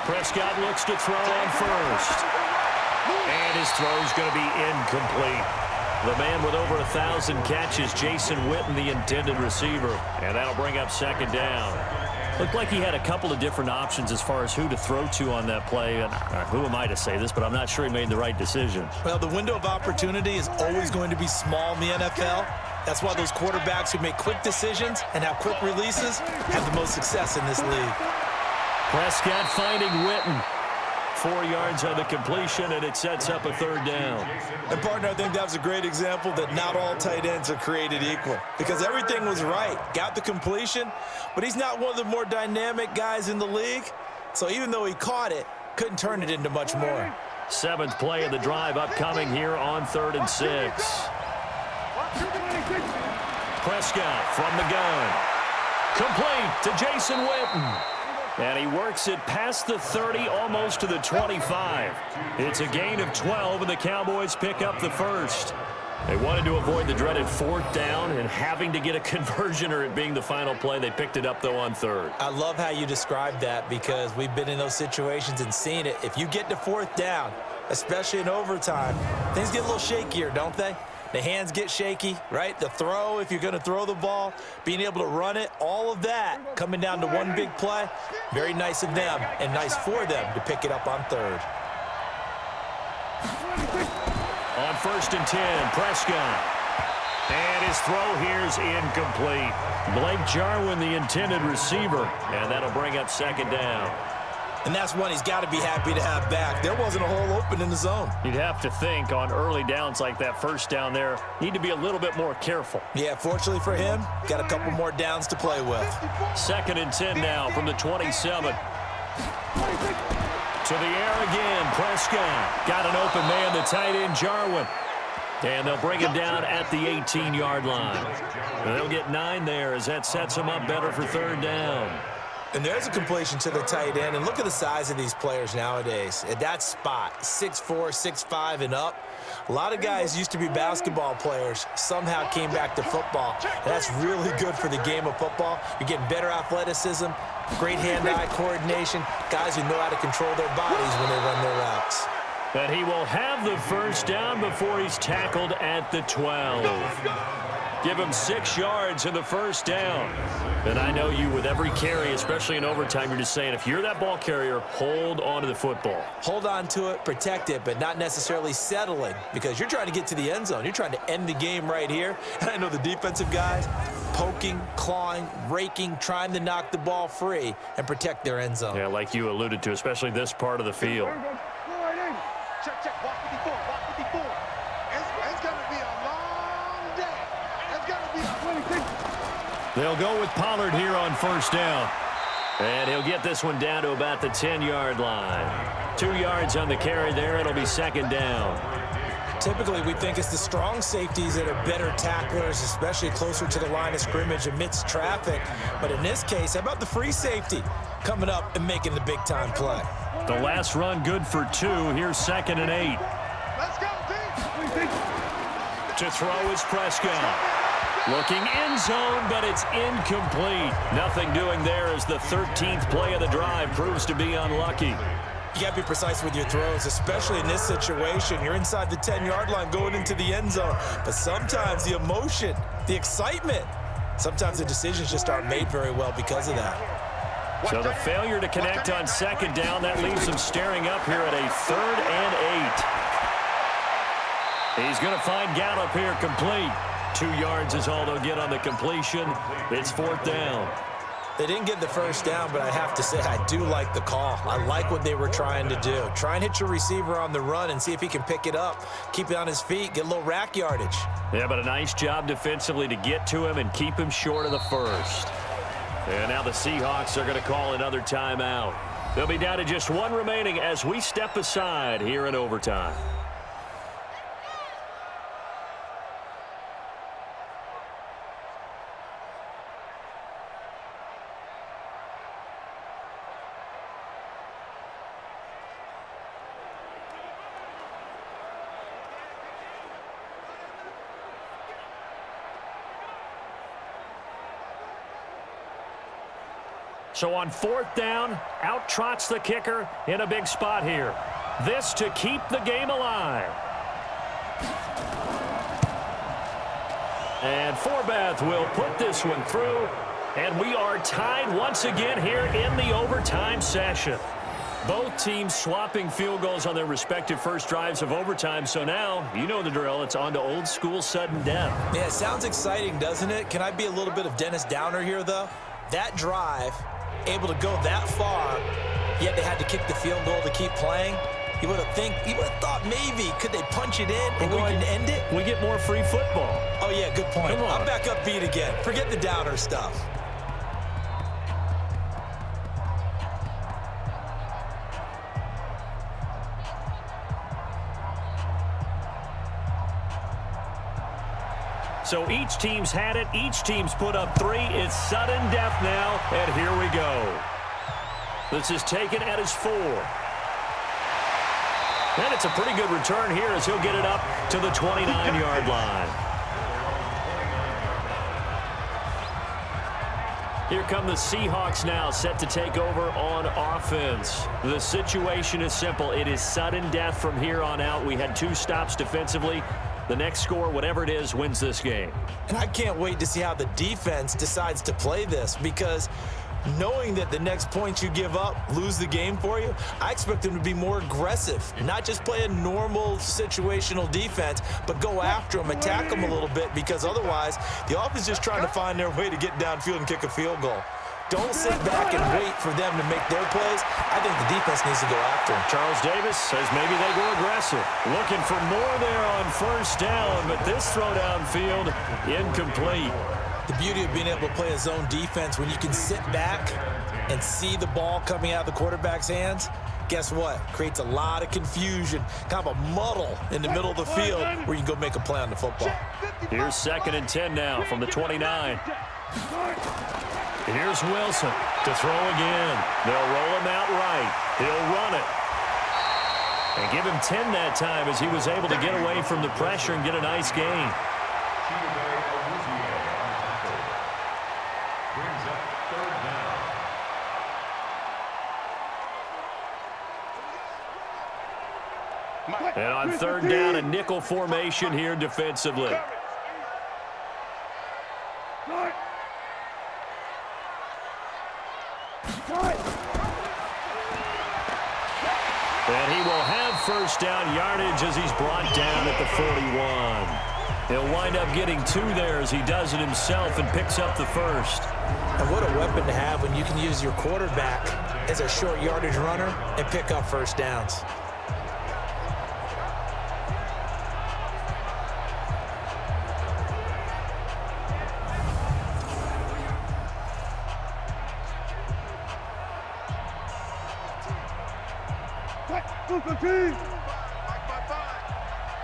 Prescott looks to throw on 1st. And his throw's going to be incomplete. The man with over 1,000 catches, Jason Witten, the intended receiver. And that'll bring up 2nd down. Looked like he had a couple of different options as far as who to throw to on that play. And who am I to say this, but I'm not sure he made the right decision. Well, the window of opportunity is always going to be small in the NFL. That's why those quarterbacks who make quick decisions and have quick releases have the most success in this league. Prescott finding Witten. 4 yards on the completion, and it sets up a 3rd down. And, partner, I think that was a great example that not all tight ends are created equal because everything was right. Got the completion, but he's not one of the more dynamic guys in the league. So even though he caught it, couldn't turn it into much more. 7th play of the drive upcoming here on 3rd and 6. Prescott from the gun. Complete to Jason Witten. And he works it past the 30, almost to the 25. It's a gain of 12, and the Cowboys pick up the first. They wanted to avoid the dreaded 4th down and having to get a conversion or it being the final play. They picked it up, though, on 3rd. I love how you described that because we've been in those situations and seen it. If you get to 4th down, especially in overtime, things get a little shakier, don't they? The hands get shaky, right? The throw, if you're going to throw the ball, being able to run it, all of that coming down to one big play. Very nice of them and nice for them to pick it up on 3rd. On 1st and 10, Prescott. And his throw here's incomplete. Blake Jarwin, the intended receiver, and that'll bring up 2nd down. And that's one he's got to be happy to have back. There wasn't a hole open in the zone. You'd have to think on early downs like that 1st down there, need to be a little bit more careful. Yeah, fortunately for him, got a couple more downs to play with. 2nd and 10 now from the 27. To the air again, Prescott. Got an open man, the tight end, Jarwin. And they'll bring him down at the 18-yard line. And they'll get 9 there as that sets them up better for 3rd down. And there's a completion to the tight end. And look at the size of these players nowadays. At that spot, 6'4", 6'5", and up. A lot of guys used to be basketball players, somehow came back to football. And that's really good for the game of football. You're getting better athleticism, great hand-eye coordination, guys who know how to control their bodies when they run their routes. And he will have the 1st down before he's tackled at the 12. Give him 6 yards in the 1st down. And I know you, with every carry, especially in overtime, you're just saying, if you're that ball carrier, hold on to the football. Hold on to it, protect it, but not necessarily settling, because you're trying to get to the end zone. You're trying to end the game right here. And I know the defensive guys poking, clawing, raking, trying to knock the ball free and protect their end zone. Yeah, like you alluded to, especially this part of the field. Check, check, walk 54, walk 54. It's going to be a long day. It's going to be a 26. They'll go with Pollard here on 1st down. And he'll get this one down to about the 10-yard line. 2 yards on the carry there. It'll be 2nd down. Typically, we think it's the strong safeties that are better tacklers, especially closer to the line of scrimmage amidst traffic. But in this case, how about the free safety coming up and making the big-time play? The last run good for 2. Here's 2nd and 8. Let's go, team. To throw is Prescott. Looking end zone, but it's incomplete. Nothing doing there as the 13th play of the drive proves to be unlucky. You got to be precise with your throws, especially in this situation. You're inside the 10-yard line going into the end zone. But sometimes the emotion, the excitement, sometimes the decisions just aren't made very well because of that. So the failure to connect on 2nd down, that leaves them staring up here at a 3rd and 8. He's going to find Gallup here complete. 2 yards is all they'll get on the completion. It's 4th down. They didn't get the 1st down, but I have to say I do like the call. I like what they were trying to do. Try and hit your receiver on the run and see if he can pick it up, keep it on his feet, get a little rack yardage. Yeah, but a nice job defensively to get to him and keep him short of the 1st. And now the Seahawks are going to call another timeout. They'll be down to just 1 remaining as we step aside here in overtime. So on 4th down, out trots the kicker in a big spot here. This to keep the game alive. And Forbath will put this one through. And we are tied once again here in the overtime session. Both teams swapping field goals on their respective first drives of overtime. So now, you know the drill. It's on to old school sudden death. Yeah, it sounds exciting, doesn't it? Can I be a little bit of Dennis Downer here, though? That drive, able to go that far, yet they had to kick the field goal to keep playing. You would have thought maybe could they punch it in and go ahead and end it? We get more free football. Oh, yeah, good point. Come on. I'm back up beat again. Forget the Downer stuff. So each team's had it. Each team's put up 3. It's sudden death now, and here we go. This is taken at his 4. And it's a pretty good return here as he'll get it up to the 29-yard line. Here come the Seahawks now, set to take over on offense. The situation is simple. It is sudden death from here on out. We had 2 stops defensively. The next score, whatever it is, wins this game. And I can't wait to see how the defense decides to play this, because knowing that the next points you give up lose the game for you, I expect them to be more aggressive, not just play a normal situational defense, but go after them, attack them a little bit, because otherwise the offense is just trying to find their way to get downfield and kick a field goal. Don't sit back and wait for them to make their plays. I think the defense needs to go after them. Charles Davis says maybe they go aggressive. Looking for more there on first down, but this throw downfield incomplete. The beauty of being able to play a zone defense, when you can sit back and see the ball coming out of the quarterback's hands, guess what? Creates a lot of confusion, kind of a muddle in the middle of the field where you can go make a play on the football. Here's 2nd and 10 now from the 29. Here's Wilson to throw again. They'll roll him out right. He'll run it. And give him 10 that time as he was able to get away from the pressure and get a nice gain. And on 3rd down, a nickel formation here defensively. And he will have first down yardage as he's brought down at the 41. He'll wind up getting 2 there as he does it himself and picks up the first. And what a weapon to have when you can use your quarterback as a short yardage runner and pick up first downs.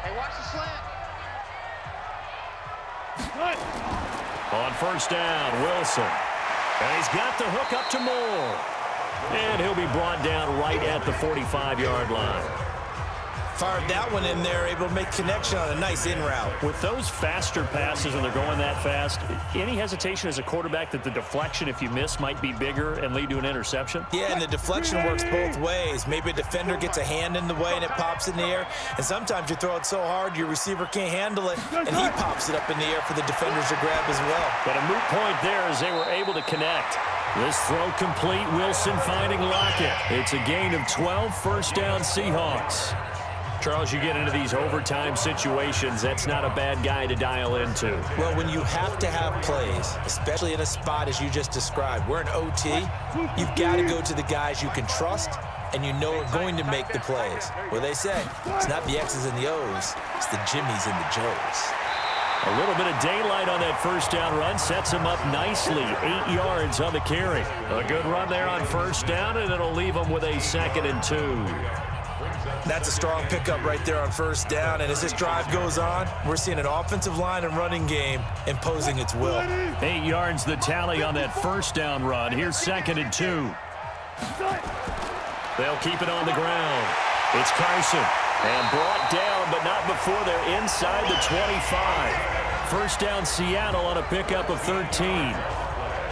Hey, watch the slant. On first down, Wilson. And he's got the hook up to Moore. And he'll be brought down right at the 45-yard line. Fired that one in there, able to make connection on a nice in route. With those faster passes when they're going that fast, any hesitation as a quarterback that the deflection, if you miss, might be bigger and lead to an interception? Yeah, and the deflection works both ways. Maybe a defender gets a hand in the way and it pops in the air. And sometimes you throw it so hard your receiver can't handle it, and he pops it up in the air for the defenders to grab as well. But a moot point there as they were able to connect. This throw complete, Wilson finding Lockett. It's a gain of 12, first down Seahawks. Charles, you get into these overtime situations, that's not a bad guy to dial into. Well, when you have to have plays, especially in a spot as you just described, we're in OT, you've got to go to the guys you can trust and you know are going to make the plays. Well, they say, it's not the X's and the O's, it's the Jimmies and the Joes. A little bit of daylight on that first down run sets him up nicely. 8 yards on the carry. A good run there on first down, and it'll leave him with a 2nd and 2. That's a strong pickup right there on first down, and as this drive goes on, we're seeing an offensive line and running game imposing its will. 8 yards the tally on that first down run. Here's 2nd and 2. They'll keep it on the ground. It's Carson, and brought down, but not before they're inside the 25. First down Seattle on a pickup of 13.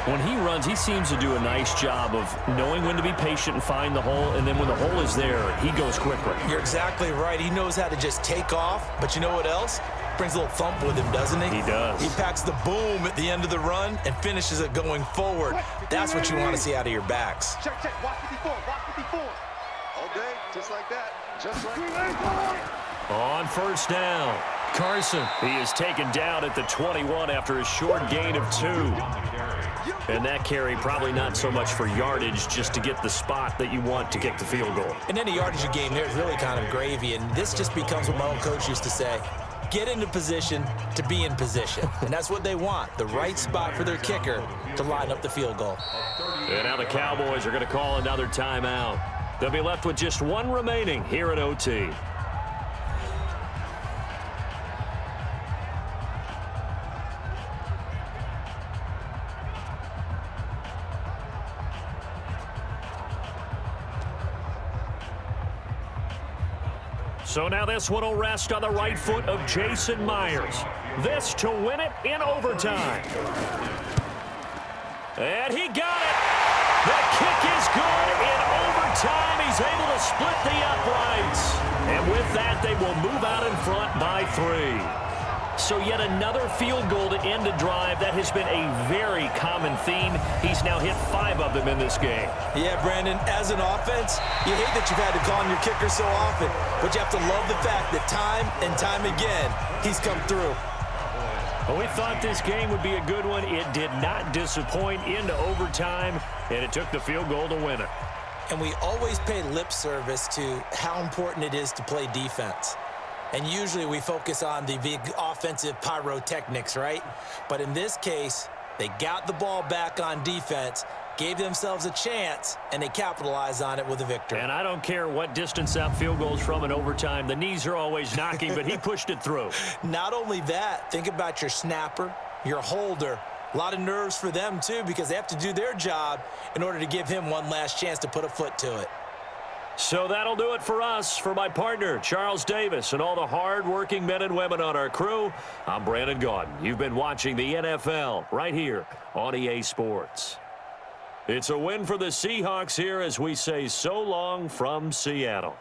When he runs, he seems to do a nice job of knowing when to be patient and find the hole, and then when the hole is there, he goes quickly. You're exactly right. He knows how to just take off, but you know what else? Brings a little thump with him, doesn't he? He does. He packs the boom at the end of the run and finishes it going forward. That's what you want to see out of your backs. Check, check. Watch 54. Watch 54. All day, just like that. Just like that. On first down, Carson. He is taken down at the 21 after a short gain of 2. And that carry probably not so much for yardage, just to get the spot that you want to kick the field goal. And any yardage you gain there is really kind of gravy, and this just becomes what my old coach used to say. Get into position to be in position. And that's what they want, the right spot for their kicker to line up the field goal. And now the Cowboys are going to call another timeout. They'll be left with just 1 remaining here at OT. So now this one will rest on the right foot of Jason Myers. This to win it in overtime. And he got it. The kick is good in overtime. He's able to split the uprights. And with that, they will move out in front by 3. So yet another field goal to end a drive. That has been a very common theme. He's now hit 5 of them in this game. Yeah, Brandon, as an offense, you hate that you've had to call on your kicker so often, but you have to love the fact that time and time again, he's come through. Well, we thought this game would be a good one. It did not disappoint into overtime, and it took the field goal to win it. And we always pay lip service to how important it is to play defense. And usually we focus on the big offensive pyrotechnics, right? But in this case, they got the ball back on defense, gave themselves a chance, and they capitalized on it with a victory. And I don't care what distance that field goes from in overtime. The knees are always knocking, but he pushed it through. Not only that, think about your snapper, your holder. A lot of nerves for them, too, because they have to do their job in order to give him one last chance to put a foot to it. So that'll do it for us. For my partner, Charles Davis, and all the hard-working men and women on our crew, I'm Brandon Gaudin. You've been watching the NFL right here on EA Sports. It's a win for the Seahawks here as we say so long from Seattle.